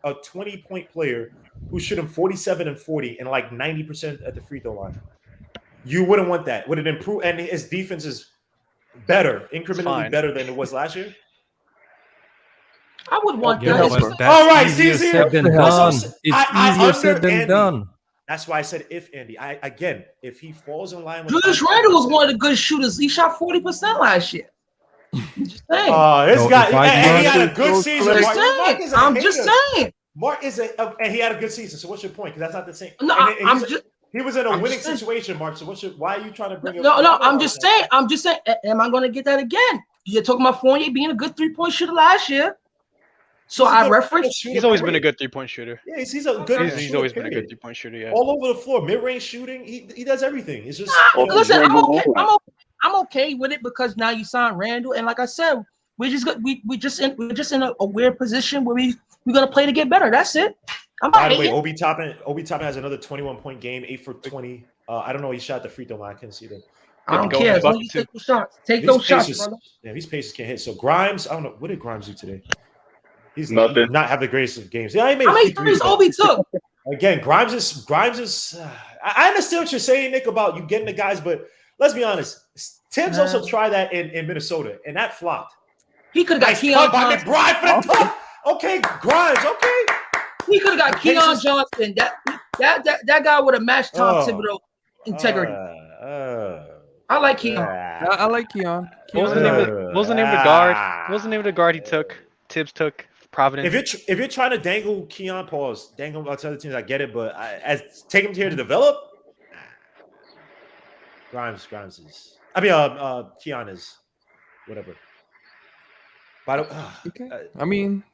20-point player who's shooting 47 and 40 and like 90% at the free throw line. You wouldn't want that. Would it improve? And his defense is better, incrementally better than it was last year. I would want Yeah, that. but that's All right, easier see, said than done. It's easier said than Andy. done. That's why I said if Andy. If he falls in line with Julius Randle was one of the good shooters. He shot 40% last year. Just saying. This guy, and he had a good season. I'm just saying. Mark is and he had a good season. So what's your point? Because that's not the same. No, he was in a winning situation, Mark. So why are you trying to bring up? No, I'm just saying. Am I going to get that again? You're talking about Fournier being a good 3-point shooter last year. So I referenced. He's always been a good 3-point shooter. Yeah, he's a good. He's always been a good 3-point shooter. Yeah, all over the floor, mid-range shooting. He does everything. It's just listen. I'm okay with it because now you signed Randall, and like I said, we're just in a weird position where we're gonna play to get better. That's it. By the way, Obi Toppin has another 21-point game, 8 for 20. I don't know. He shot the free throw line. I couldn't see that. I don't care. As long as you take those shots. Take those shots, brother. Yeah, these paces can't hit. So Grimes, I don't know. What did Grimes do today? He's nothing. Not have the greatest of games. Yeah, he made how many threes Obi took? Again, Grimes is. I understand what you're saying, Nick, about you getting the guys, but let's be honest. Tibbs also tried that in Minnesota, and that flopped. He could have got Keon Johnson. McBride for the top. Okay, Grimes. Okay. He could have got Keon Johnson. That guy would have matched Tom Thibodeau integrity. I like Keon. I like Keon. What was the name of the guard? What was the name of the guard he took? Tibbs took Providence. If you're trying to dangle Keon, dangle him out to other teams, I get it. But take him here to develop. Grimes is. I mean, Keon is whatever. Okay. I mean,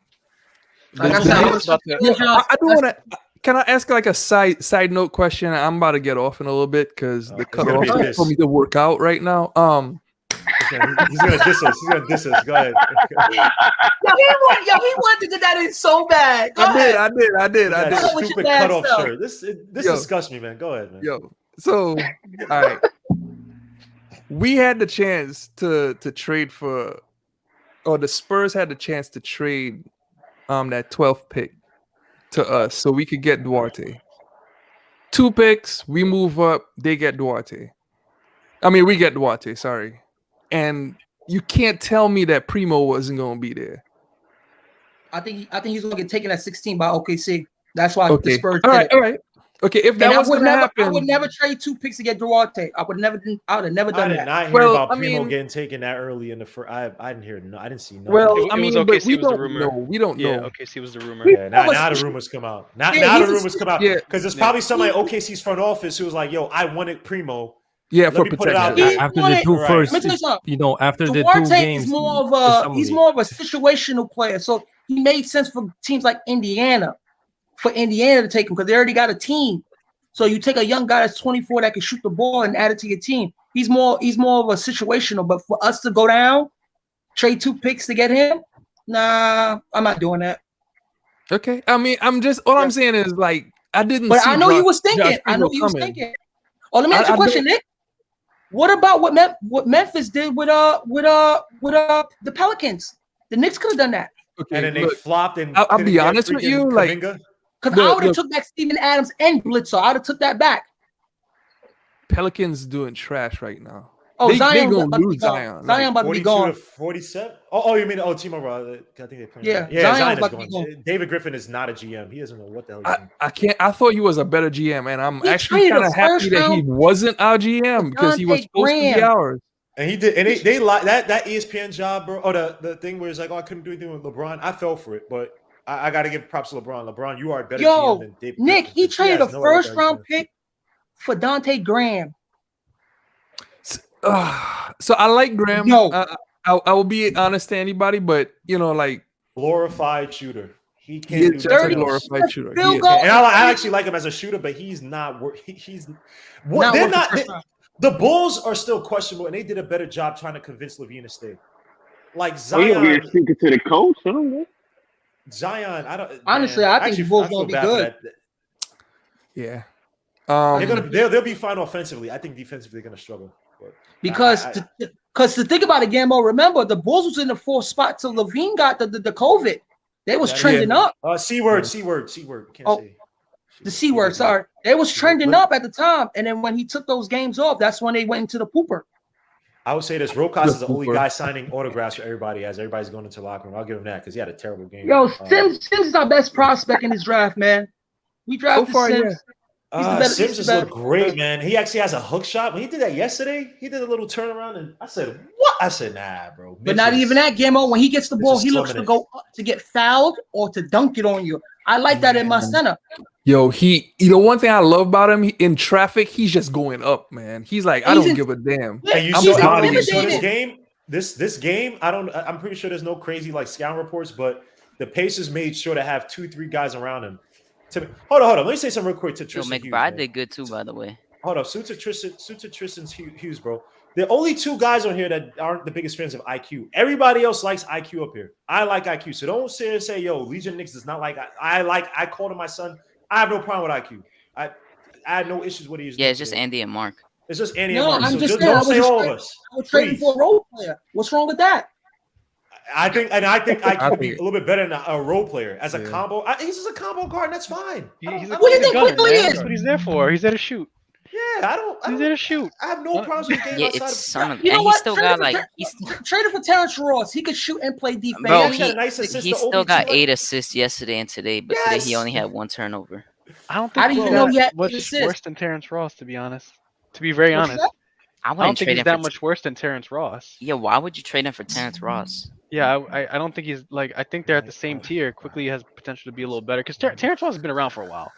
like I do want to. Can I ask like a side note question? I'm about to get off in a little bit because the cutoff is for me to work out right now. He's gonna diss us. Go ahead. He wanted to get that in so bad. I did. Stupid cutoff shirt. This disgusts me, man. Go ahead, man. So, all right. We had the chance to trade for, or the Spurs had the chance to trade that 12th pick to us so we could get Duarte. 2 picks, we move up, they get Duarte. I mean, we get Duarte, sorry. And you can't tell me that Primo wasn't going to be there. I think he's going to get taken at 16 by OKC. That's why the Spurs did it. All right. Okay, if that was going to happen, I would never trade 2 picks to get Duarte. I would have never done that. I did not hear about Primo getting taken that early in the first. I didn't hear. No, I didn't see. Well, I mean, but we don't know. We don't know. Yeah, OKC was the rumor. Yeah, now the rumors come out. Now the rumors come out. Because there's probably somebody at OKC's front office who was like, "Yo, I wanted Primo." Yeah, for protection. After the two first, after the 2 games, he's more of a situational player. So he made sense for teams like Indiana. For Indiana to take him because they already got a team. So you take a young guy that's 24 that can shoot the ball and add it to your team. He's more of a situational. But for us to go down, trade 2 picks to get him, nah, I'm not doing that. Okay. I mean, I'm saying is like I didn't. But I know you was thinking. Oh, let me ask you a question, Nick. What about what Memphis did with the Pelicans? The Knicks could have done that. Okay, and then they flopped. And I'll be honest with you, like. Because I would have took back Steven Adams and Blitzer. I would have took that back. Pelicans doing trash right now. Oh, Zion gonna lose Zion. Zion about to be gone. 47. Oh, you mean Timo? I think they playing. Yeah. Zion is going. David Griffin is not a GM. He doesn't know what the hell he's doing. I can't. I thought he was a better GM, and I'm actually kind of happy that he wasn't our GM because he was supposed to be ours. And he did, and they like that ESPN job, bro. Or the thing where it's like, oh, I couldn't do anything with LeBron. I fell for it, but I got to give props to LeBron. LeBron, you are a better GM than David Nick, Griffin, he 'cause traded a has no idea what the first hell he's round doing. pick for Dante Graham. So I like Graham. I will be honest to anybody, but like glorified shooter. He he can't do is just a nothing else. glorified shooter. And I actually like him as a shooter, but he's not. He's what they're not. The Bulls are still questionable, and they did a better job trying to convince LaVine to stay. Like Zion, speaking to the coach. I don't know. Zion, I don't. Honestly, man, I think the Bulls gonna be good. Yeah, they'll be fine offensively. I think defensively they're gonna struggle. Because to think about it, Gambo, remember the Bulls was in the 4th spot till LaVine got the COVID. They was trending up. C word. Can't say. The C word, sorry. They was trending up at the time. And then when he took those games off, that's when they went into the pooper. I would say this. Rokas is the only guy signing autographs for everybody as everybody's going into the locker room. I'll give him that because he had a terrible game. Yo, Sims is our best prospect in this draft, man. We drafted Sims. Sims just looked great, man. He actually has a hook shot. When he did that yesterday, he did a little turnaround, and I said, "What?" I said, "Nah, bro." But not even that, Gambo. When he gets the ball, he looks to go up to get fouled or to dunk it on you. I like that in my center. Yo, one thing I love about him in traffic, he's just going up, man. He's like, I don't give a damn. And you saw this game. This game, I'm pretty sure there's no crazy like scout reports, but the Pacers made sure to have 2-3 guys around him. Hold on. Let me say something real quick to Tristan Hughes. McBride did good too, by the way. Hold up. Suit to Tristan Hughes, bro. The only 2 guys on here that aren't the biggest fans of IQ. Everybody else likes IQ up here. I like IQ. So don't sit and say, yo, Legion Knicks does not like. I called him my son. I have no problem with IQ. I had no issues with his. Yeah, it's just Andy and Mark. It's just Andy and Mark. I'm so just don't say all of us. I was trading for a role player. What's wrong with that? I think IQ would be a little bit better than a role player as a combo. He's just a combo guard, and that's fine. What do you think Quickly is? That's what he's there for. He's there to shoot. Yeah, He's there to shoot. I have no problems with game outside of. You know what? He still got traded for Terrence Ross. He could shoot and play defense. Bro, he still got 8 assists yesterday and today, but today he only had 1 turnover. I don't think he's that much worse than Terrence Ross, to be honest. To be very honest. I don't think he's that much worse than Terrence Ross. Yeah, why would you trade him for Terrence Ross? Yeah, I don't think he's like. I think they're at the same tier. Quickly has potential to be a little better because Terrence Ross has been around for a while.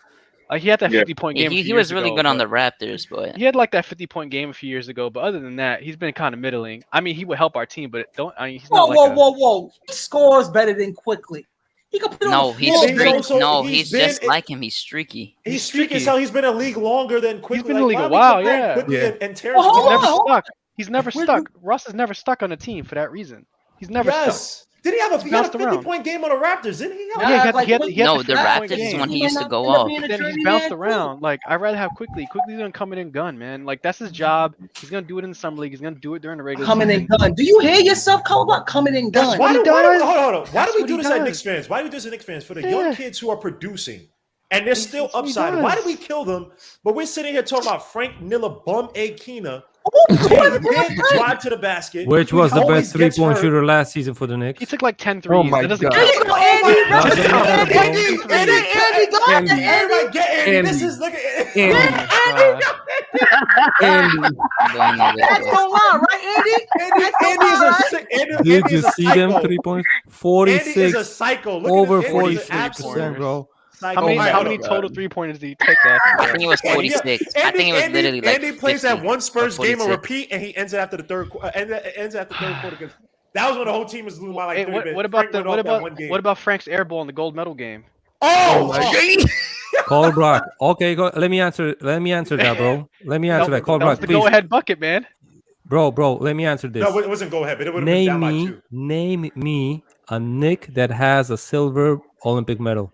He had that 50-point game. He was really good on the Raptors, but he had like that 50-point game a few years ago. But other than that, he's been kind of middling. I mean, he would help our team, but he's not whoa! He scores better than Quickly. He could put he's streaky. No, he's just like him. He's streaky. He's streaky as hell. He's been in the league longer than Quickly. He's been in the league a while, yeah. And Terrence He's never stuck. Ross is never stuck on a team for that reason. He's never stuck. Did he have a 50-point game on the Raptors? Didn't he? The Raptors is when he used to go off. Then he's bounced around. Like, I'd rather have Quickly's gonna come in and gun, man. Like, that's his job. He's gonna do it in the summer league. He's gonna do it during the regular season. Coming and gun. Do you hear yourself call about coming and gun? Hold on. Why do we do this at Knicks fans? Why do we do this at Knicks fans? For the young kids who are producing and they're still upside. Why do we kill them? But we're sitting here talking about Frank Nilla Bum Akina. Drive to the basket. Which was the best 3-point shooter last season for the Knicks? He took like 10 threes. Oh my God. Everybody get Andy. This is look at Andy. That's no lie, right, Andy? Did you see them 3 points? 46. Andy is a psycho. Over 46%, bro. How many total 3-pointers did he take last year? I think it was 46. I think it was literally like Andy plays that one Spurs game on repeat, and he ends it after the third quarter. That was when the whole team was losing by like 30 minutes. What about Frank's air ball in the gold medal game? Call Brock. Okay, go. Let me answer that, bro. Let me answer that. Call Brock, please. Go ahead bucket, man. Bro, let me answer this. No, it wasn't go ahead, but it would have been down by 2. Name me a Knick that has a silver Olympic medal.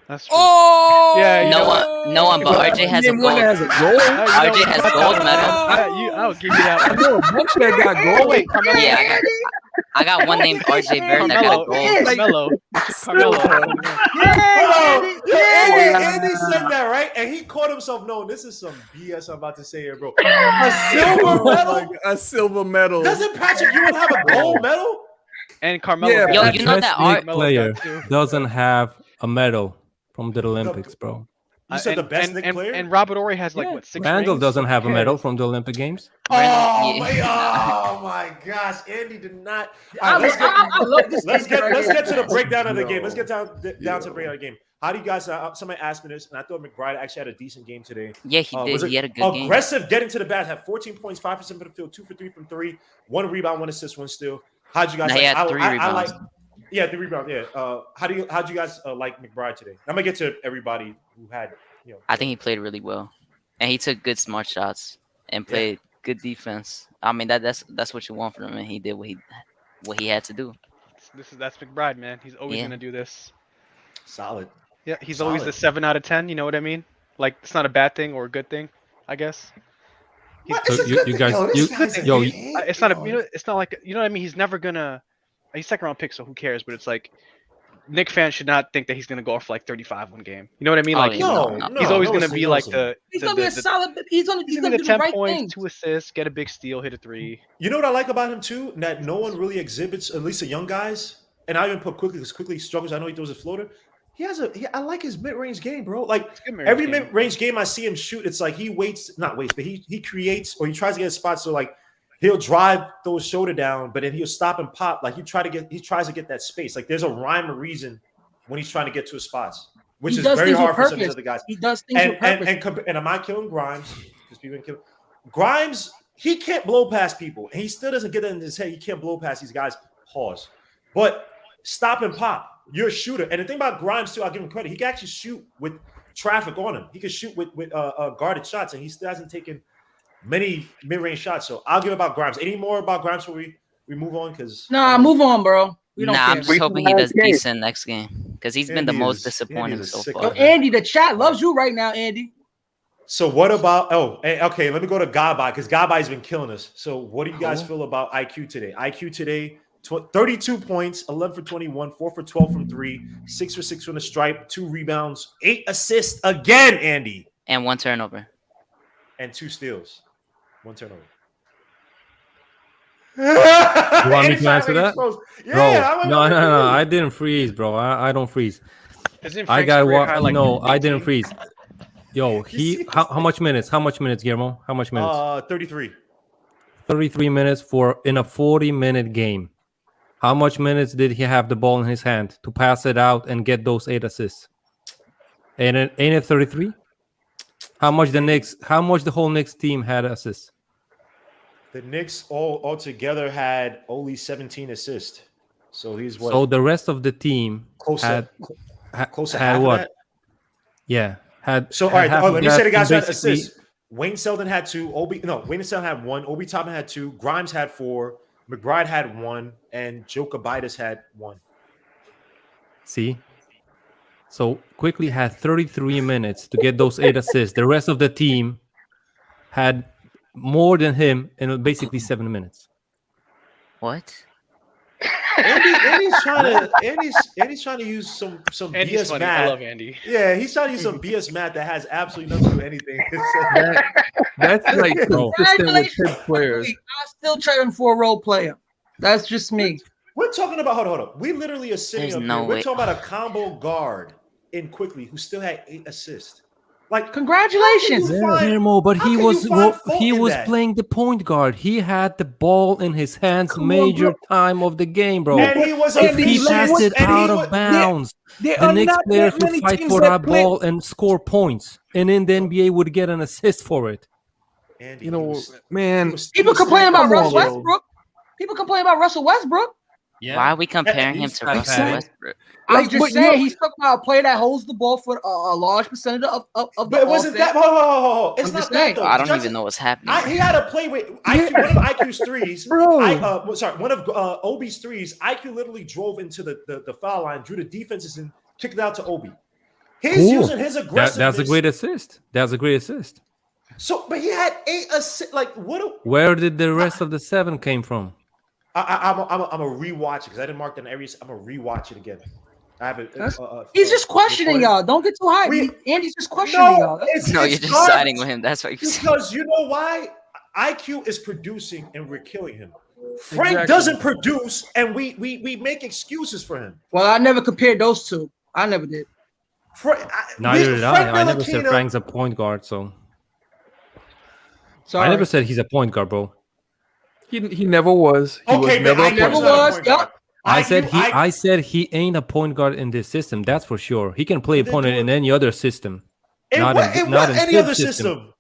That's true. Yeah, no one, but RJ has a gold. RJ has gold medal. I'll give you that. I know a bunch that got gold. Wait, Carmelo. Yeah, I got one named RJ Barrett that got a gold. Carmelo. Andy said that, right? And he caught himself knowing this is some BS I'm about to say here, bro. A silver medal? A silver medal. Doesn't Patrick Ewing have a gold medal? And Carmelo. Yo, you know that player doesn't have a medal from the Olympics, bro. You said the best Knicks player? And Robert Horry has like what 6 Randall rings? doesn't have a medal from the Olympic Games. Oh, Yeah. oh my gosh, Andy did not. I love this. Let's get to the breakdown of the Yo. game. Let's get down to the breakdown of the game. How do you guys? Somebody asked me this, and I thought McBride actually had a decent game today. Yeah, he did. He had a good game. Aggressive, getting to the bat, had 14 points, 5% from the field, 2 for 3 from 3, 1 rebound, 1 assist, 1 steal. How'd you guys? He had 3 rebounds. Yeah, 3 rebounds. Yeah. How'd you guys like McBride today? I'm gonna get to everybody who had. I think he played really well, and he took good smart shots and played good defense. I mean that's what you want from him, and he did what he had to do. That's McBride, man. He's always gonna do this. Solid. Yeah, he's always the 7 out of 10. You know what I mean? Like it's not a bad thing or a good thing, I guess. It's not it's not like what I mean. He's never gonna. He's second round pick, so who cares? But it's like. Knicks fans should not think that he's going to go off like 35 one game. You know what I mean? Like he's always going to be like the. He's going to be a solid. He's going to do the 10 right points, thing. 2 assists, get a big steal, hit a 3. You know what I like about him too? That no one really exhibits, at least the young guys. And I even put Quickly because Quickly struggles. I know he throws a floater. I like his mid-range game, bro. Like every mid-range game I see him shoot, it's like he not waits, but he creates or he tries to get a spot. So like he'll drive, throw his shoulder down, but then he'll stop and pop. Like he tries to get that space. Like there's a rhyme or reason when he's trying to get to his spots, which is very hard for some of these other guys. He does things with purpose. And am I killing Grimes? Because people kill Grimes. He can't blow past people, and he still doesn't get it in his head. He can't blow past these guys. Pause. But stop and pop. You're a shooter, and the thing about Grimes too, I'll give him credit. He can actually shoot with traffic on him. He can shoot with guarded shots, and he still hasn't taken many mid-range shots. So I'll give about Grimes. Any more about Grimes before we move on? Because move on, bro. I'm just hoping he does decent next game because he's been the most disappointing so far. Andy, the chat loves you right now, Andy. So what about? Okay. Let me go to Gabai because Gabai's been killing us. So what do you guys feel about IQ today? IQ today, 32 points, 11 for 21, 4 for 12 from 3, 6 for 6 from the stripe, 2 rebounds, 8 assists again, Andy, and 1 turnover, and 2 steals, 1 turnover. You want me to answer that? Yeah, bro, no. I didn't freeze, bro. I don't freeze. I got what? No, I didn't freeze. Yo, how much minutes? How much minutes, Guillermo? How much minutes? 33. 33 minutes in a 40-minute game. How much minutes did he have the ball in his hand to pass it out and get those 8 assists? Ain't it 33? How much the whole Knicks team had assists? The Knicks all together had only 17 assists. So he's what? So the rest of the team had what? That? Yeah. All right, let me say the guys who had assists. Wayne Selden had 2. Wayne Selden had 1. Obi Toppin had 2. Grimes had 4. McBride had 1. And Joe Kabitis had 1. See? So Quickly had 33 minutes to get those 8 assists. The rest of the team had more than him in basically 7 minutes. What? Andy's trying to use some Andy's BS funny. math. I love Andy. Yeah, he's trying to use some BS math that has absolutely nothing to do with anything. That's like consistent with good players. I still trade him for a role player. That's just me. We're talking about hold on. We literally are sitting There's up no here. way. We're talking about a combo guard in Quickly who still had 8 assists. Like congratulations, Guillermo, but he was playing the point guard. He had the ball in his hands major time of the game, bro. And he was if he passed it out of bounds, the next player could fight for that ball and score points, and in the NBA would get an assist for it. Andy, people complain about Russell Westbrook. People complain about Russell Westbrook. Yeah. Why are we comparing him to Russell Westbrook? I'm just saying he's talking about a player that holds the ball for a large percentage of the But it wasn't that? It's not that. I don't even know what's happening. He had to play with IQ, one of IQ's threes. One of Obi's threes. IQ literally drove into the foul line, drew the defenses, and kicked it out to Obi. He's using his aggressiveness. That's a great assist. That's a great assist. So, but he had 8 assists. Like what? Where did the rest of the 7 came from? I'm a rewatch it because I didn't mark that every. I'm a rewatch it again. I have it. He's just questioning y'all. Don't get too high. Andy's just questioning y'all. You're just siding with him. That's what you're saying. Because you know why? IQ is producing and we're killing him. Frank doesn't produce, and we make excuses for him. Well, I never compared those two. I never did. Neither did I. I never said Frank's a point guard, so. Sorry. I never said he's a point guard, bro. He never was. He was never I never was. Yep. I said he ain't a point guard in this system. That's for sure. He can play opponent in any other system. Not in any other system.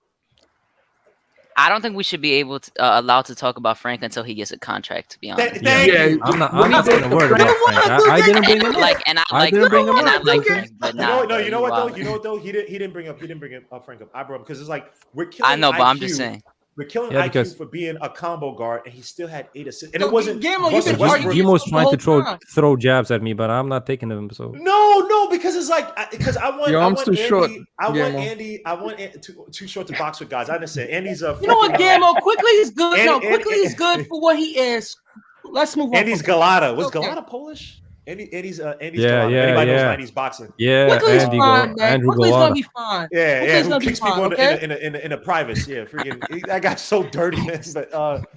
I don't think we should be able to allowed to talk about Frank until he gets a contract. To be honest, I'm not saying a word about Frank. I didn't bring him up. I didn't bring him up. You know what though? He didn't bring up Frank up. I brought him because it's like we're killing. I know, IQ. but I'm just saying. We're killing IQ for being a combo guard, and he still had 8 assists. And it wasn't. Gimo's trying to throw jabs at me, but I'm not taking them. So no, because it's like because I want. Your arm's too short. I want Andy. I want too short to box with guys. I understand. Andy's a. You know what, Gamo? Quickly is good. Quickly is good for what he is. Let's move on. Andy's Galata. Was Galata Polish? Andy's Galata. Anybody knows Andy's boxing. Yeah, Quickly's fine, man. Quickly's gonna be fine. Who kicks people in the privates. Yeah, freaking that guy's so dirty, man. But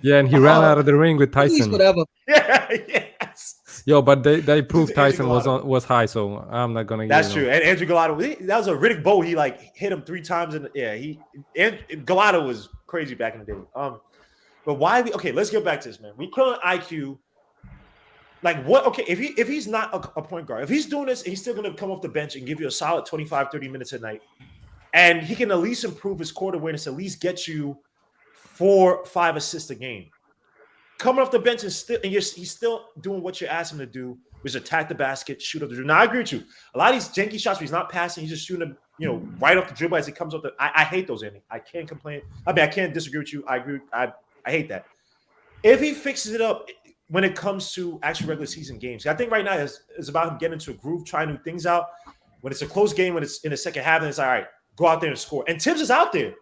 and he ran out of the ring with Tyson. Whatever. Yes. Yo, but they proved Tyson was high, so I'm not gonna. That's true. And Andrew Galata, that was a Riddick Bowe. He like hit him 3 times, and Galata was crazy back in the day. But why? Okay, let's get back to this, man. We killing IQ. Like what? Okay, if he's not a point guard, if he's doing this, he's still going to come off the bench and give you a solid 25, 30 minutes a night. And he can at least improve his court awareness, at least get you 4, 5 assists a game. Coming off the bench and he's still doing what you asked him to do, which is attack the basket, shoot up the dribble. Now I agree with you. A lot of these janky shots where he's not passing, he's just shooting them, right off the dribble as he comes up. I hate those, Andy. I can't complain. I mean, I can't disagree with you. I agree. I hate that. If he fixes it up when it comes to actual regular season games, I think right now is about him getting into a groove, trying new things out. When it's a close game, when it's in the second half, then it's all right, go out there and score. And Tibbs is out there.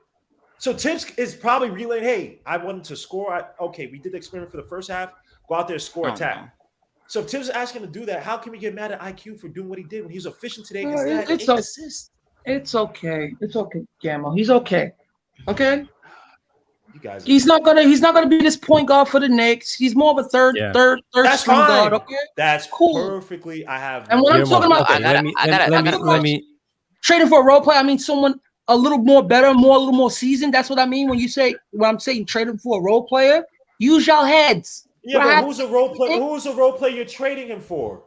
So Tibbs is probably relaying, hey, I wanted to score. Okay, we did the experiment for the first half. Go out there and score, attack. No. So if Tibbs is asking him to do that, how can we get mad at IQ for doing what he did when he was efficient today? It's assists. It's okay. It's okay, Gamma. He's okay. Okay? You guys he's not gonna be this point guard for the Knicks. He's more of a third That's string fine. guard. Okay, that's cool. Perfectly. I have. And when I'm talking about, let me trading for a role player, I mean someone a little more better, a little more seasoned. That's what I mean when I'm saying trading for a role player. Use your heads. Yeah, but who's a role player? Who's a role player you're trading him for?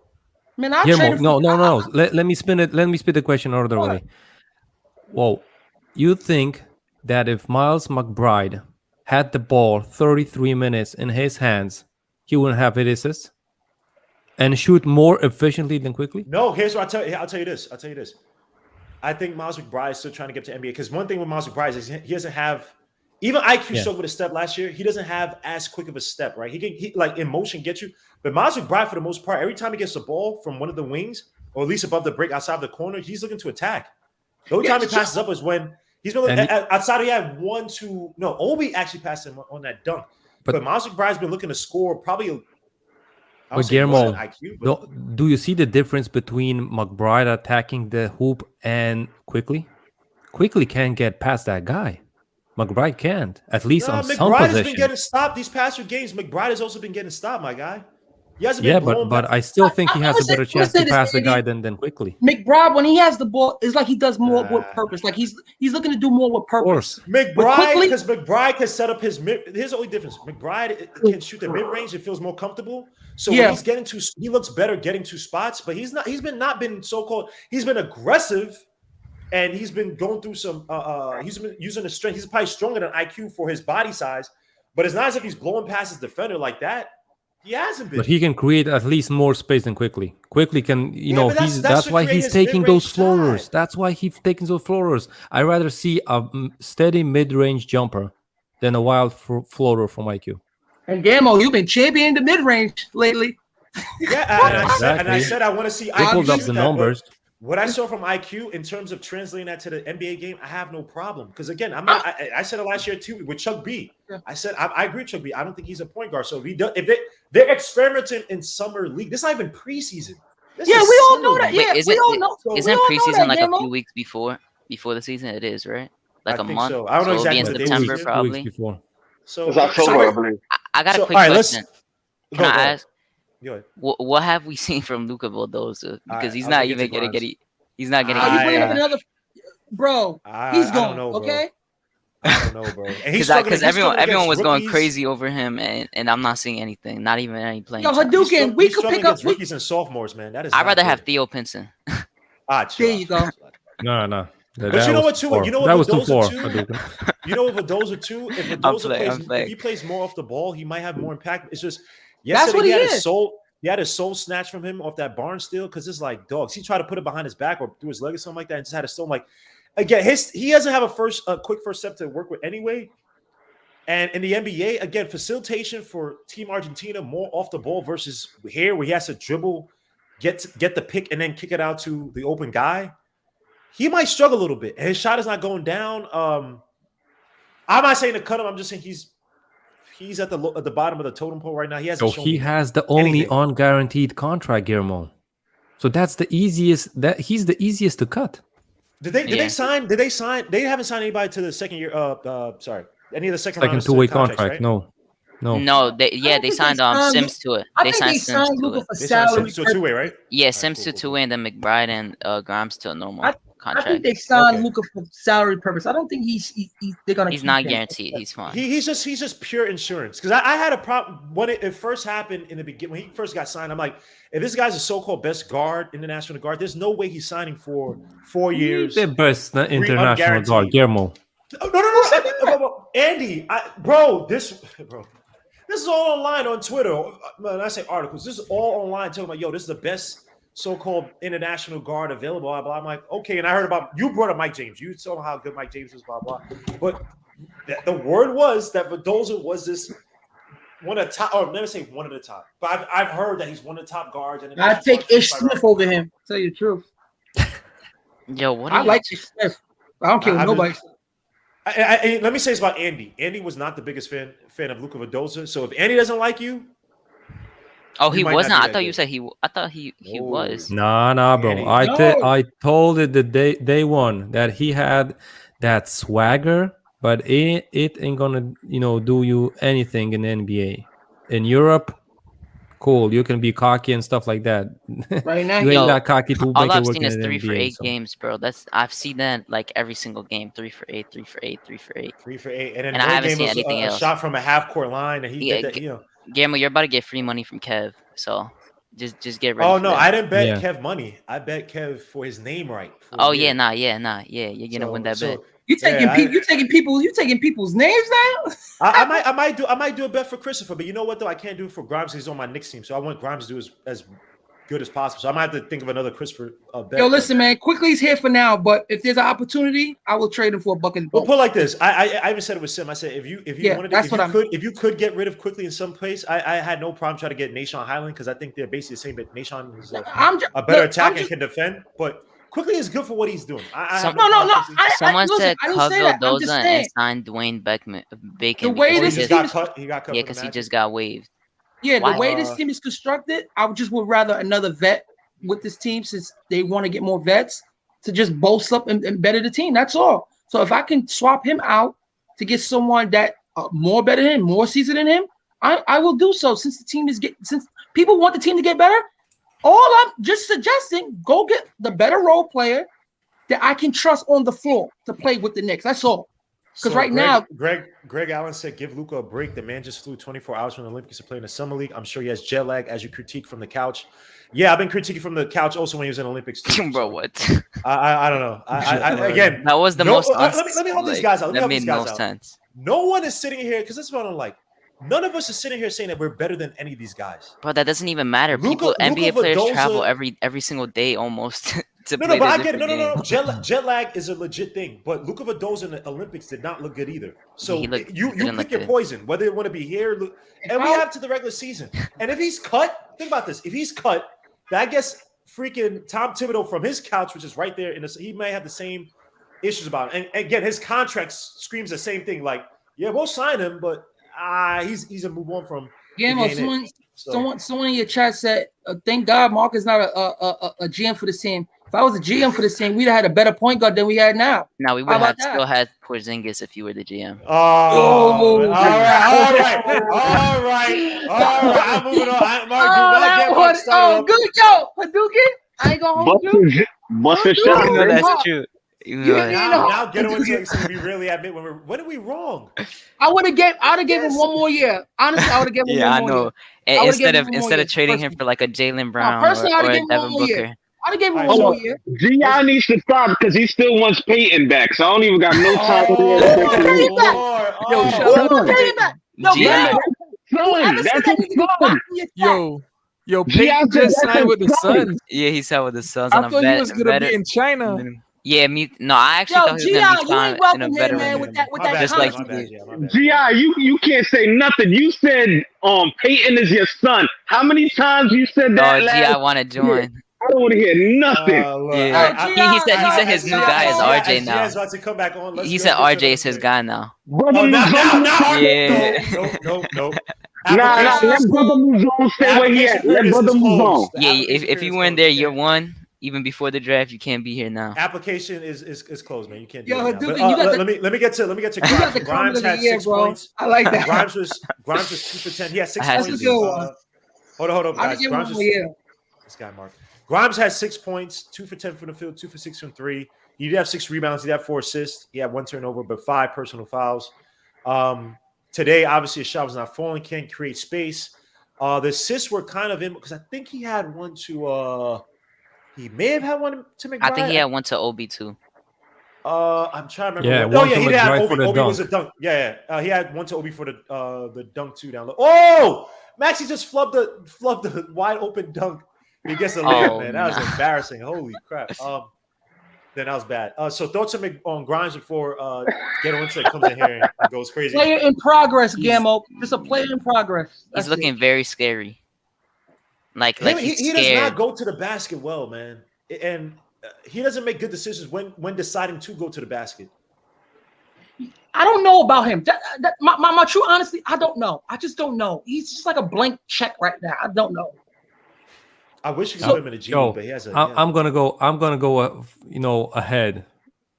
Man, I traded. No. Let me spin it. Let me spin the question another way. Whoa, you think that if Miles McBride had the ball 33 minutes in his hands, he wouldn't have 8 assists and shoot more efficiently than quickly? No, here's what I'll tell you this. I think Miles McBride is still trying to get to NBA because one thing with Miles McBride is he doesn't have, even IQ struggled with a step last year. He doesn't have as quick of a step, right? He like in motion get you, but Miles McBride for the most part, every time he gets the ball from one of the wings or at least above the break outside the corner, he's looking to attack. The only time he passes up is when he's been looking outside. He had 1, 2. No, Obi actually passed him on that dunk. But Miles McBride's been looking to score probably. But Guillermo, do you see the difference between McBride attacking the hoop and Quickly? Quickly can't get past that guy. McBride can't, at least on some McBride possession. has been getting stopped these past few games. McBride has also been getting stopped, my guy. He hasn't been but I still think he has a better chance to pass the guy than Quickly. McBride, when he has the ball, it's like he does more with purpose. Like he's looking to do more with purpose. McBride, because McBride can set up his mid. Here's the only difference. McBride can shoot the mid range. It feels more comfortable. So when he's getting to, he looks better getting to spots. But he's not. He's been so-called. He's been aggressive, and he's been going through some. He's been using the strength. He's probably stronger than IQ for his body size. But it's not as if he's blowing past his defender like that. He hasn't been. But he can create at least more space than Quickly. Quickly can, that's why he's taking those floaters. That's why he's taking those floaters. I'd rather see a steady mid-range jumper than a wild floater from IQ. And Gammo, you've been championing the mid-range lately. Yeah, and I said I want to see IQ pulled up the numbers. What I saw from IQ in terms of translating that to the NBA game, I have no problem. Because again, I'm not. I said it last year too with Chuck B. I said I agree with Chuck B. I don't think he's a point guard. So if they're experimenting in summer league, this is not even preseason. We all know that. Yeah, we all know. Isn't preseason like a few weeks before the season? It is, right? Like a month. So. I don't know exactly. In September, probably. Before. So it's October, I believe. I got a quick question. Can I ask? Go ahead. What have we seen from Luka Vildoza? Because he's not even gonna get it. He's not getting. You bring up another, bro. He's going. Bro. Okay. I don't know, bro. Because everyone was going crazy over him, and I'm not seeing anything. Not even any playing. Yo, Hadouken, we could pick up rookies and sophomores, man. That is. I'd rather have Theo Pinson. There you go. No. But you know what, too? You know what? That was too far. You know what Vidoza too? If Vidoza he plays more off the ball, he might have more impact. It's just yesterday he had his soul snatched from him off that barn steal because it's like dogs. He tried to put it behind his back or through his leg or something like that, and just had a stone. Like again, he doesn't have a quick first step to work with anyway. And in the NBA, again, facilitation for Team Argentina more off the ball versus here where he has to dribble, get the pick, and then kick it out to the open guy. He might struggle a little bit. His shot is not going down. I'm not saying to cut him. I'm just saying he's at the bottom of the totem pole right now. He has the only unguaranteed contract, Guillermo. So that's the easiest. He's the easiest to cut. Did they sign? They haven't signed anybody to the second year. Any of the second two-way contract? Right? No. They signed Sims to it. They signed Sims to a two-way, right? Yeah, Sims to two-way, and then McBride and Grimes to a normal contract. I think they signed Luka for salary purpose. I don't think they're gonna. He's not guaranteed. He's fine. He's just pure insurance. Because I had a problem when it first happened in the beginning. When he first got signed, I'm like, if this guy's a so-called best guard, international guard, there's no way he's signing for 4 years. The best international guard, Guillermo. No, Andy, this is all online on Twitter. When I say articles, this is all online talking about, this is the best so-called international guard available, blah, blah. I'm like, okay, and I heard about, you brought up Mike James. You saw how good Mike James is, blah, blah. But the word was that Vidoza was this one of the top, or never say one of the top, but I've heard that he's one of the top guards. And I take Ish Smith over him, tell you the truth. Yo, I like Ish Smith. I don't care what nobody says. Let me say this about Andy. Andy was not the biggest fan of Luka Vidoza. So if Andy doesn't like you, he wasn't. I thought you said he. I thought he was. Nah, bro. I told it the day one that he had that swagger, but it ain't gonna do you anything in the NBA. In Europe, cool. You can be cocky and stuff like that. Right now, you ain't that cocky to all make I've it work seen is in 3 the for 8 NBA, games, bro. I've seen that like every single game. 3 for 8, 3 for 8, 3 for 8. 3 for 8, and then I haven't seen anything else. A shot from a half court line, and he did that. Guillermo, you're about to get free money from Kev, so just get ready. Oh no, I didn't bet Kev money. I bet Kev for his name right. Oh yeah, nah. You're gonna win that bet. You taking people's names now? I might do a bet for Christopher, but you know what though? I can't do it for Grimes. He's on my Knicks team, so I want Grimes to do as good as possible. So I might have to think of another Christopher bet. Yo, listen, man. Quickly's here for now, but if there's an opportunity, I will trade him for a bucket. We'll put it like this. I even said it with Sim. I said if you wanted to, if you could get rid of Quickly in some place, I had no problem trying to get Nashon Highland because I think they're basically the same. But Nashon is a better attacker and can defend, but Quickly is good for what he's doing. Someone said cut Vidoza and signed Dwayne Bacon. The way this he got cut. Yeah, because he just got waived. Yeah, the way this team is constructed, I would rather another vet with this team since they want to get more vets to just bolster up and better the team. That's all. So if I can swap him out to get someone that more better than him, more seasoned than him, I will do so. Since people want the team to get better, all I'm just suggesting, go get the better role player that I can trust on the floor to play with the Knicks. That's all. Because now, Greg Allen said, "Give Luka a break. The man just flew 24 hours from the Olympics to play in the summer league. I'm sure he has jet lag, as you critique from the couch." Yeah, I've been critiquing from the couch also when he was in the Olympics too. Bro, what? I don't know. Again, that was the most. Let me help these guys out. That made no sense. No one is sitting here because this is what I'm like. None of us are sitting here saying that we're better than any of these guys. Bro, that doesn't even matter. NBA players travel every single day almost. But I get it. No. Jet lag is a legit thing. But Luka Vidoza in the Olympics did not look good either. So you pick your poison, whether you want to be here. And we have to the regular season. And if he's cut, think about this. If he's cut, that gets freaking Tom Thibodeau from his couch, which is right there. He may have the same issues about it. And again, his contract screams the same thing. Like, yeah, we'll sign him, but he's a move on from. Yeah, someone in your chat said, "Thank God Mark is not a GM for the team. If I was a GM for the team, we'd have had a better point guard than we had now." No, we would have still had Porzingis if you were the GM. All right. I'm moving on. Mark, good, yo, Hadouken. I ain't gonna hold you. What's the Dude, shot? You know man? that's true. You You know hit me that's in true. the Now heart. get into it so we really admit when are we wrong? I would have gave him one more year. Honestly, I would have given him Yeah, I one more year. know. I And would have given him one more instead year. of trading him Personally. for like a Jalen No, Brown personally, I would or have a given him one Devin more year. Booker. I'd have given him All right, one so- more year. G.I. needs to stop because he still wants Peyton back. So I don't even got no time to Oh, hear Payton back. Lord. Yo, Oh, shut Who up. want Payton back? Yo, G.I. Gambo, Son, whoever said that's that his needs to be son. blocked in your chat. Yo, G.I. Peyton said just that's signed his with the son. Suns. Yeah, he signed with the Suns I on a thought he was gonna better be in China. minimum. Yeah, no, I actually Yo, thought he was gonna G.I., be you signed ain't in a welcome here, better man, minimum. with My that bad, Just comment. like my he bad, did. yeah, my bad. G.I., you can't say nothing. You said Peyton is your son. How many times you said that Oh, last G.I. want to join. I don't want to hear nothing. Look, Yeah. I- He said G.I., his new yo, guy is yo, RJ as now. Gia's about to come back on. Let's He go said get to RJ another is his thing. guy now. Brother Oh, now, Muzon, no. nah, let Brother Muzon stay where he Application at. Let period Brother is Muzon. closed. The Yeah, application if period you is weren't closed. there You year can't- one, even before the draft, you can't be here now. Application is closed, man. You can't do Yo, it now. dude, But you got let me get to you Grimes. got the comment Grimes of the had year, 6 bro. points. I like that. Grimes was 2 for 10. He had 6 I had points. to That's a good one. Hold up, I'd guys. give him Grimes one was more year. this guy, Mark. Grimes had 6 points, 2 for 10 from the field, 2 for 6 from 3. He did have 6 rebounds. He did have 4 assists. He had 1 turnover, but 5 personal fouls. Today, obviously, his shot was not falling. Can't create space. The assists were kind of in because I think he had one to. He may have had one to McBride. I think he had one to Obi too. I'm trying to remember. Yeah, what. Oh one yeah, to he did have McBride Obi. for the Obi was dunk. a dunk. Yeah. He had one to Obi for the dunk too down low. Oh, Maxie just flubbed the wide open dunk. He gets a layup, Oh, man. That was nah. embarrassing. Holy crap. Then that was bad. So thoughts on Grimes before Ghetto Insight comes in here and goes crazy. Player in progress, He's- Gammo. Just a player in progress. He's That's looking it. very scary. Like he's he does scared. not go to the basket well, man, and he doesn't make good decisions when deciding to go to the basket. I don't know about him. My true honesty, I don't know. I just don't know. He's just like a blank check right now. I don't know. I wish he could put him in a G League, but he has a. I'm gonna go ahead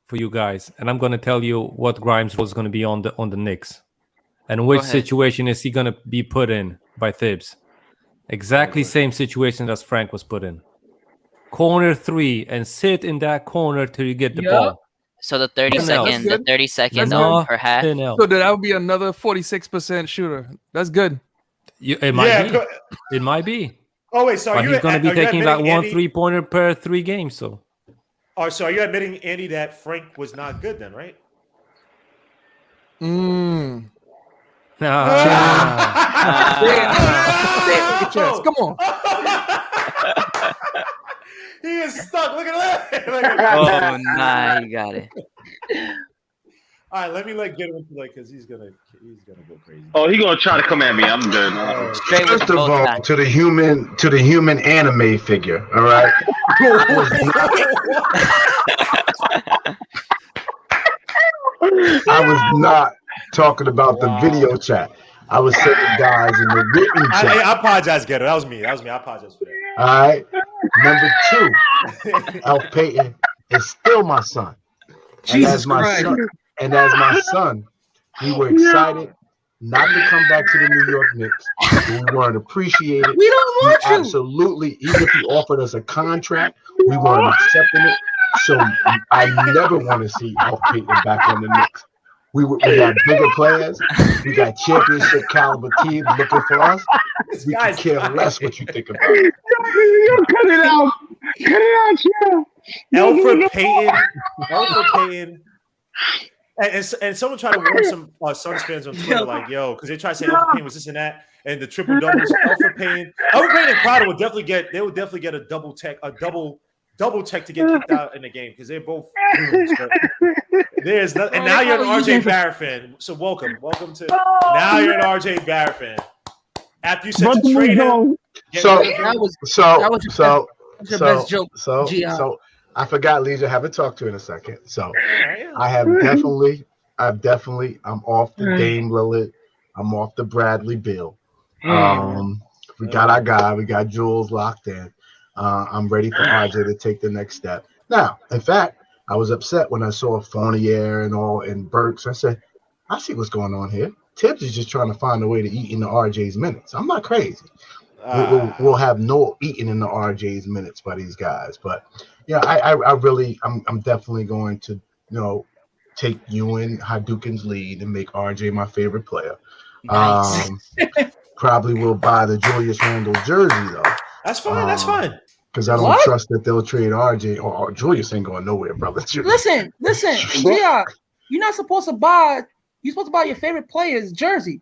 for you guys, and I'm gonna tell you what Grimes was gonna be on the Knicks, and which ahead. situation is he gonna be put in by Thibs. Exactly same situation as Frank was put in. Corner 3 and sit in that corner till you get the ball. So the 30 Yeah, second, that's the good. 30 second No, per half. no. So that would be another 46% shooter. That's good. It might be. It might be. Oh wait, so But he's going to be taking like one Andy, 3-pointer per 3 games. So. So are you admitting, Andy, that Frank was not good then, right? Come on. He is stuck. Look at that. Oh, nah, he got it. All right, let me get him into because he's gonna go crazy. Oh, he's gonna try to come at me. I'm good. First of all, to the human anime figure. All right. I was not talking about the video chat. I was saying guys in the written chat. I apologize, Ghetto. That was me. I apologize for that. All right. Number 2, Elf Payton is still my son. Jesus Christ. And as my son, we were excited not to come back to the New York Knicks. We weren't appreciated. We don't want you. Absolutely. Even if he offered us a contract, we weren't accepting it. So I never want to see Elf Payton back on the Knicks. We got bigger players. We got championship caliber teams looking for us. We can care less what you think about it. Cut it out. Cut it out, Alfred Payton. And someone tried to warn some Suns fans on Twitter, because they tried to say Alfred Payton was this and that, and the triple doubles. Alfred Payton and Crowder would definitely get a double tech to get kicked out in the game because they're both goons, but there's nothing. And now you're an RJ Barrett fan, so welcome to. Now you're an RJ Barrett fan. After you said to trade him, so I forgot, Leisure. Haven't talked to you in a second. So I'm off the Dame Lillard. I'm off the Bradley Beal. We got our guy. We got Jules locked in. I'm ready for RJ to take the next step. Now, in fact, I was upset when I saw Fournier and Burks. I said, I see what's going on here. Tibbs is just trying to find a way to eat into RJ's minutes. I'm not crazy. We'll have no eating in the RJ's minutes by these guys. But, Yeah, I really, I'm definitely going to, take Ewan Hadouken's lead and make RJ my favorite player. Nice. Probably will buy the Julius Randle jersey though. That's fine. That's fine. Because I don't trust that they'll trade RJ or Julius ain't going nowhere, brother. Listen, Gia, you're not supposed to buy. You're supposed to buy your favorite player's jersey.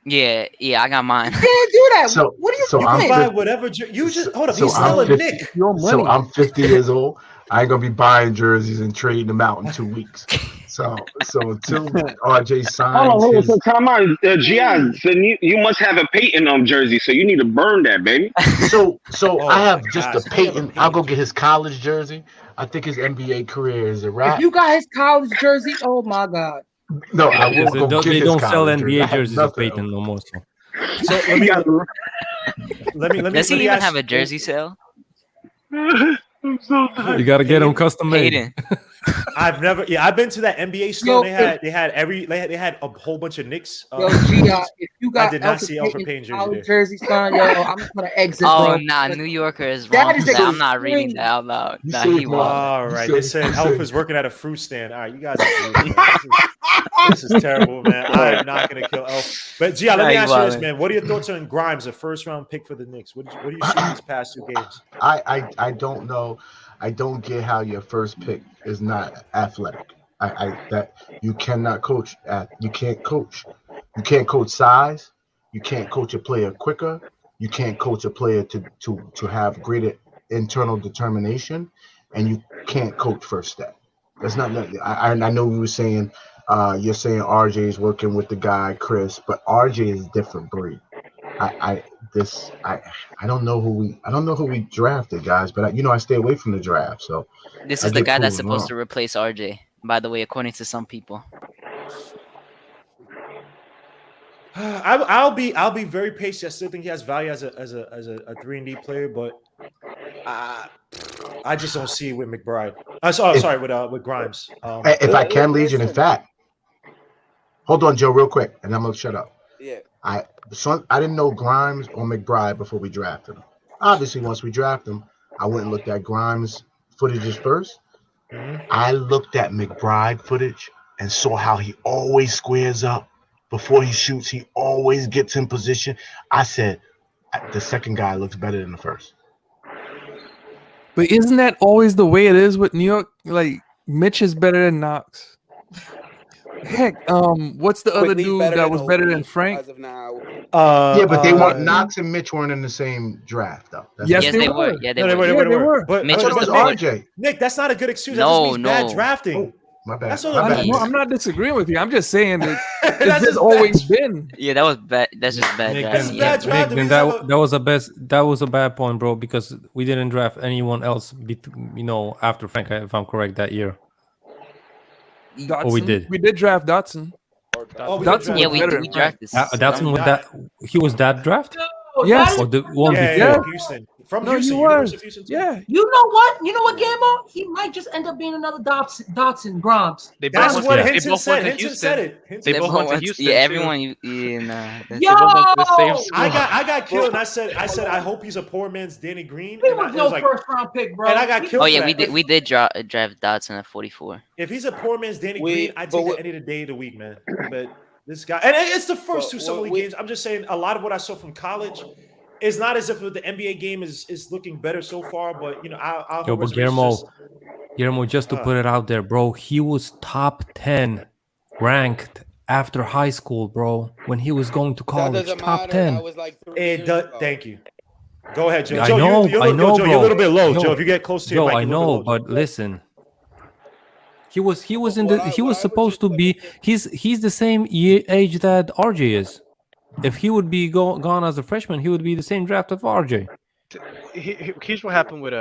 Yeah, I got mine. You can't do that. So, what do you so do? I'm You buy whatever. You just hold up. He's still a Knick. So I'm 50 years old. I ain't gonna be buying jerseys and trading them out in 2 weeks. So until RJ signs, hold on. So time out, Gian. So you must have a Peyton jersey. So you need to burn that, baby. So I have just a Peyton. I'll go get his college jersey. I think his NBA career is a wrap. If you got his college jersey, oh my God. No, I won't go get They his don't sell college NBA jersey. jerseys of Peyton no more. So let me. Does he even ask, have a jersey sale? I'm so You gotta get them custom made. Hayden. I've been to that NBA store. They had a whole bunch of Knicks. Gia, if you got I did not see Elfrid Payton jersey, son, I'm just gonna exit. Oh, bro. nah, New Yorker is wrong. I'm not reading that out loud. Nah, he won. All right, they said Elf is working at a fruit stand. All right, you guys are brutal, this is terrible, man. I am not gonna kill Elf. But Gia, let me ask you this, man. What are your thoughts on Grimes, a first-round pick for the Knicks? What do you see these past 2 games? I don't know. I don't get how your first pick is not athletic. That you cannot coach you can't coach. You can't coach size. You can't coach a player quicker. You can't coach a player to have greater internal determination, and you can't coach first step. That's not. I know we were saying you're saying RJ is working with the guy Chris, but RJ is a different breed. I don't know who we drafted, guys, but I stay away from the draft. So this is the guy that's supposed to replace RJ, by the way, according to some people. I'll be very patient. I still think he has value as a 3-and-D player, but I just don't see it with McBride. With Grimes. If I can, Legion, in fact, hold on, Joe, real quick, and I'm gonna shut up. Yeah. I didn't know Grimes or McBride before we drafted him. Obviously, once we drafted him, I went and looked at Grimes' footages first. Mm-hmm. I looked at McBride footage and saw how he always squares up before he shoots. He always gets in position. I said, the second guy looks better than the first. But isn't that always the way it is with New York? Like, Mitch is better than Knox. Heck, what's the other dude that was better than Frank? As of now. Yeah, but they weren't. Knox and Mitch weren't in the same draft, though. Yes, they were. Yeah, they were. But Mitch was RJ. Nick, that's not a good excuse. No, that just means bad drafting. My bad. That's all that means. I'm not disagreeing with you. I'm just saying that it's just always been. Yeah, that was bad. That's just bad drafting. Nick, that was a bad point, bro, because we didn't draft anyone else, after Frank, if I'm correct, that year. Dotson. Oh, we did. We did draft Dotson. Dotson. Yeah, we drafted. Dotson with that. He was that draft. Yes. Or the one before. before. Houston. From No, Houston. he was. Houston too. Yeah. You know what? Gambo? He might just end up being another Dotson Grimes. That's what they Hinton both said. went to Hinton Houston. said it. They both went to Houston. Yeah, too. everyone. Nah. They both went to the same school. I got killed, and I said I hope he's a poor man's Danny Green. He was no first-round pick, bro. And I got killed. Oh yeah, for we did draft Dotson at 44. If he's a poor man's Danny Green, I take it any day of the week, man. But this guy, and it's the first 2 summer league games. I'm just saying, a lot of what I saw from college is not as if the NBA game is looking better so far. But I'll Yo, but Guillermo, just to put it out there, bro, he was top 10 ranked after high school, bro. When he was going to college, top 10. Thank you. Go ahead, Joe. I know, Joe, bro. You're a little bit low, Joe. If you get close to your mic, I know, but listen. He was supposed to be. He's the same age that RJ is. If he would be gone as a freshman, he would be the same draft of RJ. Here's what happened with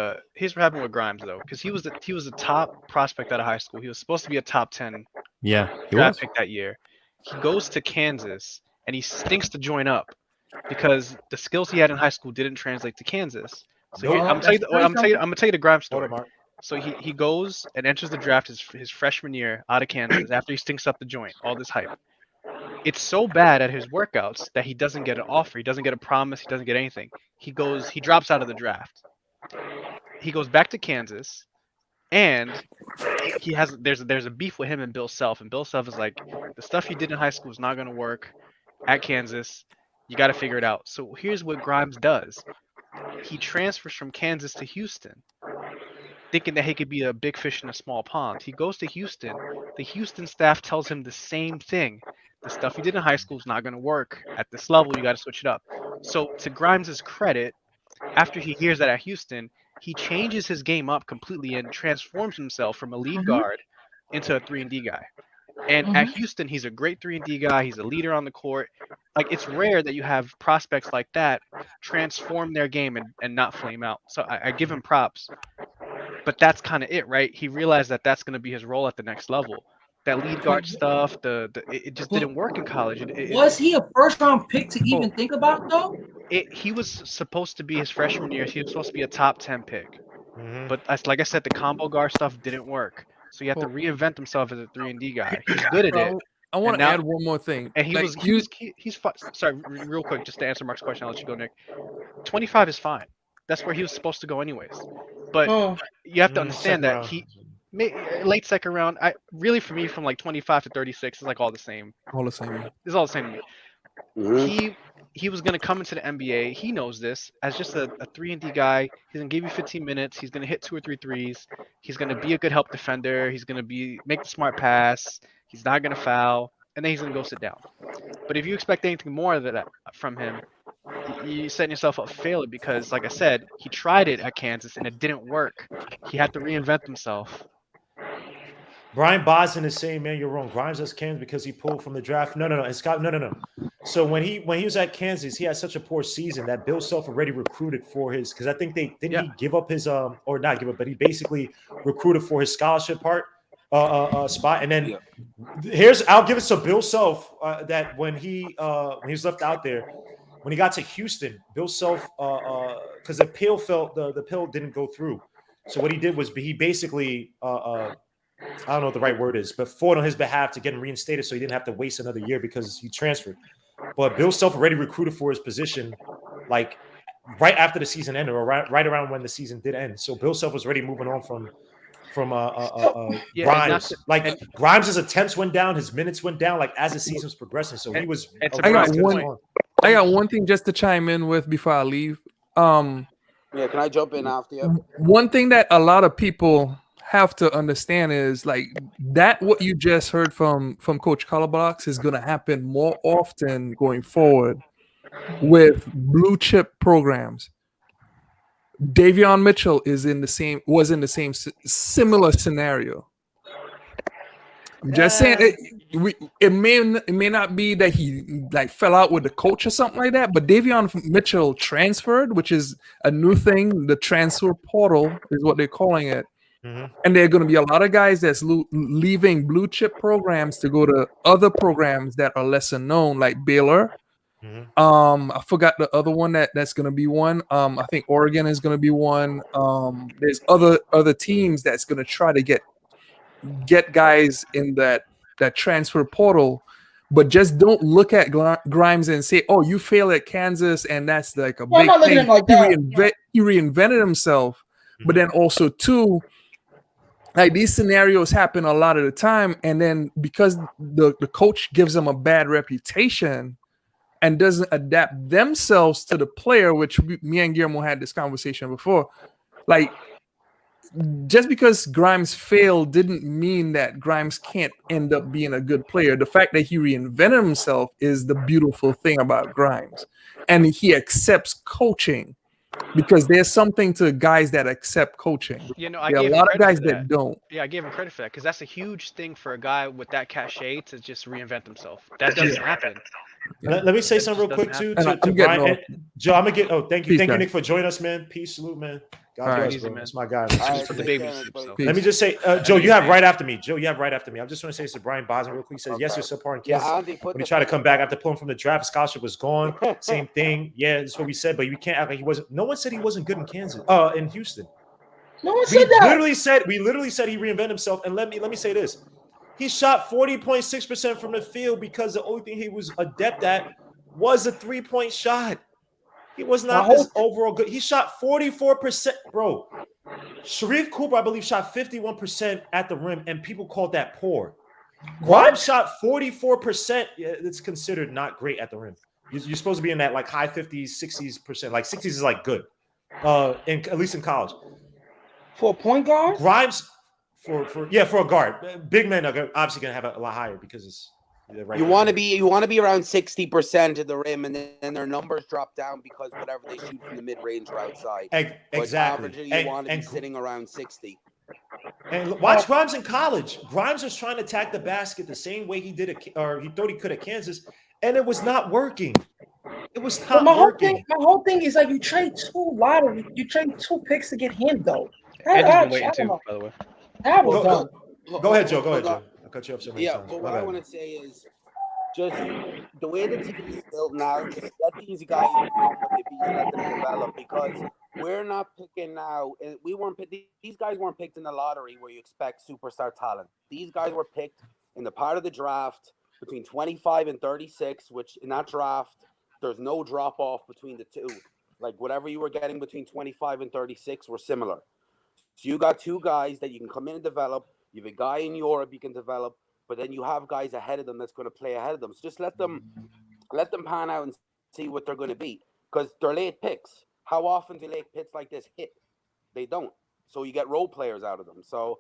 Grimes though, because he was the top prospect out of high school. He was supposed to be a top 10 draft pick that year. He goes to Kansas and he stinks to join up because the skills he had in high school didn't translate to Kansas. So I'm gonna tell you the Grimes story. So he goes and enters the draft his freshman year out of Kansas after he stinks up the joint. All this hype. It's so bad at his workouts that he doesn't get an offer. He doesn't get a promise. He doesn't get anything. He drops out of the draft. he goes back to Kansas, and there's a beef with him and Bill Self, and Bill Self is like, the stuff you did in high school is not going to work at Kansas. You got to figure it out. So here's what Grimes does. He transfers from Kansas to Houston, thinking that he could be a big fish in a small pond. He goes to Houston. The Houston staff tells him the same thing. The stuff you did in high school is not going to work at this level. You got to switch it up. So to Grimes' credit, after he hears that at Houston, he changes his game up completely and transforms himself from a lead guard into a 3-and-D guy. And at Houston, he's a great 3-and-D guy. He's a leader on the court. Like, it's rare that you have prospects like that transform their game and not flame out. So I give him props. But that's kind of it, right? He realized that that's going to be his role at the next level. That lead guard stuff, it just didn't work in college. Was he a first-round pick to even think about, though? He was supposed to be his freshman year. He was supposed to be a top 10 pick. But like I said, the combo guard stuff didn't work. So he had to reinvent himself as a 3-and-D guy. He's good at it. I want to add one more thing. And sorry, real quick, just to answer Mark's question, I'll let you go, Nick. 25 is fine. That's where he was supposed to go anyways. But you have to understand that he late second round. For me, from like 25 to 36 is like all the same. All the same. It's all the same to me. He was going to come into the NBA. He knows this as just a 3-and-D guy. He's going to give you 15 minutes. He's going to hit 2 or 3 threes. He's going to be a good help defender. He's going to make the smart pass. He's not going to foul. And then he's going to go sit down. But if you expect anything more of that from him, you're setting yourself up for failure because, like I said, he tried it at Kansas and it didn't work. He had to reinvent himself. Brian Boston is saying, man, you're wrong. Grimes does Kansas because he pulled from the draft. No. And Scott, no. So when he was at Kansas, he had such a poor season that Bill Self already recruited for his, because I think he give up his or not give up, but he basically recruited for his scholarship spot. And then I'll give it to Bill Self that when he was left out there, when he got to Houston, Bill Self because the pill didn't go through. So what he did was he basically I don't know what the right word is, but fought on his behalf to get him reinstated so he didn't have to waste another year because he transferred. But Bill Self already recruited for his position like right after the season ended or right around when the season did end. So Bill Self was already moving on from Grimes. Grimes' attempts went down, his minutes went down like as the season was progressing. So he was I got one thing just to chime in with before I leave. Can I jump in after you? One thing that a lot of people have to understand is like that what you just heard from Coach Colorbox is going to happen more often going forward with blue chip programs. Davion Mitchell was in the same similar scenario. I'm just saying it may not be that he like fell out with the coach or something like that, but Davion Mitchell transferred, which is a new thing. The transfer portal is what they're calling it. And there are going to be a lot of guys that's leaving blue chip programs to go to other programs that are lesser known, like Baylor. I forgot the other one that's going to be one. I think Oregon is going to be one. There's other teams that's going to try to get guys in that transfer portal, but just don't look at Grimes and say, "Oh, you failed at Kansas," and that's like a big thing. He reinvented himself, but then also too. Like these scenarios happen a lot of the time, and then because the coach gives them a bad reputation and doesn't adapt themselves to the player, which me and Guillermo had this conversation before. Like just because Grimes failed didn't mean that Grimes can't end up being a good player. The fact that he reinvented himself is the beautiful thing about Grimes, and he accepts coaching. Because there's something to guys that accept coaching. There are a lot of guys that don't. Yeah, I gave him credit for that because that's a huge thing for a guy with that cachet to just reinvent himself. That doesn't happen. Let me say something real quick too to Brian. Joe, I'm gonna get. Oh, thank you, Nick, for joining us, man. Peace, salute, man. God bless, bro. That's my guy. Let me just say, Joe, you have right after me. I just want to say this to Brian Bosman real quick. He says, yes, you're subpar in Kansas. When he tried to come back after pulling from the draft, scholarship was gone. Same thing. Yeah, that's what we said, but we can't act like he wasn't. No one said he wasn't good in Kansas. In Houston. No one said that. We literally said he reinvented himself. And let me say this. He shot 40.6% from the field because the only thing he was adept at was a 3-point shot. He was not this overall good. He shot 44%, bro. Sharif Cooper, I believe, shot 51% at the rim, and people called that poor. Grimes shot 44%. Yeah, it's considered not great at the rim. You're supposed to be in that like high 50s, 60s%. Like 60s is like good, at least in college. For a point guard? Grimes, for a guard. Big men are obviously going to have a lot higher because it's you want to be around 60% of the rim, and then their numbers drop down because whatever they shoot from the mid range or outside. Exactly. But averagely, you want to be sitting around 60. And watch Grimes in college. Grimes was trying to attack the basket the same way he did, or he thought he could at Kansas, and it was not working. It was not working. My whole thing is like you trade 2 picks to get him though. Andy's been waiting too, by the way. That was dumb. Go ahead, Joe. Go ahead, Joe. I cut you up so many times. But what I want to say is just the way the team is built now, just let these guys become what they be and let them develop, because we're not picking now. These guys weren't picked in the lottery where you expect superstar talent. These guys were picked in the part of the draft between 25 and 36, which in that draft, there's no drop off between the two. Like whatever you were getting between 25 and 36 were similar. So you got 2 guys that you can come in and develop. You have a guy in Europe you can develop, but then you have guys ahead of them that's going to play ahead of them. So just let them pan out and see what they're going to be, because they're late picks. How often do late picks like this hit? They don't. So you get role players out of them. So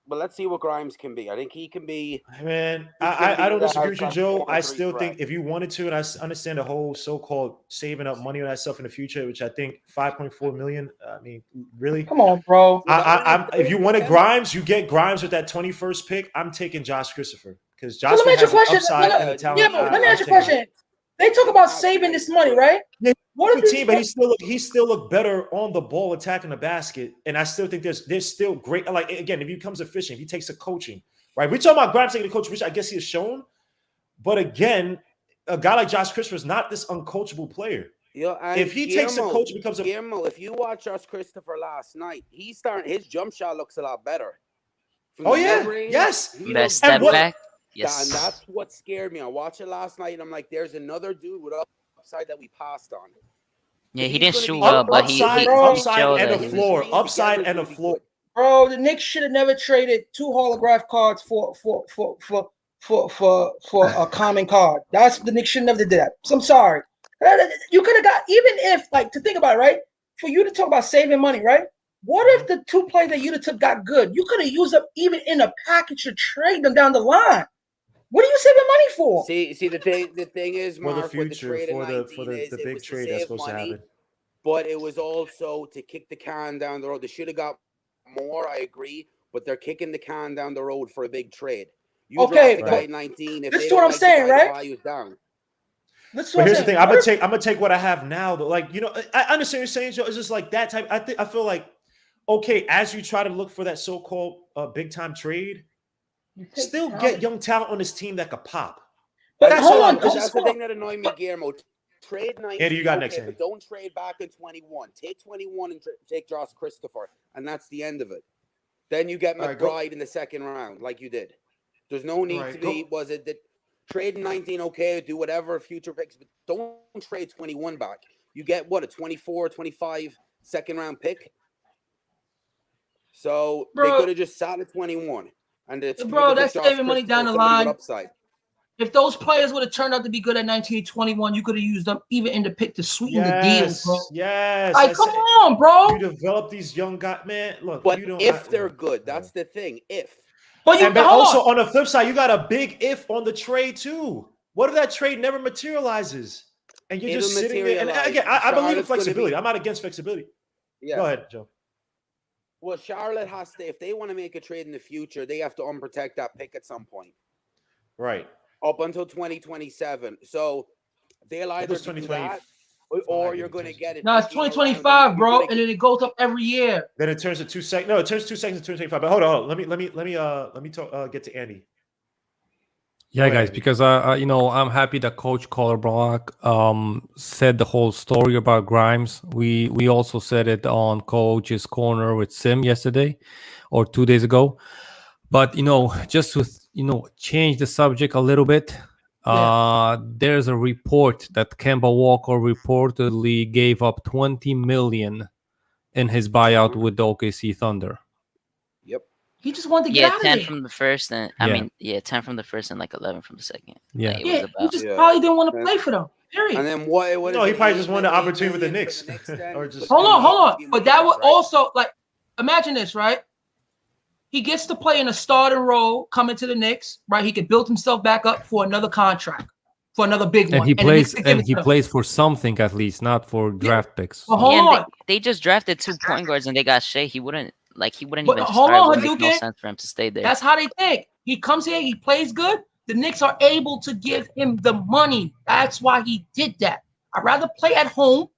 let's see what Grimes can be. I think he can be. Man, I don't disagree with you, Joe. I still think if you wanted to, and I understand the whole so-called saving up money on that stuff in the future, which I think 5.4 million. I mean, really? Come on, bro. If you wanted Grimes, you get Grimes with that 21st pick. I'm taking Josh Christopher because Josh has an upside and a talent. Yeah, but let me ask you a question. They talk about saving this money, right? Yeah, what a team, but he still look better on the ball attacking the basket, and I still think there's still great. Like again, if he becomes efficient, if he takes the coaching, right? We're talking about Grimes taking the coach, which I guess he has shown, but again, a guy like Josh Christopher is not this uncoachable player. If he takes the coach, becomes Guillermo. If you watch Josh Christopher last night, his jump shot looks a lot better. Oh yeah, yes, best step back. Yes. And that's what scared me. I watched it last night, and I'm like, there's another dude with upside that we passed on. Yeah, he didn't shoot well, but he upside and the floor. Upside and the floor. Bro, the Knicks should have never traded 2 holograph cards for a common card. That's the Knicks should never did that. So I'm sorry. You could have got, even if, like, to think about it, right? For you to talk about saving money, right? What if the 2 players that you took got good? You could have used them even in a package to trade them down the line. What are you saving money for? See, the thing is, Mark, for the future, for the big trade that's supposed to happen. But it was also to kick the can down the road. They should have got more, I agree, but they're kicking the can down the road for a big trade. You draft the guy at 19. If this is what I'm saying, right? Value's down. But here's the thing: I'm gonna take what I have now. Though, like I understand what you're saying, Joe. It's just like that type. I feel like okay, as you try to look for that so-called big time trade. Still get young talent on this team that could pop. But hold on, that's the thing that annoyed me, Guillermo. Trade 19. Eddie, you got next. But don't trade back in 21. Take 21 and take Josh Christopher, and that's the end of it. Then you get McBride in the second round, like you did. There's no need to be. Was it that trade 19? Okay, do whatever future picks, but don't trade 21 back. You get what, a 24, 25 second round pick. So they could have just sat at 21. And that's saving money down the line. If those players would have turned out to be good at 1921, you could have used them even in the pick to sweeten the deal, bro. Yes. Like, come on, bro. You develop these young guys, man. Look, but if they're good, that's the thing. If. But also on the flip side, you got a big if on the trade too. What if that trade never materializes and you're just sitting there? And again, I believe in flexibility. I'm not against flexibility. Yeah. Go ahead, Joe. Well, Charlotte has to, if they want to make a trade in the future, they have to unprotect that pick at some point. Right. Up until 2027. So they'll either do that or you're going to get it. No, it's 2025, bro, and then it goes up every year. Then it turns to 2 seconds. No, it turns 2 seconds to 2025. But hold on. Let me talk, get to Andy. Yeah, guys, because I'm happy that Coach Collerbrock said the whole story about Grimes. We also said it on Coach's Corner with Sim yesterday or 2 days ago. But just to change the subject a little bit, There's a report that Kemba Walker reportedly gave up $20 million in his buyout with the OKC Thunder. Yep. He just wanted to get out of 10 there. from the first, and I mean, 10 from the first and like 11 from the second. Yeah, like, it was about. He just probably didn't want to play for them. Period. And then what? No, he probably just wanted the opportunity with the Knicks. Or just hold on. But that would also like imagine this, right? He gets to play in a starting role coming to the Knicks, right? He can build himself back up for another contract, for another big one. He plays for something at least, not for draft picks. Well, hold on. They just drafted 2 point guards and they got Shea. He wouldn't even But start. hold on, It would make no Hadouken. sense for him to stay there. That's how they think. He comes here, he plays good. The Knicks are able to give him the money. That's why he did that. I'd rather play at home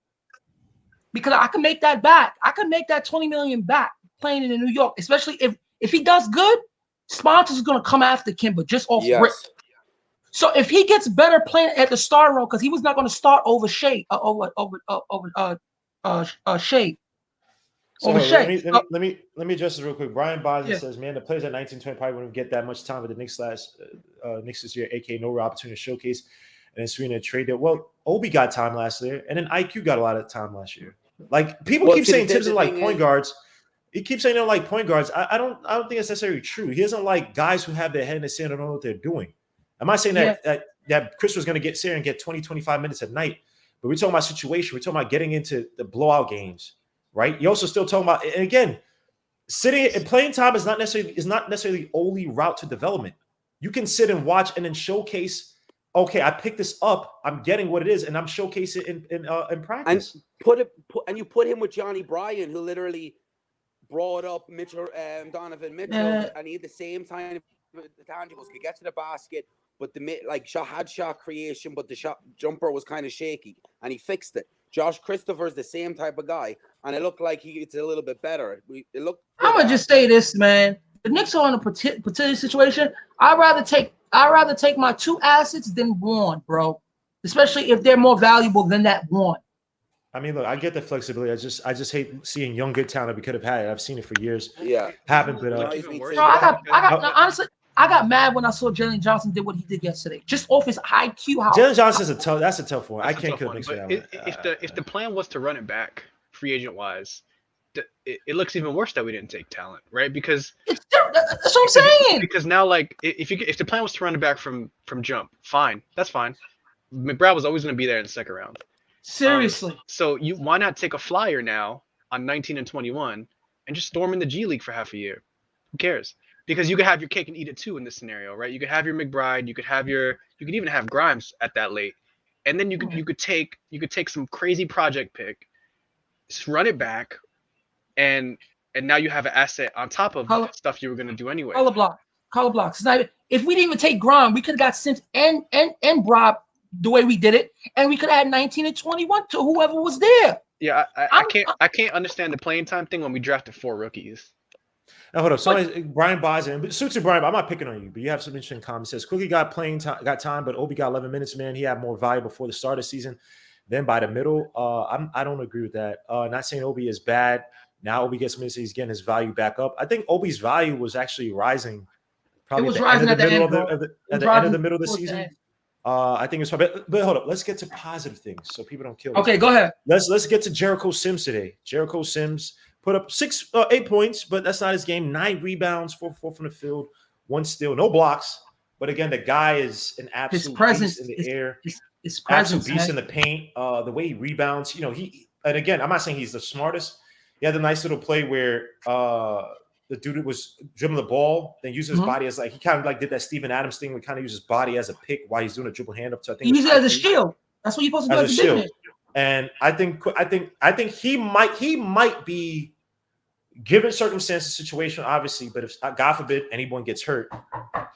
because I can make that back. I can make that $20 million back playing in New York, especially if he does good. Sponsors are going to come after Kimba just off rip. So if he gets better playing at the starting role, because he was not going to start over Shea, Shea. So let me address this real quick. Brian Boston says, "Man, the players at 19-20 probably wouldn't get that much time with the Knicks this year, aka no real opportunity to showcase and then swing a trade deal." Well, Obi got time last year, and then IQ got a lot of time last year. Like people keep saying Tibbs is like point guards. He keeps saying they don't like point guards. I don't think that's necessarily true. He doesn't like guys who have their head in the sand and don't know what they're doing. I'm not saying that Chris was going to get Sarah and get 20, 25 minutes at night, but we're talking about situation. We're talking about getting into the blowout games, right? You're also still talking about, and again, sitting and playing time is not necessarily the only route to development. You can sit and watch and then showcase. Okay, I picked this up. I'm getting what it is, and I'm showcasing it in practice. And you put him with Johnny Bryan, who literally brought up Donovan Mitchell, and he had the same time the tangibles, could get to the basket, but had shot creation, but the shot jumper was kind of shaky, and he fixed it. Josh Christopher's the same type of guy, and it looked like it's a little bit better. I'm gonna just say this, man. The Knicks are in a particular situation. I'd rather take my 2 assets than 1, bro. Especially if they're more valuable than that 1. I mean, look, I get the flexibility. I just hate seeing young good talent we could have had. I've seen it for years. Yeah, happen, but honestly, I got mad when I saw Jalen Johnson did what he did yesterday, just off his IQ. Jalen Johnson's a tough one. I can't kill Knicks for that one. If the plan was to run it back, free agent wise, it looks even worse that we didn't take talent, right? Because that's what I'm saying. Because now, like, if the plan was to run it back from jump, fine, that's fine. McBride was always going to be there in the second round. Seriously. So why not take a flyer now on 19 and 21 and just storm in the G League for half a year? Who cares? Because you could have your cake and eat it too in this scenario, right? You could have your McBride, you could even have Grimes at that late, and then you could take some crazy project pick, just run it back, and now you have an asset on top of stuff you were going to do anyway. Color blocks. If we didn't even take Grimes, we could have got Sims and Rob the way we did it, and we could add 19 and 21 to whoever was there. Yeah, I can't understand the playing time thing when we drafted 4 rookies. Now hold up, Brian Boston. Suits to Brian, I'm not picking on you, but you have some interesting comments. Says Cookie got time, but Obi got 11 minutes. Man, he had more value before the start of the season than by the middle. I don't agree with that. Not saying Obi is bad. Now Obi gets minutes, he's getting his value back up. I think Obi's value was actually rising. Probably it was rising at the end of the middle of the season. I think it's probably, but hold up. Let's get to positive things so people don't kill us. Okay, go ahead. Let's get to Jericho Sims today. Jericho Sims put up 8 points, but that's not his game. 9 rebounds, 4 from the field, 1 steal, no blocks. But again, the guy is an absolute beast in the air. His presence, absolute beast in the paint. The way he rebounds, and again, I'm not saying he's the smartest. He had a nice little play where the dude was dribbling the ball, then using his body as he kind of did that Steven Adams thing. We kind of use his body as a pick while he's doing a dribble hand up to. I think he uses it as a shield. That's what you're supposed to do as a shield. And I think he might be, given circumstances, situation, obviously, but if God forbid anyone gets hurt,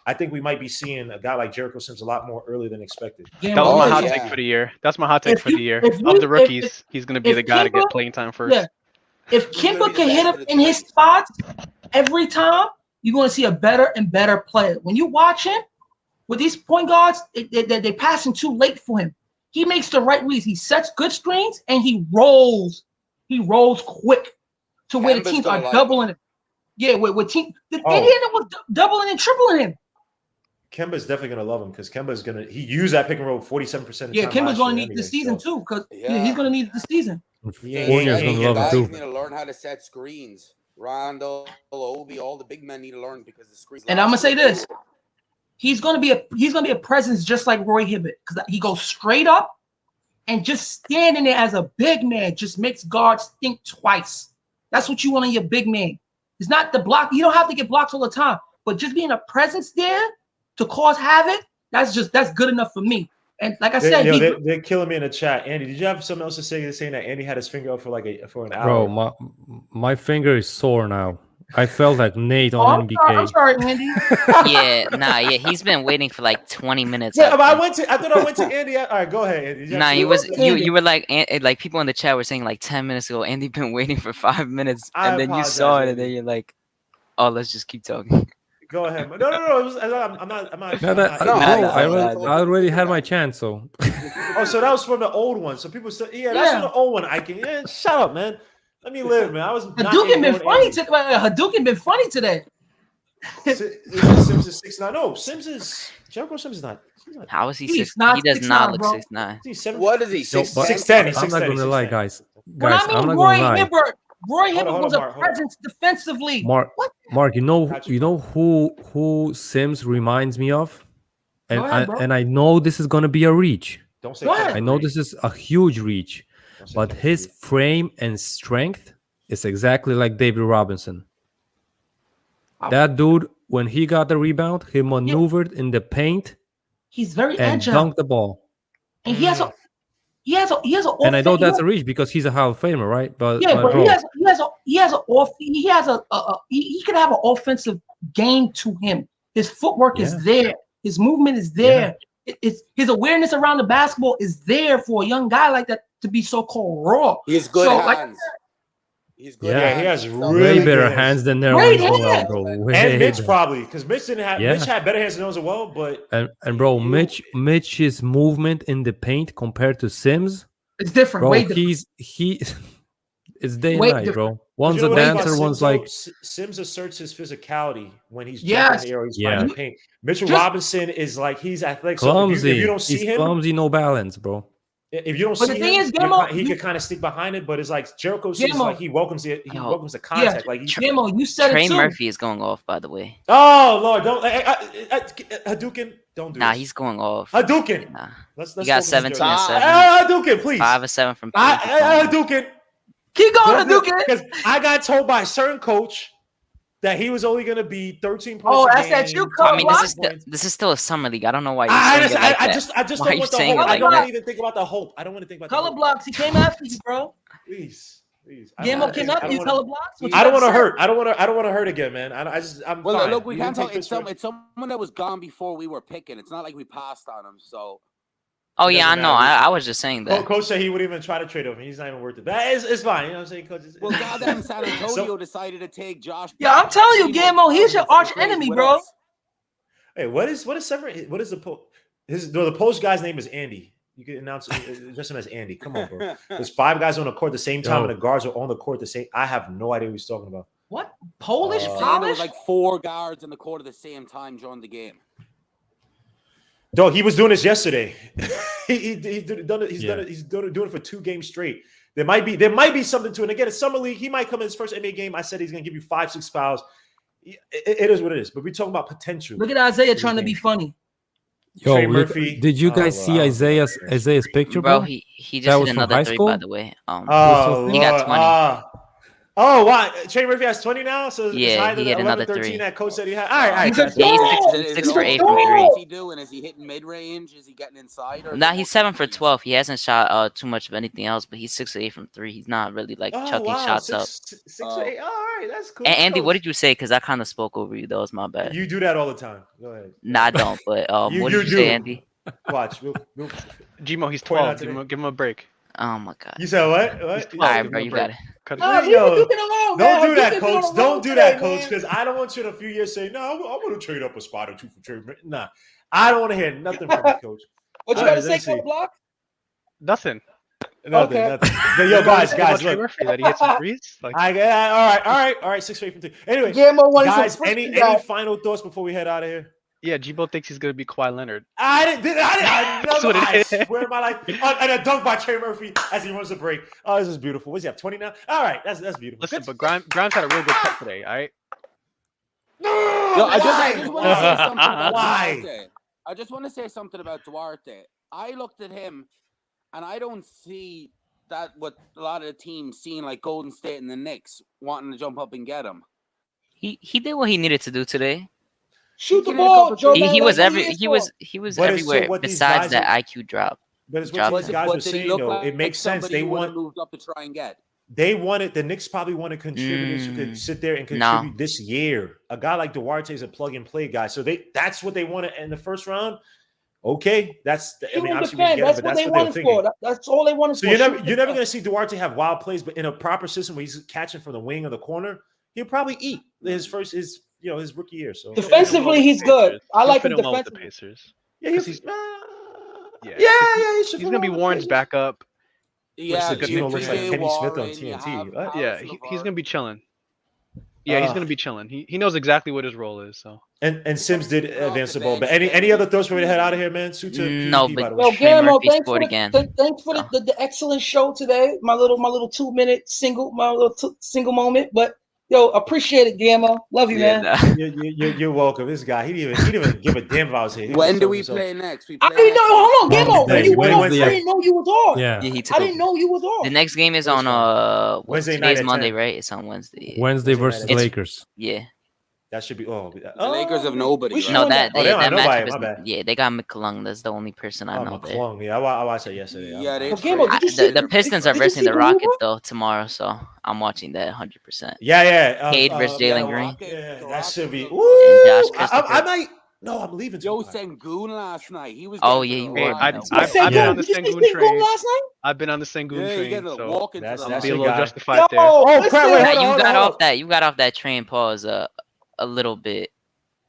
I think we might be seeing a guy like Jericho Sims a lot more early than expected. That was my hot take for the year. That's my hot take for the year. Of the rookies, he's going to be the guy to get playing time first. Yeah. If Kimba can hit him in his spots every time, you're going to see a better and better player. When you watch him with these point guards, they're passing too late for him. He makes the right reads. He sets good screens and he rolls. He rolls quick to where the teams are doubling him. Yeah, with team. The Indiana was doubling and tripling him. Kemba's definitely gonna love him because Kemba's gonna he used that pick and roll 47% of the Yeah, time. Kemba's gonna year need this anyway, season so. too, because he's gonna need it this season. Fournier's gonna love it guys too. need to learn how to set screens. Rondo, Obi, all the big men need to learn because the screens. And I'm gonna say this: he's gonna be a presence just like Roy Hibbert, because he goes straight up and just standing there as a big man just makes guards think twice. That's what you want in your big man. It's not the block. You don't have to get blocks all the time, but just being a presence there to cause havoc, that's good enough for me. And like I said, they're killing me in the chat. Andy, did you have something else to say? They're saying that Andy had his finger up for an hour. Bro, my finger is sore now. I felt like Nate on NBK. I'm sorry, Andy. Yeah, he's been waiting for like 20 minutes. Wait, I thought I went to Andy. All right, go ahead, Andy. You were like people in the chat were saying like 10 minutes ago, Andy been waiting for 5 minutes, and then you saw it, and then you're like, oh, let's just keep talking. Go ahead. No. I'm not. I already had my chance. So. Oh, so that was from the old one. So people said, that's from the old one. I can. Yeah, shut up, man. Let me live, man. I was. Hadouken been funny today. Hadouken been funny today. Sims is 6'9". No, Jericho Sims is not. How is he 6'9"? He does not look 6'9". What is he? 6'10". I'm not gonna lie, guys. When I mean Roy Hibbert was a presence defensively. Mark, you know who Sims reminds me of, and I know this is gonna be a reach. Don't say. I know this is a huge reach, but his frame and strength is exactly like David Robinson. That dude, when he got the rebound, he maneuvered in the paint. He's very and agile. dunked the ball. And he has a. And I know that's a reach because he's a Hall of Famer, right? But he could have an offensive game to him. His footwork is there. His movement is there. His awareness around the basketball is there for a young guy like that to be so-called raw. He's good hands. He's good. Yeah, he has really way better hands than Nerlens Noel, bro. And Mitch probably, because Mitch didn't have. Mitch had better hands than those as well, but and bro, Mitch's movement in the paint compared to Sims, it's different. Bro, way different. It's day and night, bro. One's a dancer, one's like Sims asserts his physicality when he's jumping in the air or he's fighting the paint. Mitchell Robinson is like he's athletic. Clumsy. So if you don't see him, clumsy, no balance, bro. If you don't see him, he could kind of sneak behind it, but it's like Jericho seems like he welcomes it. He welcomes the contact. Like you said Trey it too. Murphy is going off, by the way. Oh Lord, don't Hadouken, don't do this. He's going off. Hadouken. Nah. Let's he got 17 and 7. Hadouken, please. 5 of 7 from 3. Hadouken. Keep going, Hadouken. Because I got told by a certain coach that he was only going to be 13 points. Oh, that's at you, I mean, this is still a summer league. I don't know why you're saying it like that. I just don't want the hope. I don't want to even think about the hope. I don't want to think about color the hope. blocks. He came after you, bro. Please. Gamo came after you, color blocks. I don't want to hurt. I don't want to hurt again, man. I'm well, fine. Look, we can't talk. It's someone that was gone before we were picking. It's not like we passed on him, so. Oh yeah, I know. I was just saying that. Coach said he wouldn't even try to trade him. He's not even worth it. It's fine. You know what I'm saying, Coach? Well, goddamn, San Antonio decided to take Josh. Yeah, I'm telling you, Gamo, he's your arch enemy, bro. Hey, what is Severin? What is the post guy's name is Andy. You can announce just him as Andy. Come on, bro. There's 5 guys on the court at the same time, and the guards are on the court at the same. I have no idea what he's talking about. What Polish? There was like 4 guards in the court at the same time during the game. Dog, he was doing this yesterday. He's doing it for 2 games straight. There might be something to it. And again, it's summer league. He might come in his first NBA game. I said he's gonna give you 5-6 fouls. It is what it is. But we're talking about potential. Look at Isaiah trying to be funny. Yo, Trey Murphy. Did you guys see Isaiah's picture, bro? He just hit another 3, by the way. He got 20. Oh, wow. Trey Murphy has 20 now? So yeah, he hit another 13 3. That coach said he had. All right. He's 6 for 8 from 3. What is he doing? Is he hitting mid-range? Is he getting inside? Nah, he's 7 for 12. He hasn't shot too much of anything else, but he's 6 for 8 from 3. He's not really like chucking shots up. 6 for 8. All right, that's cool. And Andy, what did you say? Because I kind of spoke over you. That was my bad. You do that all the time. Go ahead. Nah, I don't. But what did you say, Andy? Watch. Gmo, he's 12. Give him a break. Oh my god. You said what? All right, bro. You got it. Don't do that, coach. Don't do that, coach. Because I don't want you in a few years saying, "No, I'm going to trade up a spot or 2 for Trey." Nah, I don't want to hear nothing from you, coach. What you got to say, Coach Block? Nothing. Nothing. Yo, guys, look. Murphy, that he hit some threes. Like, all right. 6 for 8 from 3. Anyway, guys, any final thoughts before we head out of here? Yeah, Gbo thinks he's gonna be Kawhi Leonard. I That's what it is. swear my life. And a dunk by Trey Murphy as he runs the break. Oh, this is beautiful. What's he have? 20 now? All right, that's beautiful. Listen, but Grimes had a real good cut today. All right. Yo, I just want to say something about Why? Duarte. I just want to say something about Duarte. I looked at him, and I don't see that what a lot of the teams seeing, like Golden State and the Knicks wanting to jump up and get him. He did what he needed to do today. Shoot the ball, Joe. He was But everywhere what these besides guys that are- IQ drop. But it's Drop what these him. guys But were did he saying, look though. like It makes sense. somebody They you would want. have moved up to try and get? They wanted the Knicks probably wanted contributors who could sit there and contribute this year. A guy like Duarte is a plug and play guy, so that's what they wanted in the first round. Okay, that's I mean obviously we get it, that's but what that's they what they were wanted thinking. for. That's all they wanted So for. you're never going to see Duarte have wild plays, but in a proper system where he's catching from the wing or the corner, he'll probably eat his rookie year. So defensively, he's good. I like him Well with the defensively. Pacers. Yeah, He's he gonna be Warren's backup. Yeah, Gino looks like J.J. Kenny Smith on Warren, you TNT. have What? Yeah, he's gonna be chilling. Yeah, he's gonna be chilling. He knows exactly what his role is. So and Sims did advance the ball, but any other thoughts for me to head out of here, man? Suit to No, PvP, but by the way. Yo, Trey Gammo, Murphy thanks scored for again. thanks for the excellent show today. My little 2 minute single moment, but yo, appreciate it, Gammo. Love you, man. You're welcome. This guy, he didn't even give a damn if I was here. He When just do told we himself. play next? We I play didn't know. next Hold on, Gammo. Wednesday. I didn't know you was on. Yeah. Yeah, he took I didn't know you was on. The next game is on Wednesday night today's at Monday, 10. right? It's on Wednesday. Wednesday versus It's- Lakers. Yeah. That should be. Oh, The Lakers have nobody. we should Right? No, that Oh, they don't have nobody, matchup my is bad. yeah. They got McClung. That's the only person I know there. McClung. Yeah, I watched it yesterday. Yeah, they. Well, Gammo, did you see The Pistons are did you versing see the Rockets Garuba? though tomorrow, so I'm watching that 100%. Yeah. Cade versus Jalen Green. Rockets- Yeah, the that should be. Rockets are Ooh, Josh I Christopher. might. No, I'm leaving. Joe tomorrow. Sengun last night. He was. Oh, getting yeah, to you the were. Rockets. I've Sengun, been on the did you see Sengun Sengun train. last night? I've been on the Sengun Yeah, he train, getting to so walk into That's- the I'll that's be a your little guy. justified Yo, there. Oh, listen, crap, wait, Yeah, hold on, you hold got on. off that. You got off that train pause a little bit.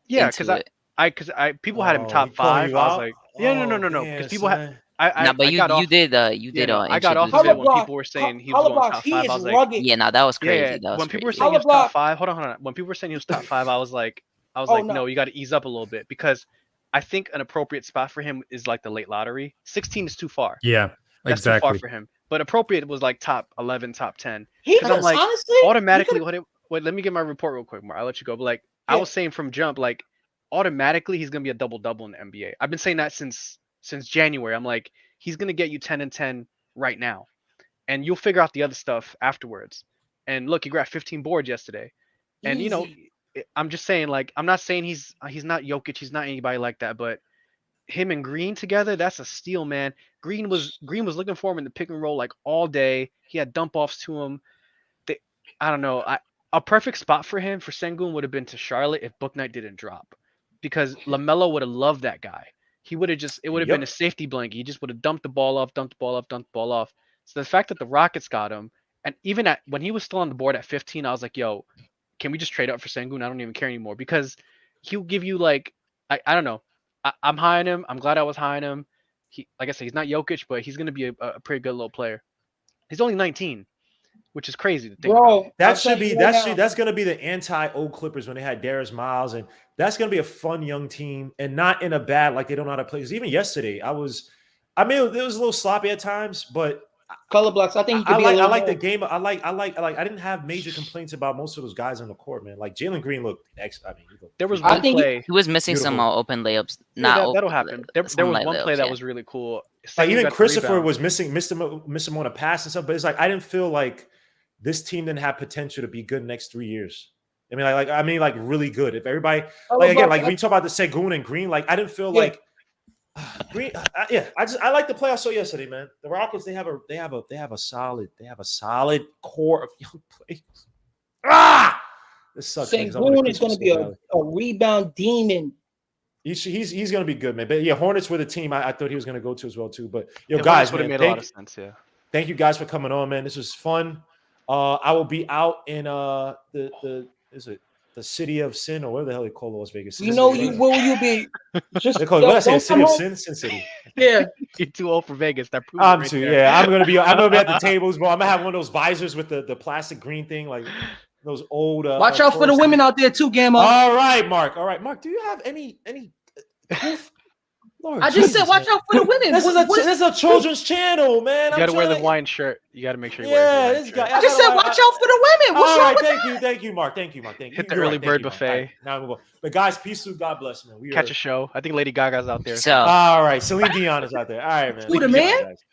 Yeah, into because I people had him Oh, top he pulling 5. you I was out? like, yeah, no, Oh, because damn, people had. son. I But got off. you did I got off introduce of it him. when people were saying he was going Hollabrox, top he 5. is I was like, rugged. Yeah, no, that was crazy. yeah. That was When people were crazy. saying he was Hollabrox. top 5, hold on. When people were saying he was top 5, I was like, Oh, no, no. you got to ease up a little bit because I think an appropriate spot for him is like the late lottery. 16 is too far. Yeah, That's too exactly. far for him. But appropriate was like top 11, top 10. He 'Cause I'm like, honestly automatically, wait, let me get my report real quick, Mar. I'll let you go. But like, I Yeah. was saying from jump, like, automatically he's gonna be a double-double in the NBA. I've been saying that since January. I'm like, he's gonna get you 10 and 10 right now, and you'll figure out the other stuff afterwards. And look, he grabbed 15 boards yesterday. And you know, I'm just saying, like, I'm not saying he's not Jokic, he's not anybody like that, but him and Green together, that's a steal, man. Green was looking for him in the pick and roll like all day. He had dump offs to him. I don't know. A perfect spot for him for Sengun would have been to Charlotte if Book Knight didn't drop, because LaMelo would have loved that guy. He would have it would have been a safety blanket. He just would have dumped the ball off. So the fact that the Rockets got him, and even when he was still on the board at 15, I was like, yo, can we just trade up for Sengun? I don't even care anymore, because he'll give you like, I don't know. I'm high on him. I'm glad I was high on him. He, like I said, he's not Jokic, but he's gonna be a pretty good little player. He's only 19, which is crazy to think about. That's going to be the anti-old Clippers when they had Darius Miles, and that's going to be a fun young team, and not in a bad like they don't know how to play. Because even yesterday, it was a little sloppy at times, but Color blocks. I think he could be. I like the game. I didn't have major complaints about most of those guys on the court, man. Like Jalen Green looked excellent. There was one play. He was missing some open layups. That'll happen. There was one play that was really cool. Like even Christopher was missed him on a pass and stuff. But it's like I didn't feel like this team didn't have potential to be good next 3 years. I mean, like really good. If everybody when you talk about the Sengun and Green, like I didn't feel like. Green, I like the play I saw yesterday, man. The Rockets, they have a solid core of young players. This sucks. Sengun is going to be a rebound demon. He's going to be good, man. But yeah, Hornets were the team I thought he was going to go to as well too. But yo, guys, would have made a lot of sense. Yeah. Thank you guys for coming on, man. This was fun. I will be out in the city of sin, or whatever the hell they call Las Vegas. You know, where will you be? Just they call it, city of sin, Sin City. Yeah, you're too old for Vegas. That proves I'm right too. there. Yeah, I'm gonna be at the tables, bro. I'm gonna have one of those visors with the plastic green thing, like those old. Watch out for the women out there too, Gamma. All right, Mark. Do you have any Lord I just Jesus, said, watch man. out for the women. This is a children's channel, man. You got to wear the Hawaiian shirt. You got to make sure you wear the Yeah, Hawaiian this shirt. guy. I just said, watch out for the women. What's wrong with that? Thank you, Mark. Thank you. Hit the You're early right. bird Thank you, Mark. buffet. All right, now we go. But guys, peace through. God bless, man. Catch a show. I think Lady Gaga's out there. So All right, Celine Dion is out there. All right, man. Who, the Peace man? out, guys.